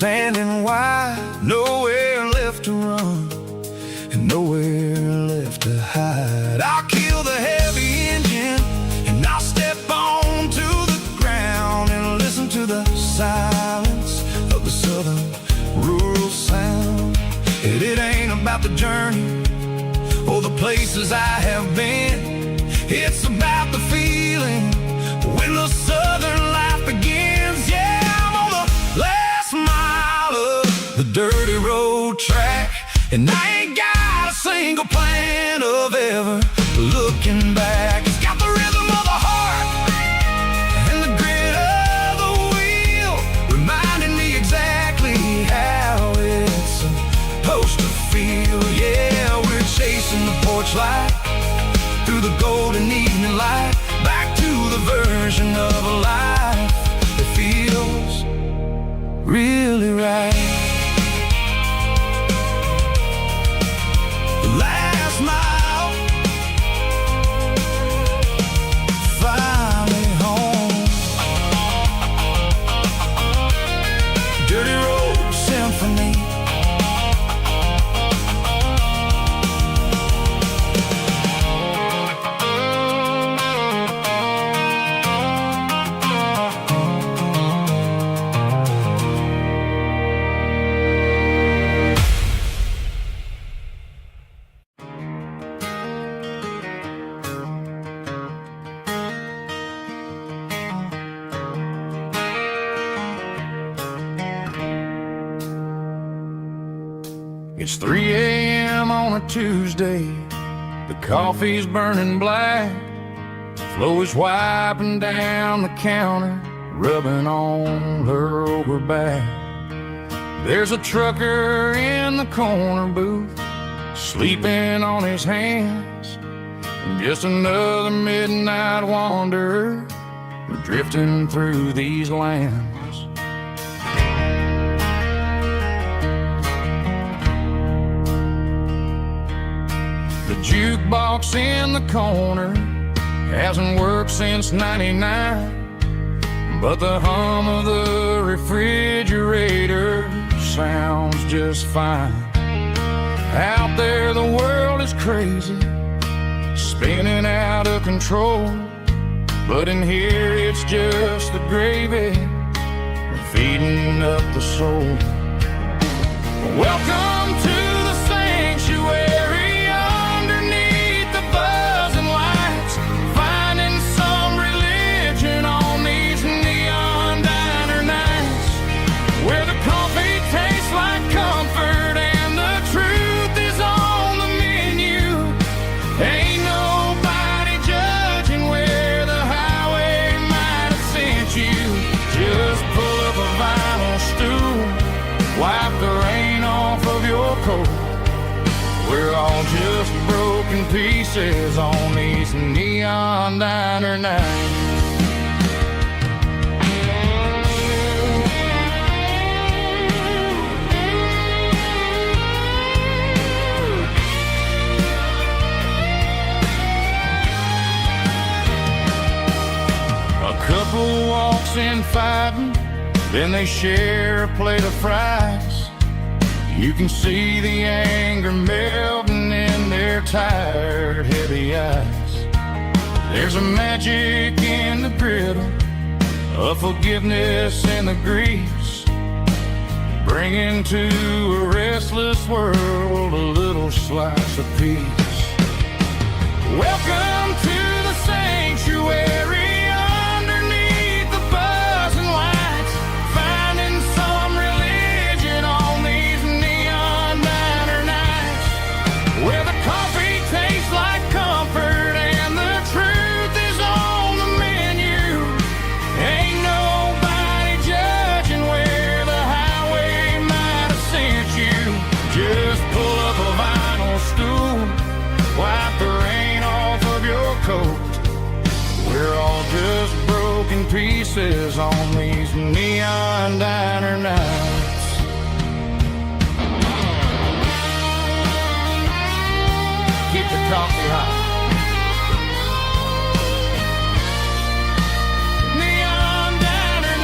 Standing wide, nowhere left to run and nowhere left to hide. I'll kill the heavy engine and I'll step onto the ground and listen to the silence of the southern rural sound. And it ain't about the journey or the places I have been, it's about the feeling when the southern life begins. Yeah, I'm on the last mile of the dirty road track, and I ain't got a single plan of ever looking back. It's got the rhythm of the heart and the grit of the wheel, reminding me exactly how it's supposed to feel. Yeah, we're chasing the porch light through the golden evening light, back to the version of a life that feels really right. The last mile, finally home. Dirty Road Symphony. It's 3 a.m. on a Tuesday, the coffee's burning black, Flo is wiping down the counter, rubbing on her over back. There's a trucker in the corner booth, sleeping on his hands, and just another midnight wanderer drifting through these lands. The jukebox in the corner hasn't worked since '99, but the hum of the refrigerator sounds just fine. Out there the world is crazy, spinning out of control, but in here it's just the gravy feeding up the soul. Welcome to the sanctuary, underneath the buzzing lights, finding some religion on these neon diner nights, where the coffee tastes like comfort and the truth is on the menu. Ain't nobody judging where the highway might have sent you. Just pull up a vinyl stool, wipe the rain off of your coat. We're all just broken pieces on these neon diner nights. Couple walks in fighting, then they share a plate of fries. You can see the anger melting in their tired, heavy eyes. There's a magic in the griddle, a forgiveness in the grease, bringing to a restless world a little slice of peace. Welcome to the sanctuary. Pieces on these neon diner nights. Keep the coffee hot. Neon diner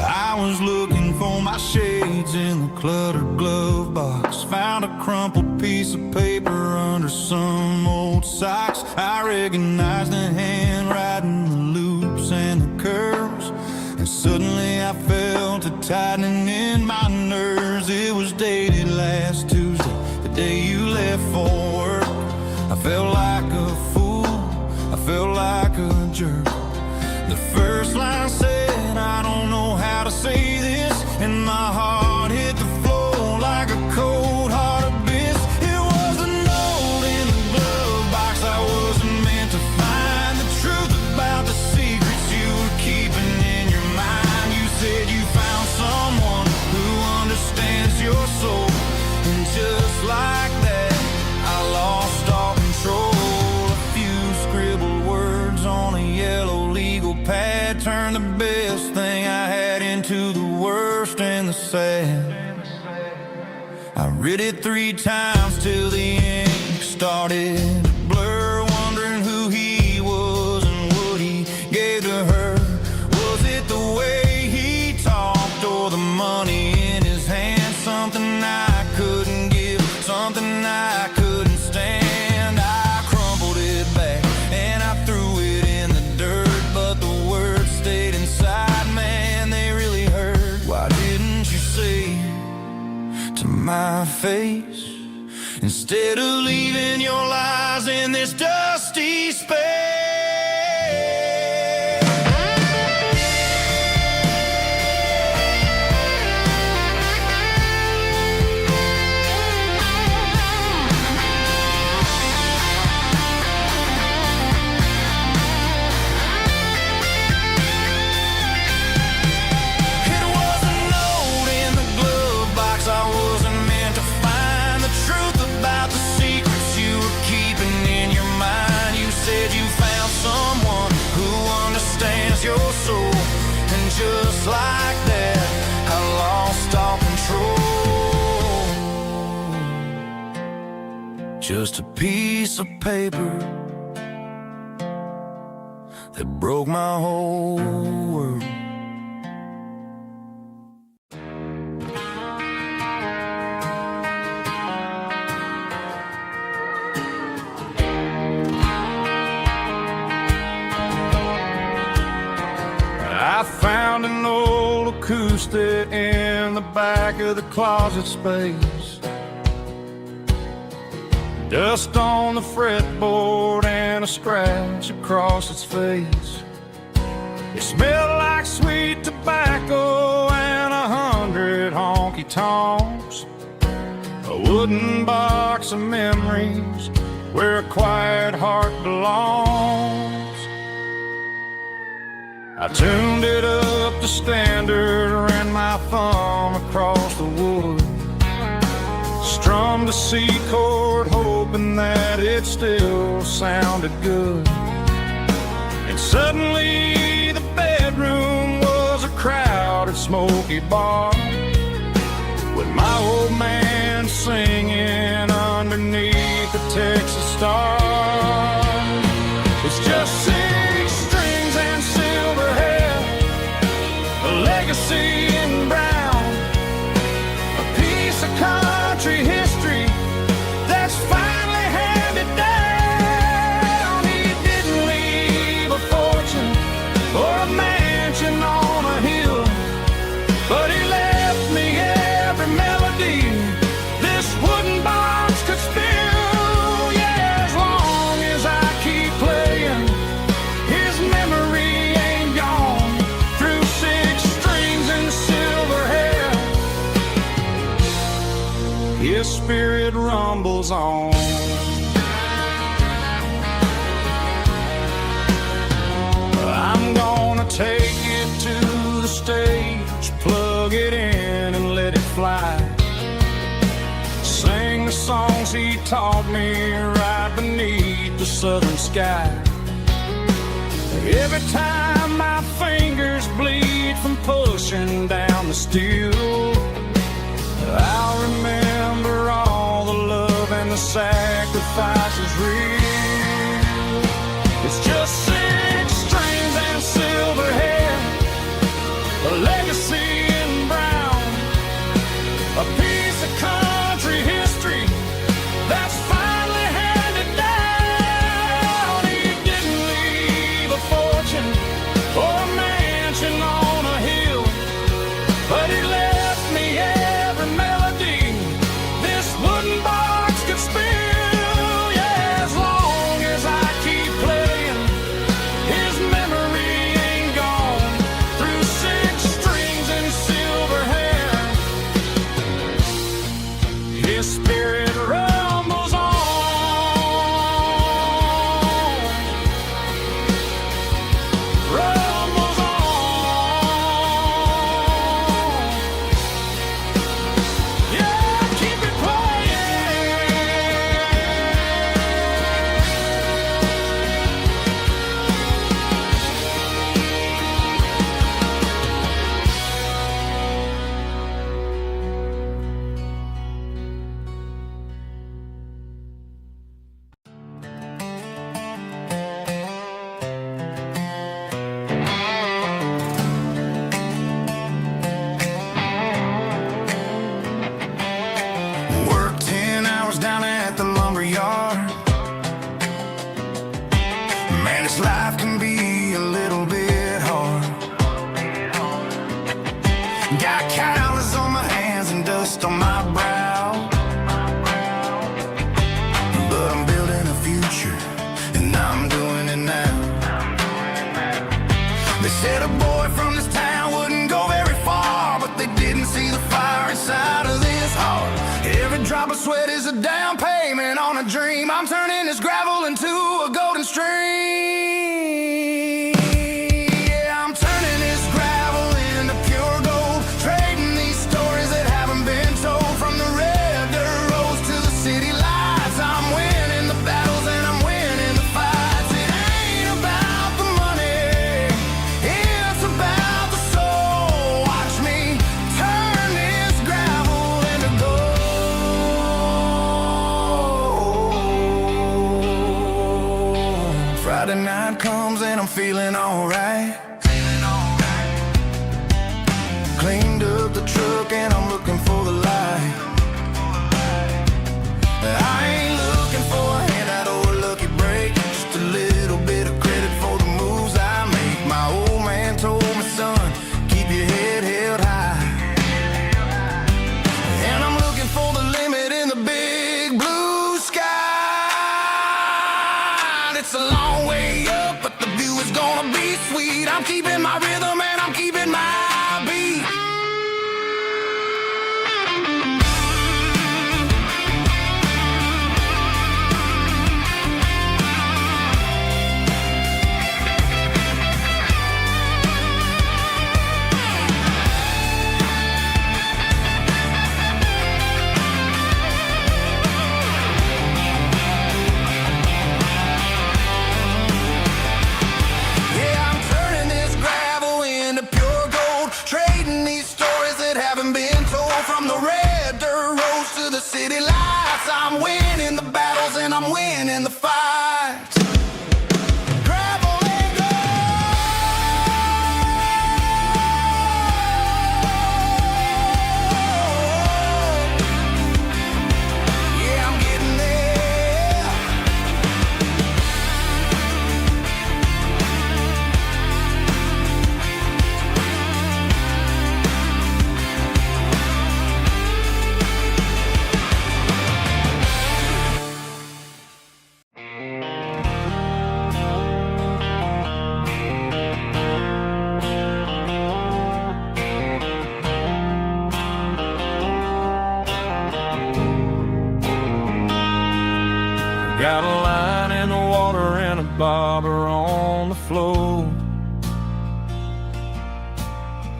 I was looking for my shades in the cluttered glove box. Found a crumpled piece of paper under some old socks. I recognized the handwriting, the loops and the curves, and suddenly I felt a tightening in my nerves. It was dated last Tuesday, the day you left for work. I felt like a fool, I felt like a jerk. The first line said, I don't know how to say this, and my heart hit the floor like a cold heart abyss. It was a note in the glove box. I wasn't meant to find the truth about the secrets you were keeping in your mind. You said you found someone who understands your soul, and just like that, I lost all control. A few scribbled words on a yellow legal pad turned the best thing I had into the worst and the sad. I read it 3 times till the ink started to blur, wondering who he was and what he gave to her. Was it the way he talked or the money in his hand? Something I couldn't give, something I couldn't stand. I crumpled it back and I threw it in the dirt, but the words stayed inside. Man, they really hurt. Why didn't you say to my face, instead of leaving your lies in this dusty space? Just like that, I lost all control. Just a piece of paper that broke my whole world. I found an old acoustic in the back of the closet space. Dust on the fretboard and a scratch across its face. It smelled like sweet tobacco and 100 honky-tonks. A wooden box of memories where a quiet heart belongs. I tuned it up to standard, ran my thumb across the wood, strummed a C chord, hoping that it still sounded good. And suddenly the bedroom was a crowded, smoky bar, with my old man singing underneath the Texas stars. It's just 6 strings and silver hair, a legacy in brown, a piece of country history that's finally handed down. He didn't leave a fortune or a mansion on a hill, but he left me every melody this wooden box could spill. Yeah, as long as I keep playing, his memory ain't gone. Through 6 strings and silver hair, his spirit rumbles on. I'm gonna take it to the stage, plug it in and let it fly, sing the songs he taught me right beneath the southern sky. Every time my fingers bleed from pushing down the steel, I'll remember all the love and the sacrifices real. It's just 6 strings and silver hair, a legacy in brown, a piece of country history that's finally handed down. He didn't leave a fortune or a mansion on a hill, but he left me every melody this wooden box could spill. Yeah, as long as I keep playing, his memory ain't gone. Through 6 strings and silver hair, his spirit rumbles on. Rumbles on. Yeah, keep it playing. Work 10 hours down at the lumber yard. Man, this life can be a little bit hard. Got calluses on my hands and dust on my brow, but I'm building a future, and I'm doing it now. They said a boy from this town wouldn't go very far, but they didn't see the fire inside of this heart. Every drop of sweat is a down payment on a dream. I'm turning this gravel into a golden stream. Yeah, I'm turning this gravel into pure gold, trading these stories that haven't been told. From the red dirt roads to the city lights, I'm winning the battles and I'm winning the fights. It ain't about the money, it's about the soul. Watch me turn this gravel into gold. Friday night comes and I'm feeling alright. Cleaned up the truck and I'm looking for the light. I ain't looking for a handout or a lucky break, just a little bit of credit for the moves I make. My old man told me, son, keep your head held high. And I'm looking for the limit in the big blue sky. It's a long way up, but the view is gonna be sweet. I'm keeping my rhythm and I'm keeping my beat. Got a line in the water and a bobber on the floor.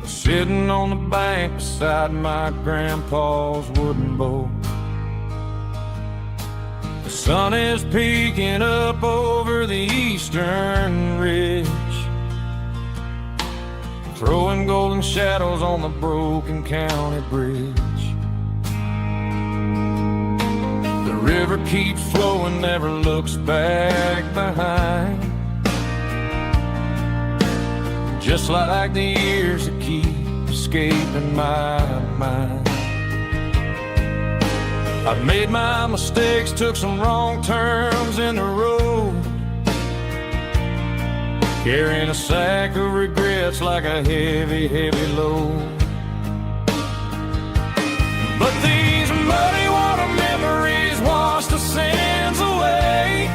Sitting on the bank beside my grandpa's wooden boat. The sun is peeking up over the eastern ridge, throwing golden shadows on the broken county bridge. The river keeps flowing, never looks back behind, just like the years that keep escaping my mind. I've made my mistakes, took some wrong turns in the road, carrying a sack of regrets like a heavy, heavy load. But these muddy water memories wash the sins away.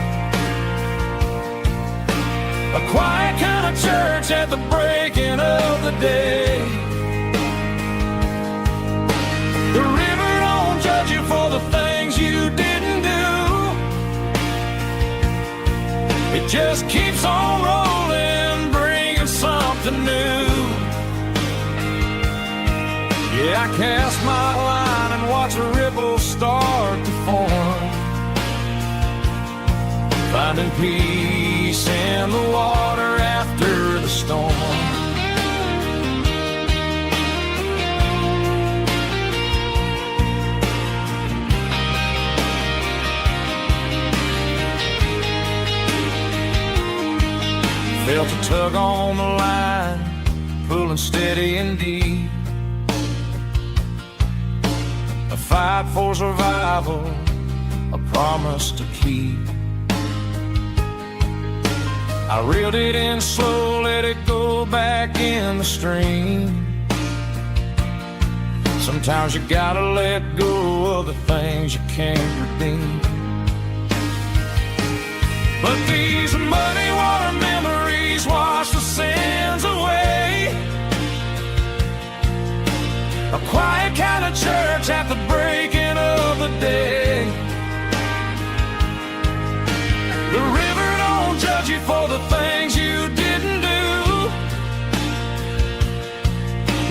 A quiet kind of church at the breaking of the day. The river don't judge you for the things you didn't do. It just keeps on rolling, bringing something new. Yeah, I cast my line and watch a ripple start to form, finding peace in the water after the storm. Felt a tug on the line, pulling steady and deep. A fight for survival, a promise to keep. I reeled it in slow, let it go back in the stream. Sometimes you gotta let go of the things you can't redeem. But these muddy water memories wash the sins away. A quiet kind of church at the breaking of the day. The river don't judge you for the things you didn't do.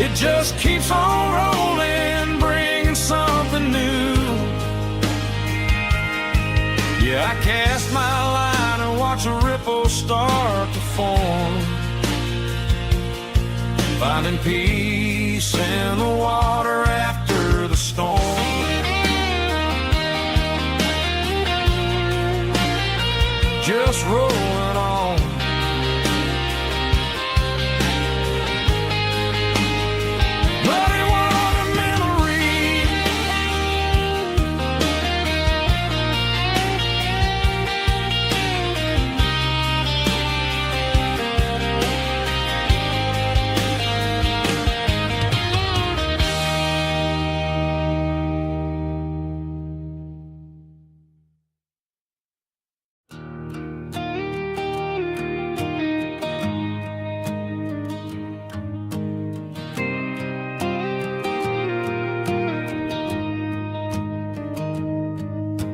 It just keeps on rolling, bringing something new. Yeah, I cast my line and watch a ripple start to form, finding peace in the water after the storm. Just rolling on. Muddy water memory.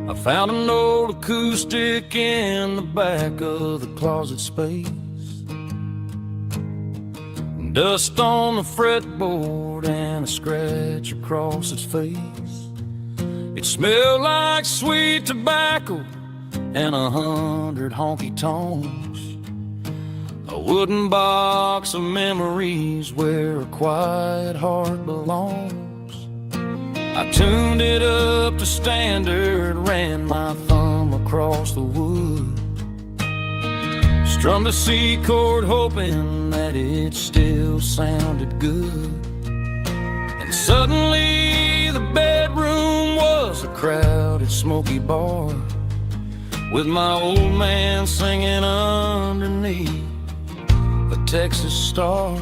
I found an old acoustic in the back of the closet space. Dust on the fretboard and a scratch across its face. It smelled like sweet tobacco and 100 honky tonks. A wooden box of memories where a quiet heart belongs. I tuned it up to standard, ran my thumb across the wood, strummed a C chord hoping that it still sounded good. And suddenly the bedroom was a crowded smoky bar, with my old man singing underneath a Texas star.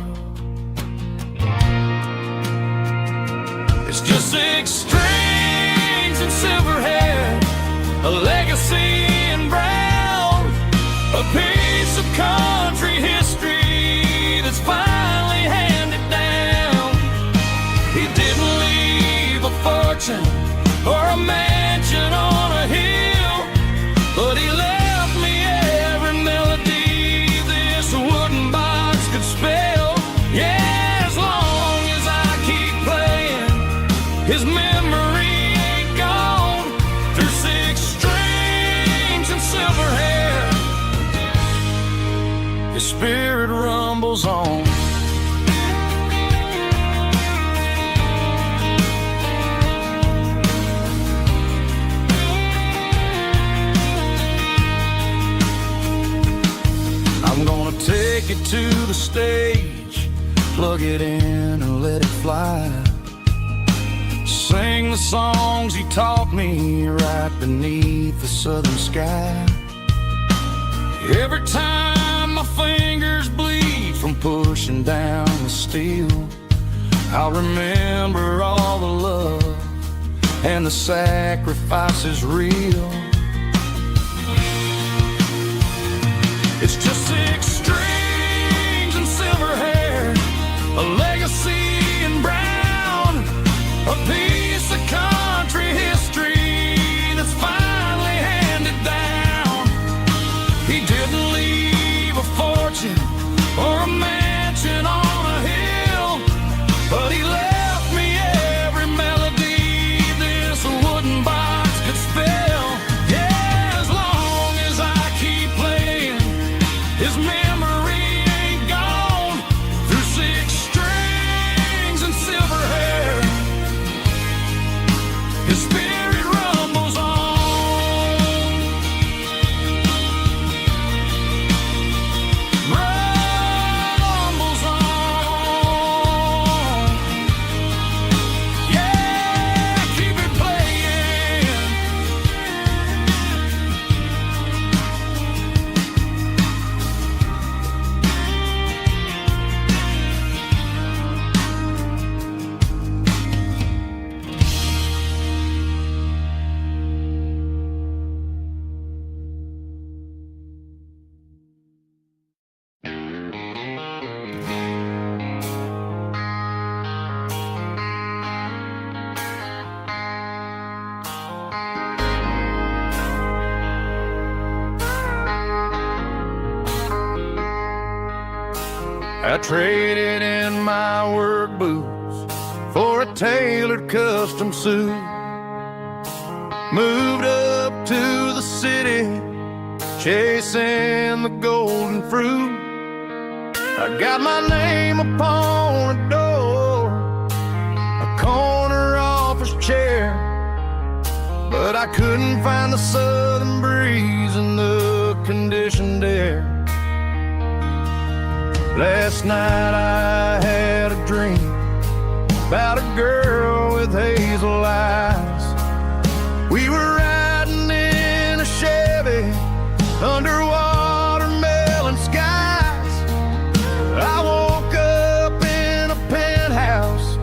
It's just 6 strings and silver hair, a legacy in brown, a piece of country history that's finally handed down. He didn't leave a fortune or a mansion on a hill, but spirit rumbles on. I'm gonna take it to the stage, plug it in and let it fly. Sing the songs he taught me right beneath the southern sky. Every time my fingers bleed from pushing down the steel, I'll remember all the love and the sacrifice is real. It's just 6 strings and silver hair, a legacy in brown, a piece of country history that's finally handed down. He didn't leave a fortune or a mansion on a hill, but he left me every melody this wooden box could spell. Yeah, as long as I keep playing, his memory ain't gone. Through 6 strings and silver hair, his spirit rumbles on. Rumbles on. Yeah, keep it playing. I traded in my work boots for a tailored custom suit. Moved up to the city, chasing the golden fruit. I got my name upon a door, a corner office chair, but I couldn't find the southern breeze in the conditioned air. Last night I had a dream about a girl with hazel eyes. We were riding in a Chevy under watermelon skies. I woke up in a penthouse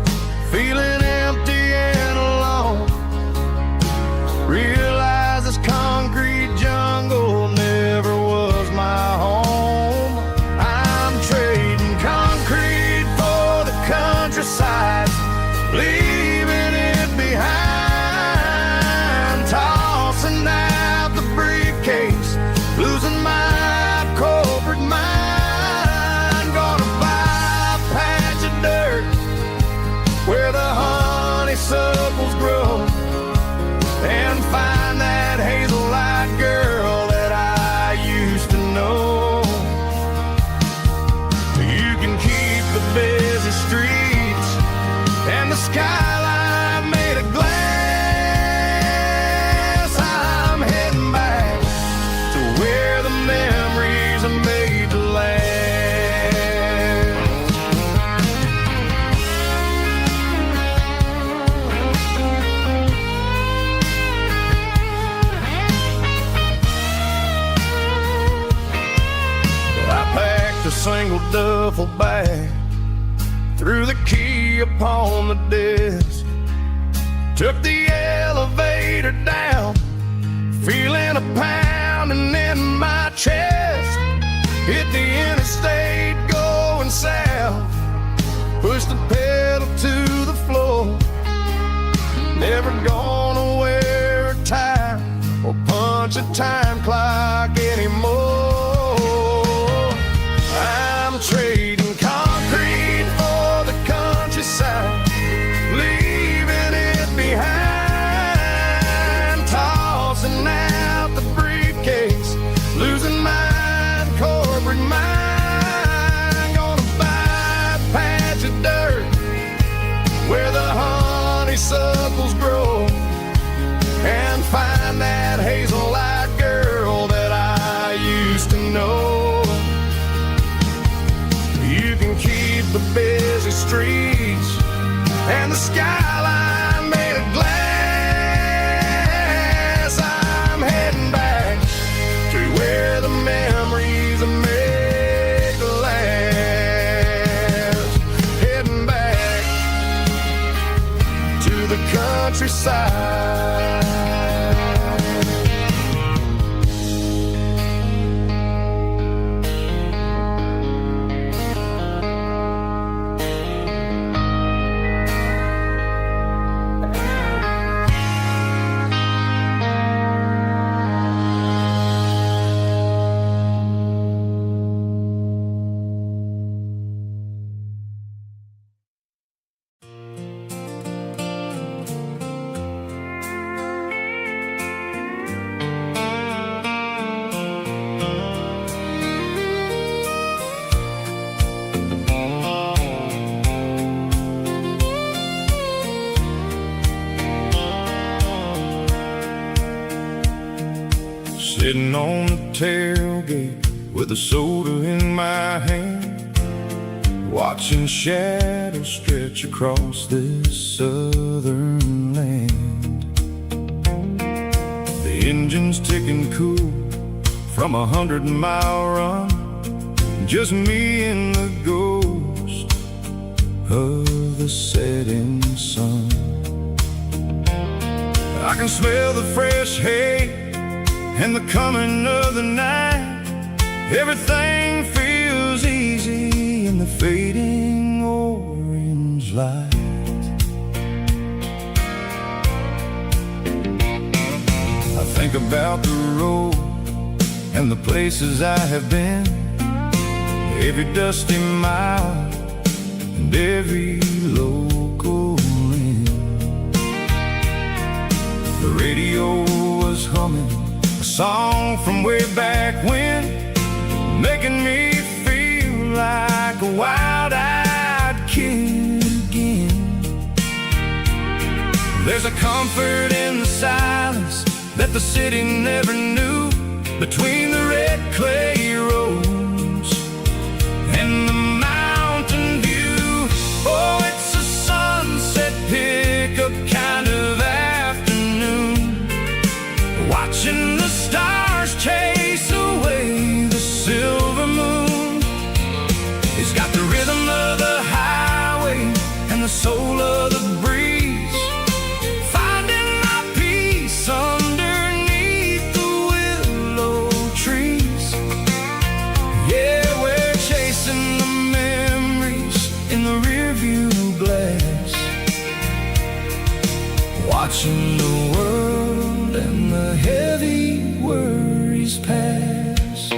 feeling empty and alone. Realized this concrete jungle never was my home. Countryside, leaving it behind, tossing out the briefcase, losing my corporate mind. Gonna buy a patch of dirt where the honeysuckles grow and find that hazel-eyed girl that I used to know. You can keep the busy streets and the skyline made of glass. I'm heading back to where the memories are made to last. I packed a single duffel bag, threw the key upon the desk, took the elevator down, feeling a pounding in my chest. Hit the interstate going south, pushed the pedal to the floor. Never gonna wear a tie or punch a time clock anymore. I'm trading concrete for the countryside, leaving it behind, tossing out the briefcase, losing my corporate mind. streets and the skyline made of glass. I'm heading back to where the memories are made to last. Heading back to the countryside. Sitting on the tailgate with a soda in my hand, watching shadows stretch across this southern land. The engine's ticking cool from 100-mile run, just me and the ghost of the setting sun. I can smell the fresh hay and the coming of the night. Everything feels easy in the fading orange light. I think about the road and the places I have been, every dusty mile and every local inn. The radio was humming a song from way back when, making me feel like a wild-eyed kid again. There's a comfort in the silence that the city never knew, between the red clay roads and the mountain view. Oh, it's a sunset pickup kind of afternoon, watching the stars chase away the silver moon. It's got the rhythm of the highway and the soul of the breeze, finding my peace underneath the willow trees. Yeah, we're chasing the memories in the rearview glass, watching the world and the heavy worries pass.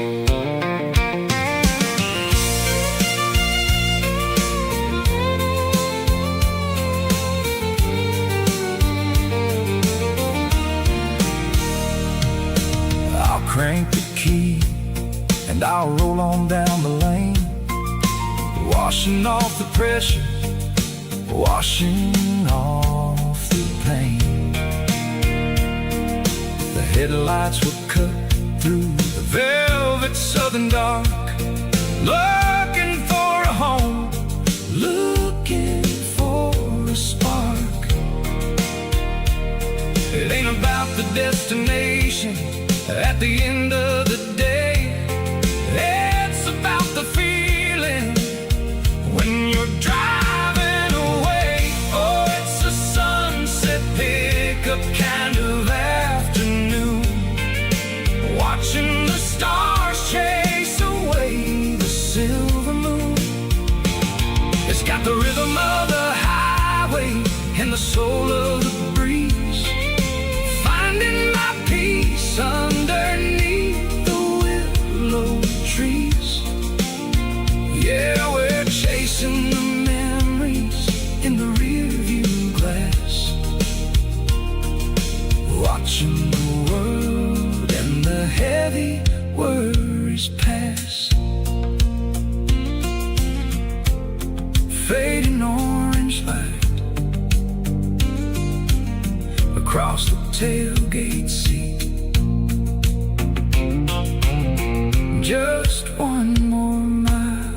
I'll crank the key and I'll roll on down the lane, washing off the pressure, washing off the pain. The headlights will cut through the velvet southern dark, looking for a home, looking for a spark. It ain't about the destination at the end of the day, it's about the feeling when you're driving away. Oh, it's a sunset pickup kind of afternoon, watching the stars chase away the silver moon. It's got the rhythm of the highway and the soul of the breeze, finding my peace underneath the willow trees. Yeah, we're chasing the memories in the rearview glass, watching the world and the heavy worries pass. Fading orange light across the tailgate seat. Just one more mile.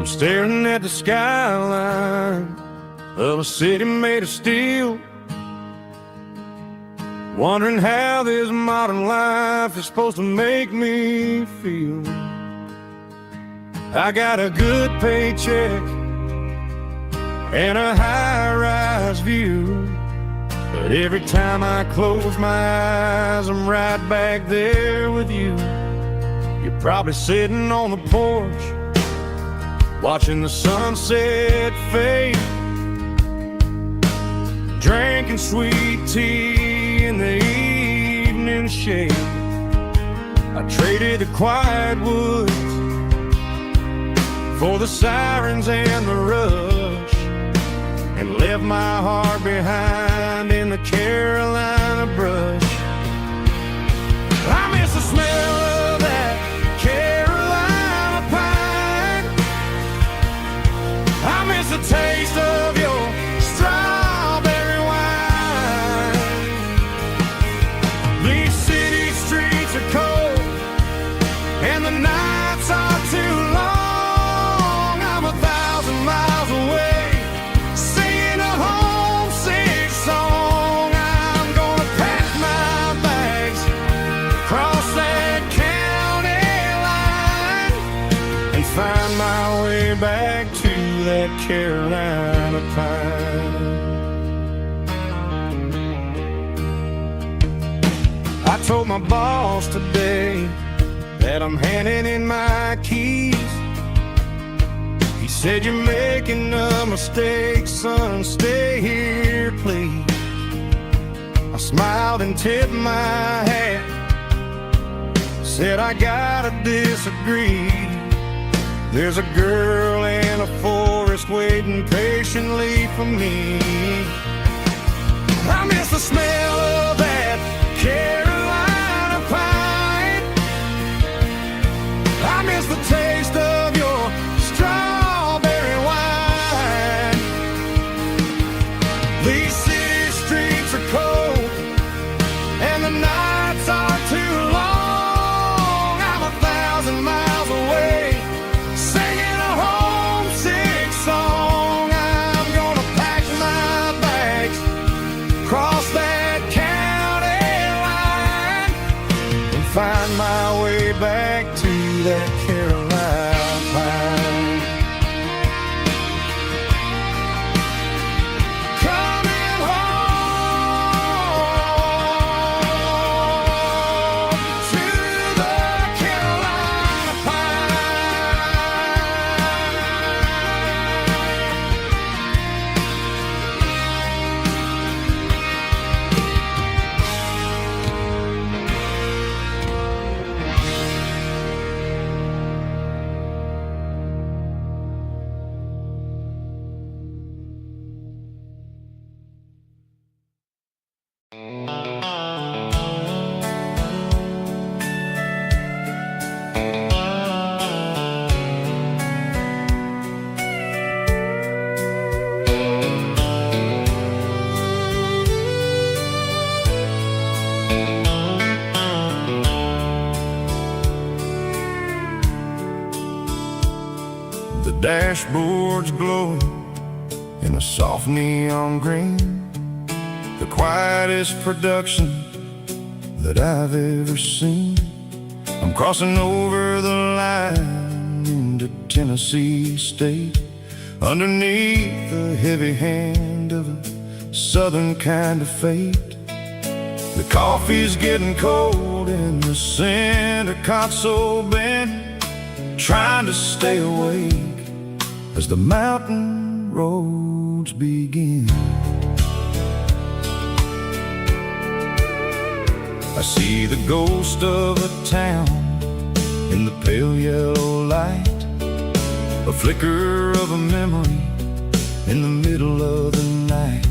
I'm staring at the skyline of a city made of steel, wondering how this modern life is supposed to make me feel. I got a good paycheck and a high-rise view, but every time I close my eyes, I'm right back there with you. You're probably sitting on the porch, watching the sunset fade, drinking sweet tea in the evening shade. I traded the quiet woods for the sirens and the rush, and left my heart behind in the Carolina brush. I miss the smell of that Carolina pine. I miss the taste of your strawberry wine. These city streets are cold and the nights are too long. I'm 1,000 miles away, singing a homesick song. I'm gonna pack my bags, cross that county line, and find my way back to that Carolina pine. I told my boss today that I'm handing in my keys. He said, "You're making a mistake, son, stay here, please." I smiled and tipped my hat, said, "I gotta disagree. There's a girl in a forest waiting patiently for me." I miss the smell of that Carolina pine. I miss the taste of your strawberry wine. These city streets are cold and the nights are too long. I'm 1,000 miles away, singing a homesick song. I'm gonna pack my bags, cross that county line, and find my way back to that Carolina pine. Coming home to the Carolina The dashboard's glowing in a soft neon green, the quietest production that I've ever seen. I'm crossing over the line into Tennessee State, underneath the heavy hand of a southern kind of fate. The coffee's getting cold in the center console bin, trying to stay awake as the mountain roads begin. I see the ghost of a town in the pale yellow light, a flicker of a memory in the middle of the night.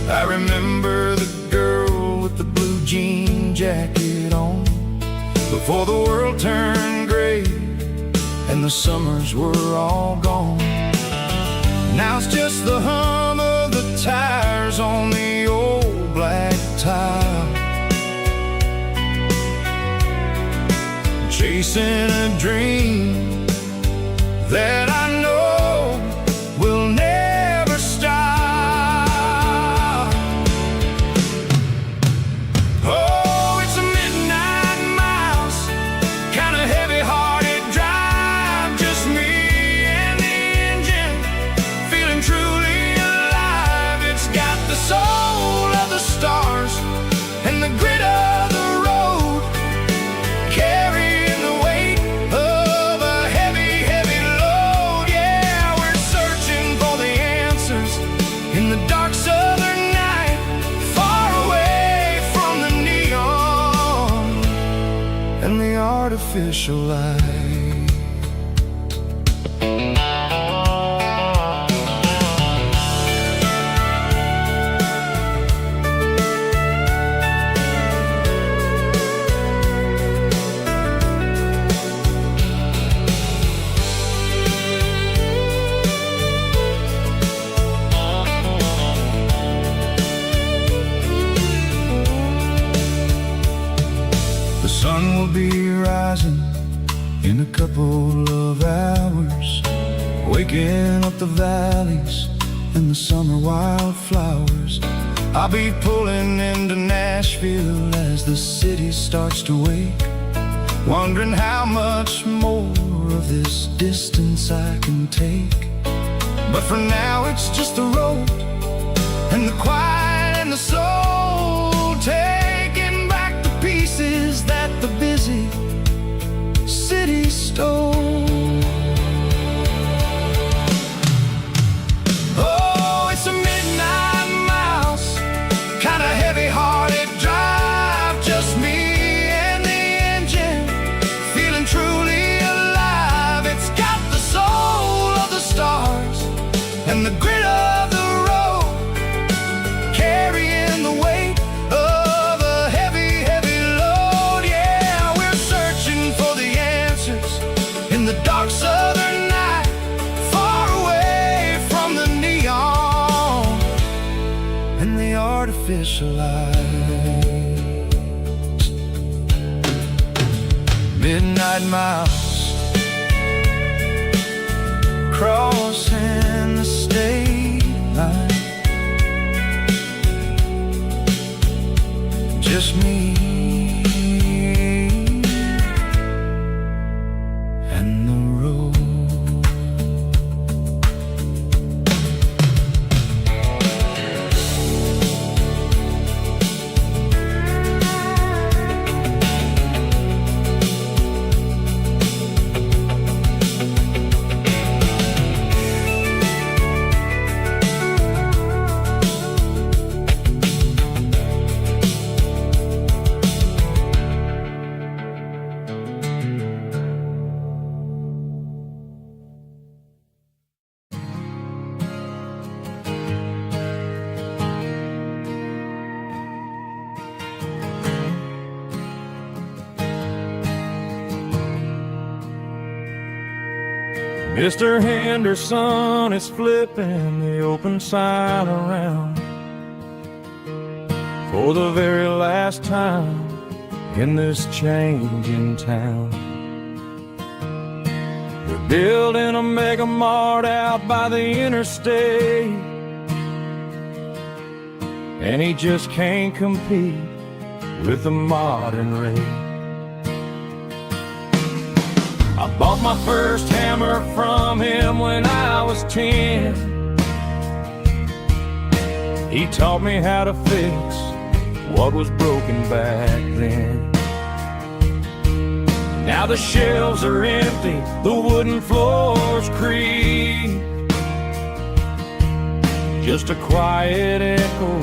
I remember the girl with the blue jean jacket on, before the world turned gray and the summers were all gone. Now it's just the hum of the tires on the old black tile, chasing a dream that I know artificial light. The sun will be rising in a couple of hours, waking up the valleys and the summer wildflowers. I'll be pulling into Nashville as the city starts to wake, wondering how much more of this distance I can take. But for now it's just the road and the quiet and the soul, taking back the pieces that the busy city stole. Oh, it's a midnight mouse, kinda heavy-hearted drive, just me and the engine, feeling truly alive. It's got the soul of the stars and the grit of the road, carrying the weight of a heavy, heavy load. Yeah, we're searching for the answers in the dark southern night, far away from the neon and the artificial lights. Midnight mouse, crossing the state line, just me and the road. Mr. Henderson is flipping the open sign around for the very last time in this changing town. They're building a mega mart out by the interstate, and he just can't compete with the modern rate. I bought my first hammer from him when I was 10. He taught me how to fix what was broken back then. Now the shelves are empty, the wooden floors creak, just a quiet echo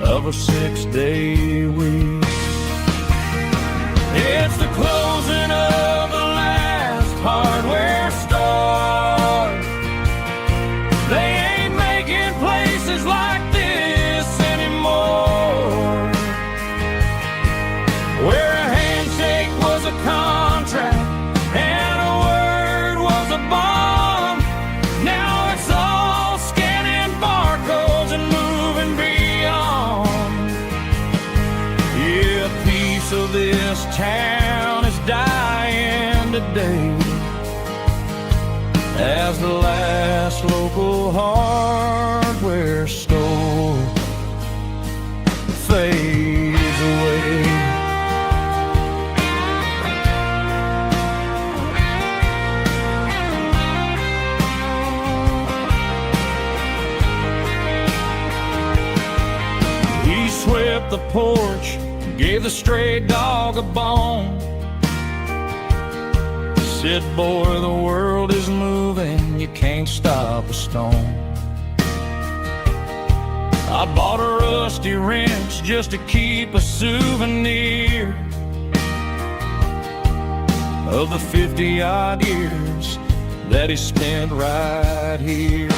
of a 6-day week. It's the closing of the hardware store. They ain't making places like this anymore, where a handshake was a contract and a word was a bond. Now it's all scanning barcodes and moving beyond. Yeah, a piece of this town is dying today as the last local hardware store fades away. He swept the porch, gave the stray dog a bone, said, boy, the world is moving, you can't stop a stone. I bought a rusty wrench just to keep a souvenir, of the 50-odd years that he spent right here.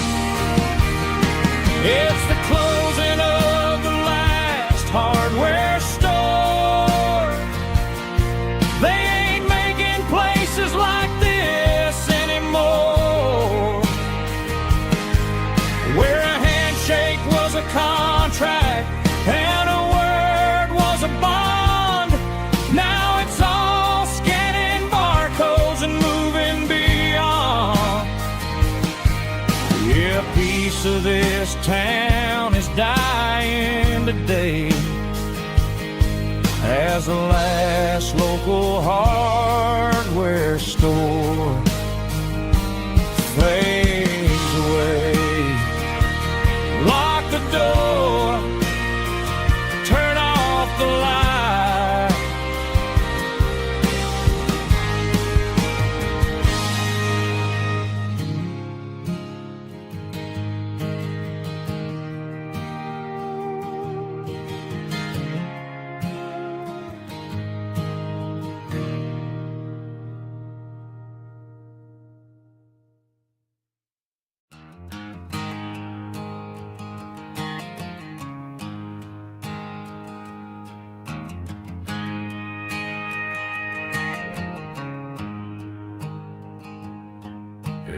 It's the closing of the last hardware store. They ain't making places like this anymore, where a handshake was a contract and a word was a bond. Now it's all scanning barcodes and moving beyond. Yeah, a piece of this town is dying today as the last local hardware store fades away. Lock the door, turn off the light.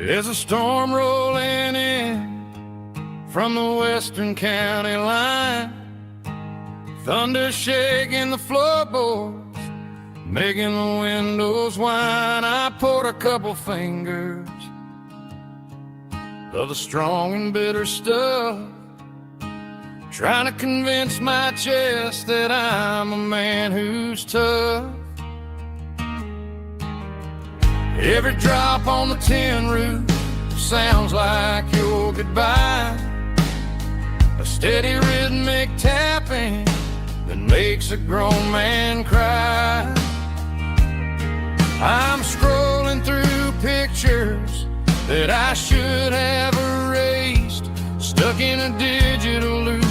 There's a storm rolling in from the western county line, thunder shaking the floorboards, making the windows whine. I poured a couple fingers of the strong and bitter stuff, trying to convince my chest that I'm a man who's tough. Every drop on the tin roof sounds like your goodbye, a steady rhythmic tapping that makes a grown man cry. I'm scrolling through pictures that I should have erased, stuck in a digital loop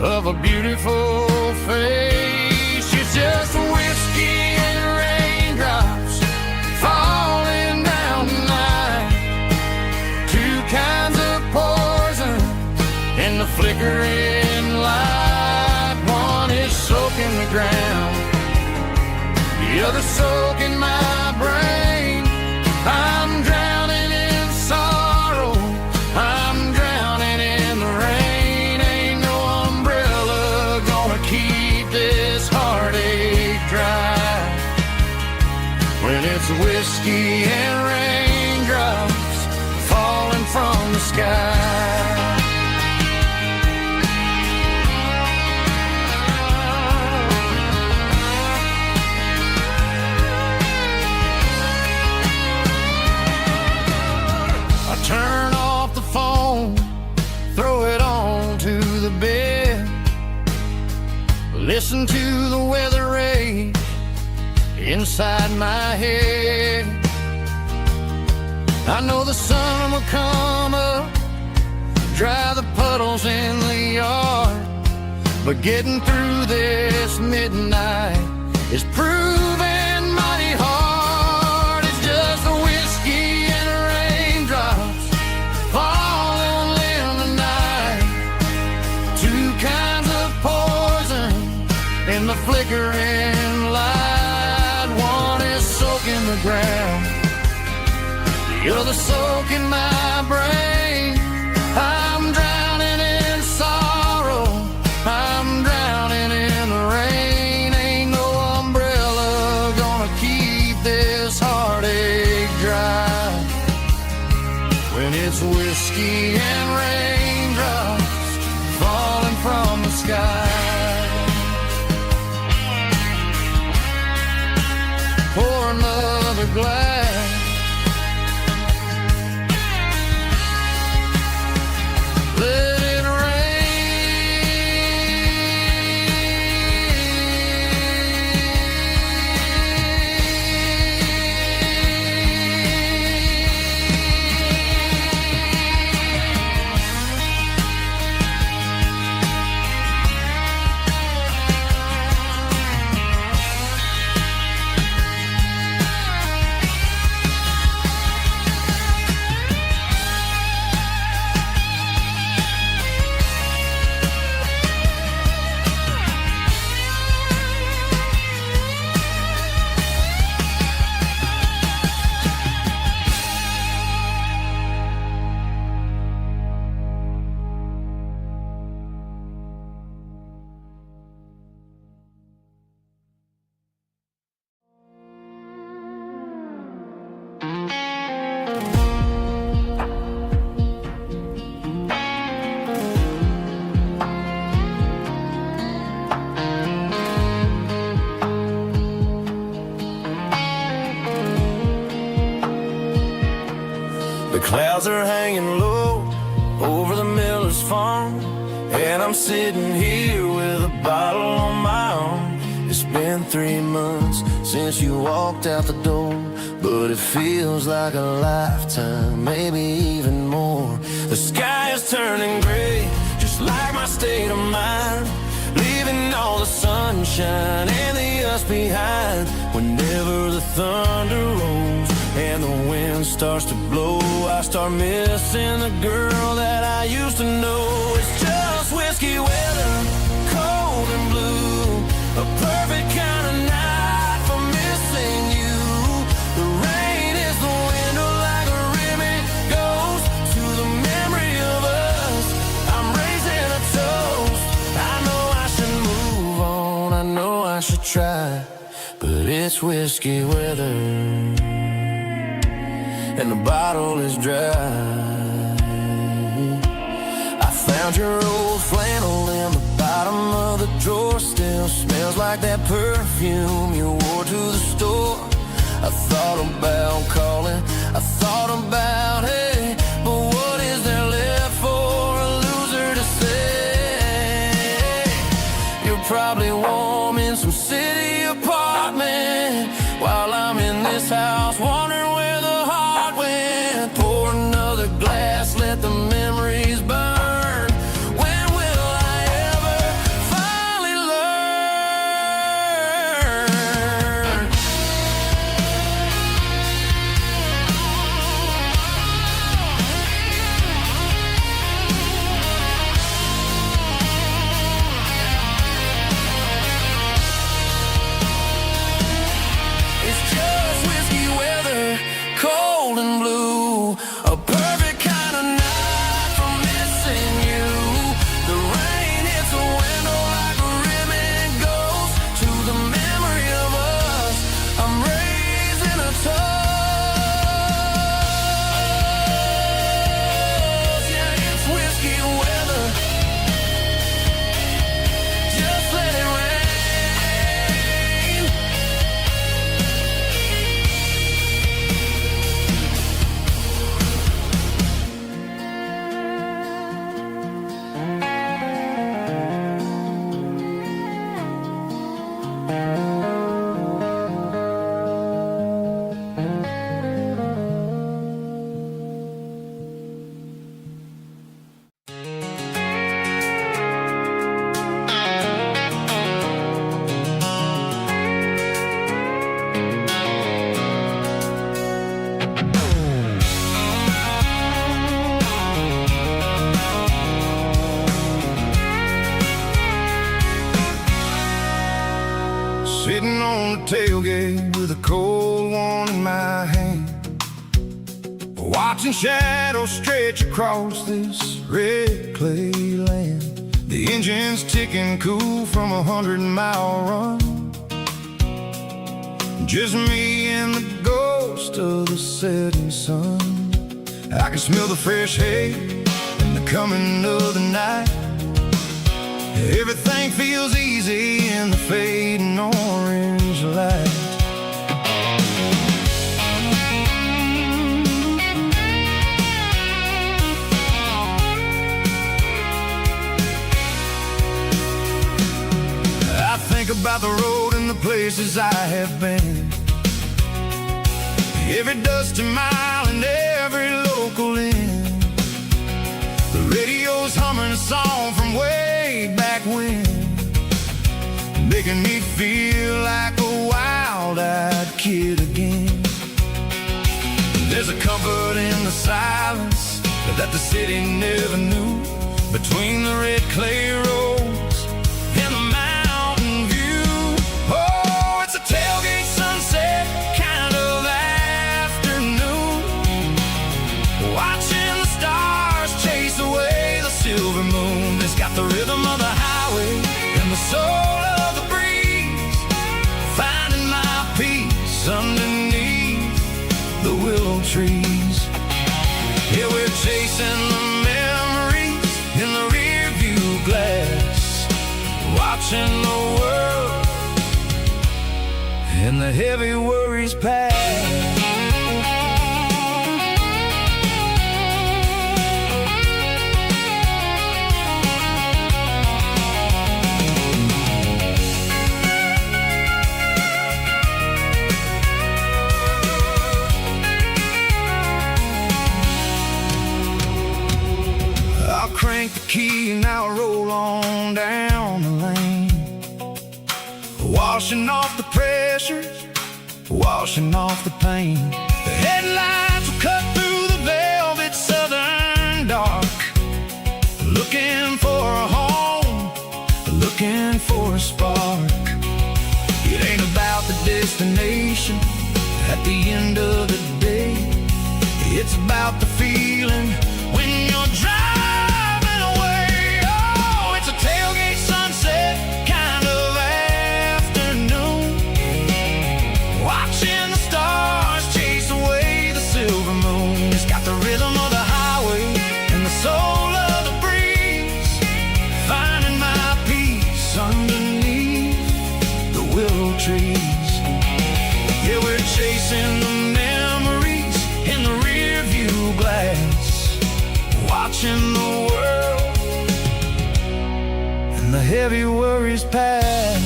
of a beautiful face. It's just whiskey and raindrops falling down tonight, two kinds of poison in the flickering light. One is soaking the ground, the other soaking my brain. I'm drowning in sorrow, I'm drowning in the rain. Ain't no umbrella gonna keep this heartache dry when it's whiskey and raindrops falling from the sky. Turn off the phone, throw it on to the bed, listen to the weather rage inside my head. I know the sun will come up, dry the puddles in the yard, but getting through this midnight is proving mighty hard. It's just the whiskey and raindrops falling in the night, two kinds of poison in the flickering light. One is soaking the ground, the other soaking my brain. I'm drowning in sorrow, I'm drowning in the rain. Ain't no umbrella gonna keep this heartache dry when it's whiskey and raindrops falling from the sky. Pour another glass, let it Clouds are hanging low over the miller's farm, and I'm sitting here with a bottle on my arm. It's been 3 months since you walked out the door, but it feels like a lifetime, maybe even more. The sky is turning gray, just like my state of mind, leaving all the sunshine and the us behind. Whenever the thunder rolls and the wind starts to blow, I start missing the girl that I used to know. It's just whiskey weather, cold and blue, a perfect kind of night for missing you. The rain is the window like a ribbon goes to the memory of us. I'm raising a toast. I know I should move on, I know I should try, but it's whiskey weather and the bottle is dry. I found your old flannel in the bottom of the drawer, still smells like that perfume you wore to the store. I thought about calling, I thought about, hey, but what is there left for a loser to say? You're probably warm in some city apartment, while I'm in this house wondering where the heart went. Pour another glass, let the memories burn. When will I ever finally learn? It's just whiskey weather, cold and blue, a perfect kind of night for missing you. The rain hits the window like a ribbon goes to the memory of us. I'm raising a toast. Yeah, it's whiskey weather. Just let it rain. Sitting on the tailgate with a cold one in my hand, watching shadows stretch across this red clay land. The engine's ticking cool from a 100-mile run. Just me and the ghost of the setting sun. I can smell the fresh hay and the coming of the night. Everything feels easy in the fading orange light. I think about the road and the places I have been, every dusty mile and every local inn. The radio's humming a song from way back when, making me feel like a wild-eyed kid again. There's a comfort in the silence that the city never knew, between the red clay roads and the mountain view. Oh, it's a tailgate sunset kind of afternoon, watching the stars chase away the silver moon. It's got the rhythm of the highway and the soul of the breeze, finding my peace underneath the willow trees. Yeah, we're chasing the memories in the rear view glass, watching the world and the heavy worries pass. washing off the pressure, washing off the pain. The headlights will cut through the velvet southern dark, looking for a home, looking for a spark. It ain't about the destination at the end of the day. It's about the feeling when you're driving away. Oh, it's a tailgate sunset kind of afternoon, watching the stars chase away the silver moon. It's got the rhythm of the highway and the soul of the breeze, finding my peace underneath the willow trees. Yeah, we're chasing the memories in the rear view glass, watching the world and the heavy worries pass.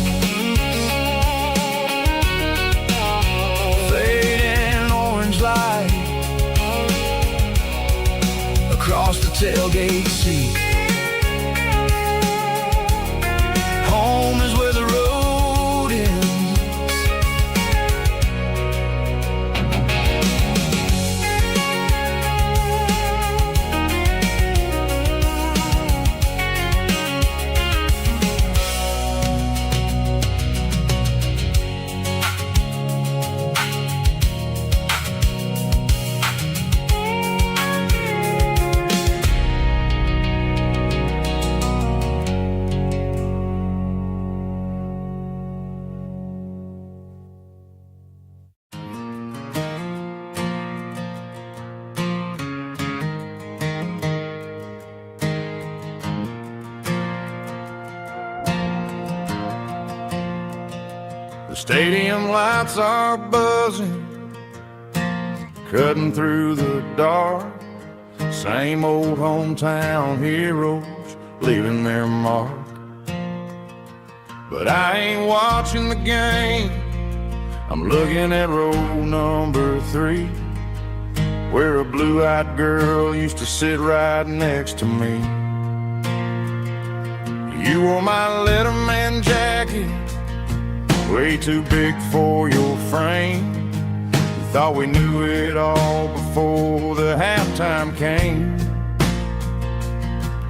Fading orange light across the tailgate seat. Home is where the road ends. The stadium lights are buzzing, cutting through the dark. Same old hometown heroes leaving their mark. But I ain't watching the game, I'm looking at row number 3, where a blue-eyed girl used to sit right next to me. You wore my Letterman jacket, way too big for your frame. We thought we knew it all before the halftime came.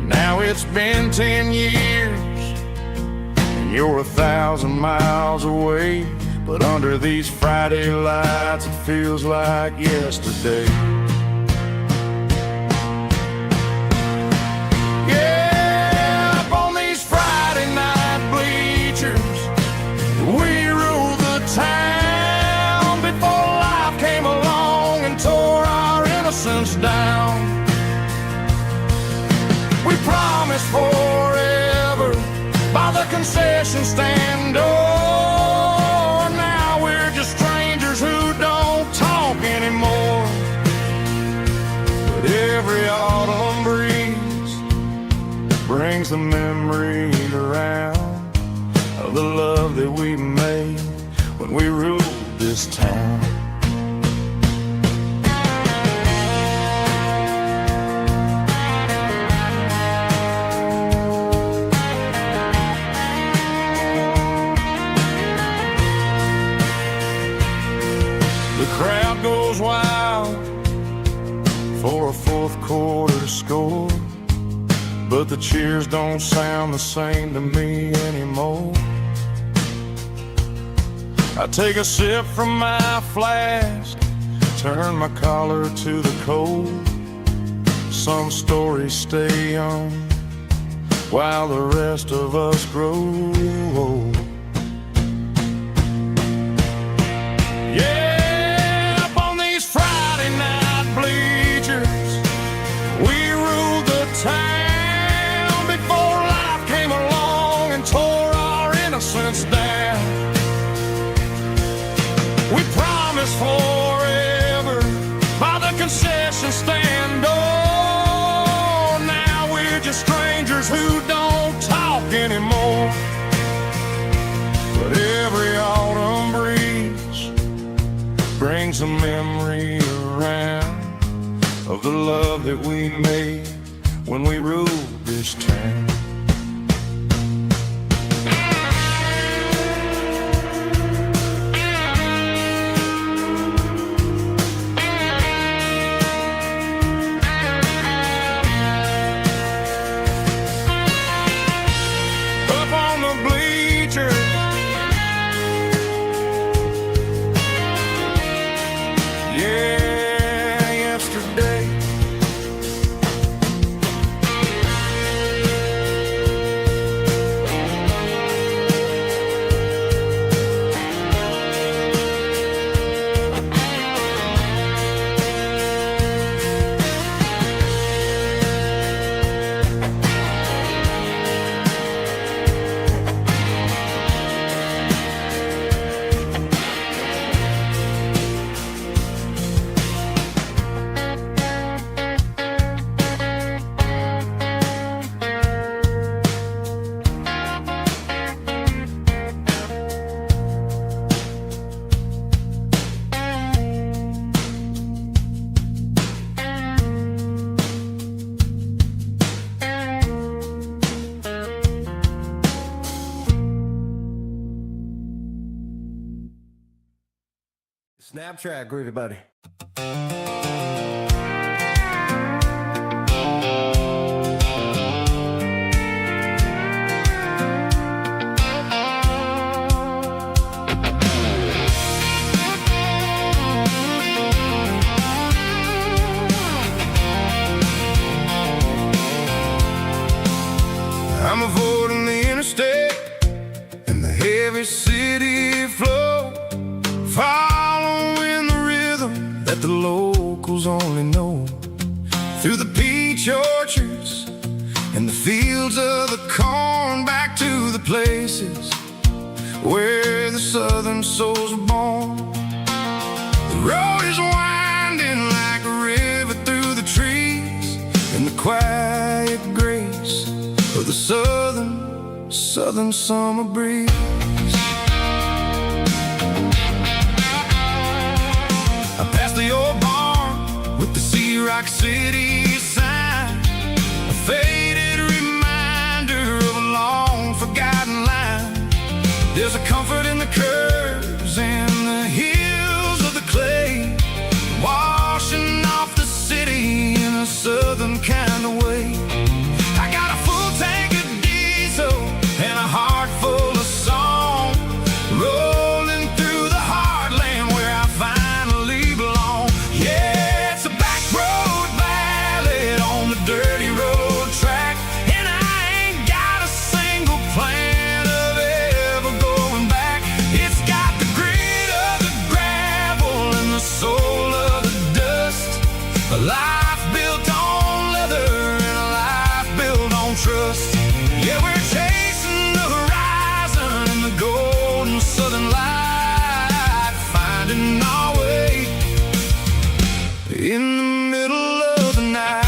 Now it's been 10 years and you're 1,000 miles away, but under these Friday lights it feels like yesterday. Yeah, up on these Friday night bleachers, we ruled the town before life came along and tore our innocence down. We promised forever by the concession stand door. Now we're just strangers who don't talk anymore. But every autumn breeze brings the memory around of the love that we made when we ruled this town. The crowd goes wild for a fourth quarter score, but the cheers don't sound the same to me anymore. I take a sip from my flask, turn my collar to the cold. Some stories stay young while the rest of us grow old. Yeah, up on these Friday night bleachers, we ruled the town before life came along and tore our innocence down. We promised forever by the concession stand door. Now we're just strangers who don't talk anymore. But every autumn breeze brings a memory around of the love that we made when we ruled this town. Snap track, groovy buddy. I'm avoiding the interstate and the heavy city flow, following the rhythm that the locals only know. Through the peach orchards and the fields of the corn, back to the places where the southern souls were born. The road is winding like a river through the trees, and the quiet grace of the southern summer breeze. I passed the old barn with the Sea Rock City sign, a faded reminder of a long forgotten line. There's a comfort in the curves and the hills of the clay, washing off the city in a southern kind of way. I got a full tank of diesel and a heart full of song, rolling through the heartland where I finally belong. Yeah, it's a back road ballad on the dirty road track, and I ain't got a single plan of ever going back. It's got the grit of the gravel and the soul of the dust, a life built on leather and a life built on trust. Yeah, we're chasing the horizon in the golden southern light, finding our way in the middle of the night.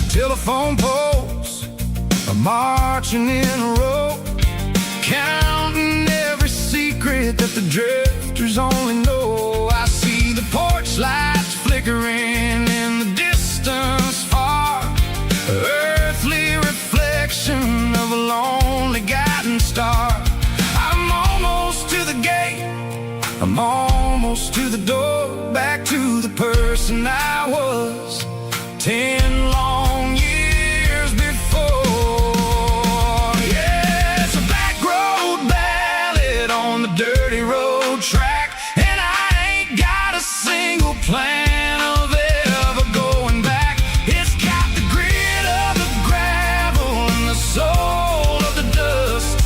Telephone poles are marching in a row, counting every secret that the drifters only know. I see the porch lights flickering in the distance far, earthly reflection of a lonely guiding star. I'm almost to the gate, I'm almost to the door, back to the person I was 10 long years before. Yeah, it's a back road ballad on the dirty road track, and I ain't got a single plan of ever going back. It's got the grit of the gravel and the soul of the dust,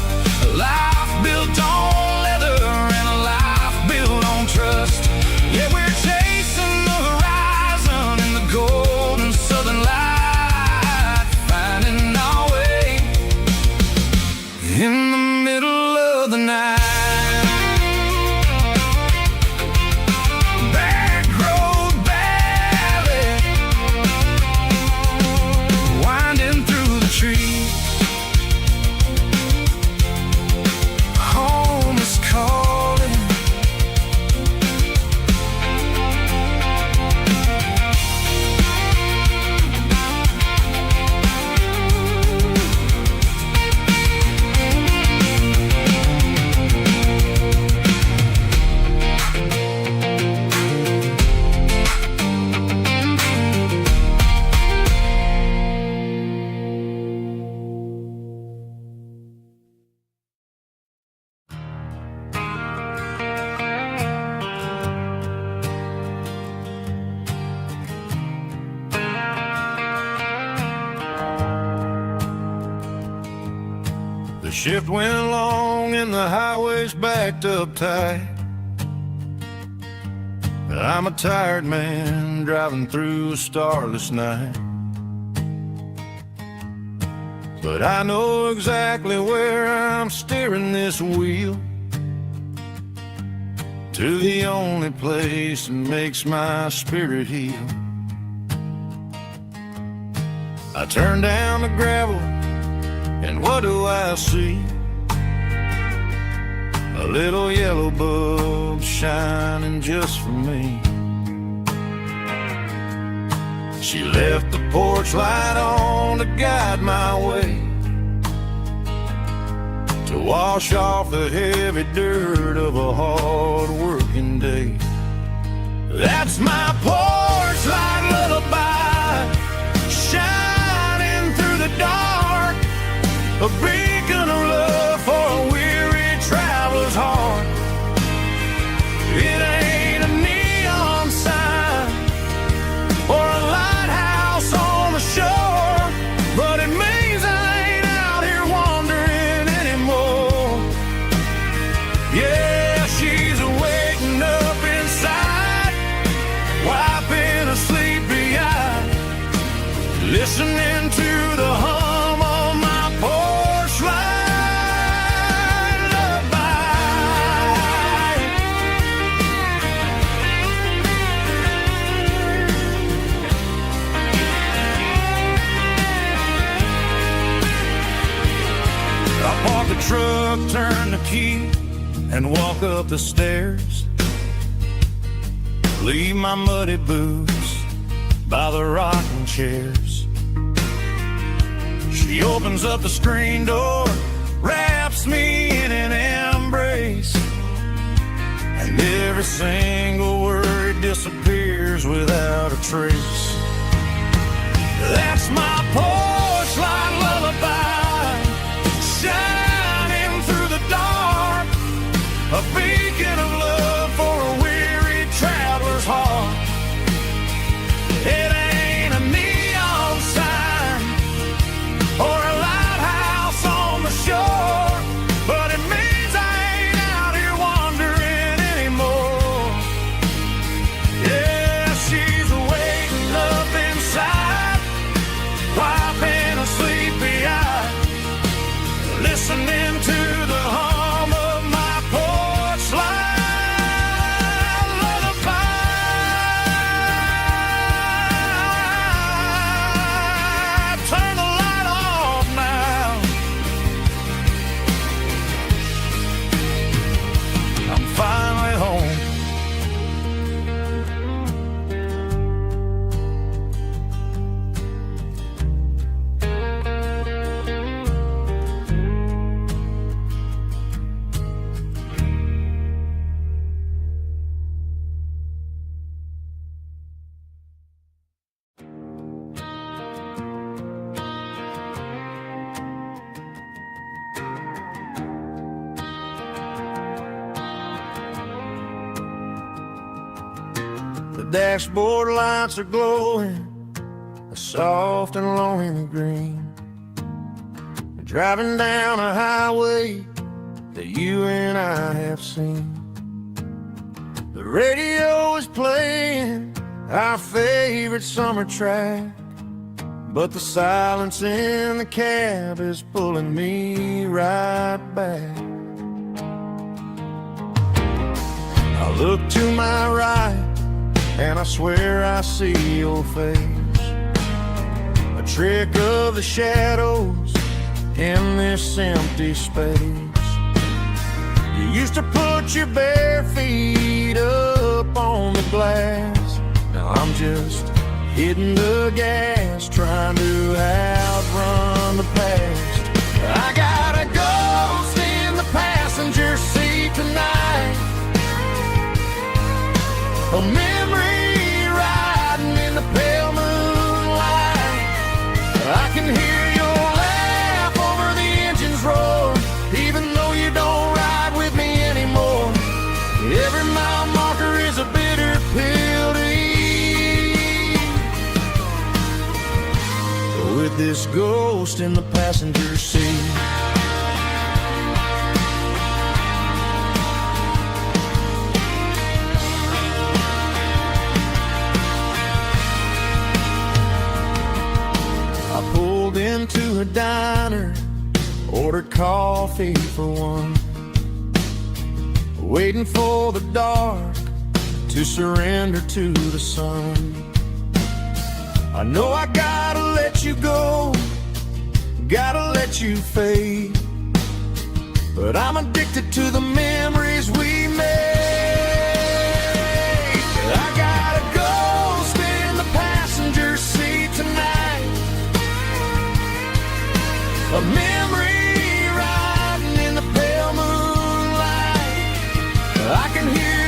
a life built on leather and a life built on trust. Yeah, we're chasing the horizon in the golden southern light, finding our way in the middle of the night. Back road ballad, winding through the trees. Home is calling. The shift went along and the highways backed up tight. I'm a tired man driving through a starless night, but I know exactly where I'm steering this wheel, to the only place that makes my spirit heal. I turn down the gravel, and what do I see? little yellow bulb shining just for me. She left the porch light on to guide my way, to wash off the heavy dirt of a hard-working day. That's my porch light lullaby, shining through the dark, a beacon of love for a weary traveler's heart. It ain't a neon sign or a lighthouse on the shore, but it means I ain't out here wandering anymore. Yeah, she's waking up inside, wiping a sleepy eye, listening to the hum of my porch light lullaby. I park the truck, turn the key, and walk up the stairs. Leave my muddy boots by the rocking chairs. She opens up the screen door, wraps me in an embrace, and every single word disappears without a trace. That's my porch light lullaby, shining through the dark, a beacon of love for a weary traveler's heart. It ain't a neon sign or a lighthouse on the shore, but it means I ain't out here wandering anymore. Yeah, she's waking up inside, wiping a sleepy eye, listening to the hum of my porch light lullaby. Turn the light off now. I'm finally home. The dashboard lights are glowing a soft and lonely green. Driving down a highway that you and I have seen. The radio is playing our favorite summer track, but the silence in the cab is pulling me right back. I look to my right and I swear I see your face, a trick of the shadows in this empty space. You used to put your bare feet up on the glass. Now I'm just hitting the gas, trying to outrun the past. I got a ghost in the passenger seat tonight, a memory riding in the pale moonlight. I can hear your laugh over the engine's roar, even though you don't ride with me anymore. Every mile marker is a bitter pill to eat, with this ghost in the passenger seat. I pulled into a diner, ordered coffee for one, waiting for the dark to surrender to the sun. I know I gotta let you go, gotta let you fade, but I'm addicted to the memories we made. I gotta go spin the passenger seat tonight. A memory riding in the pale moonlight. I can hear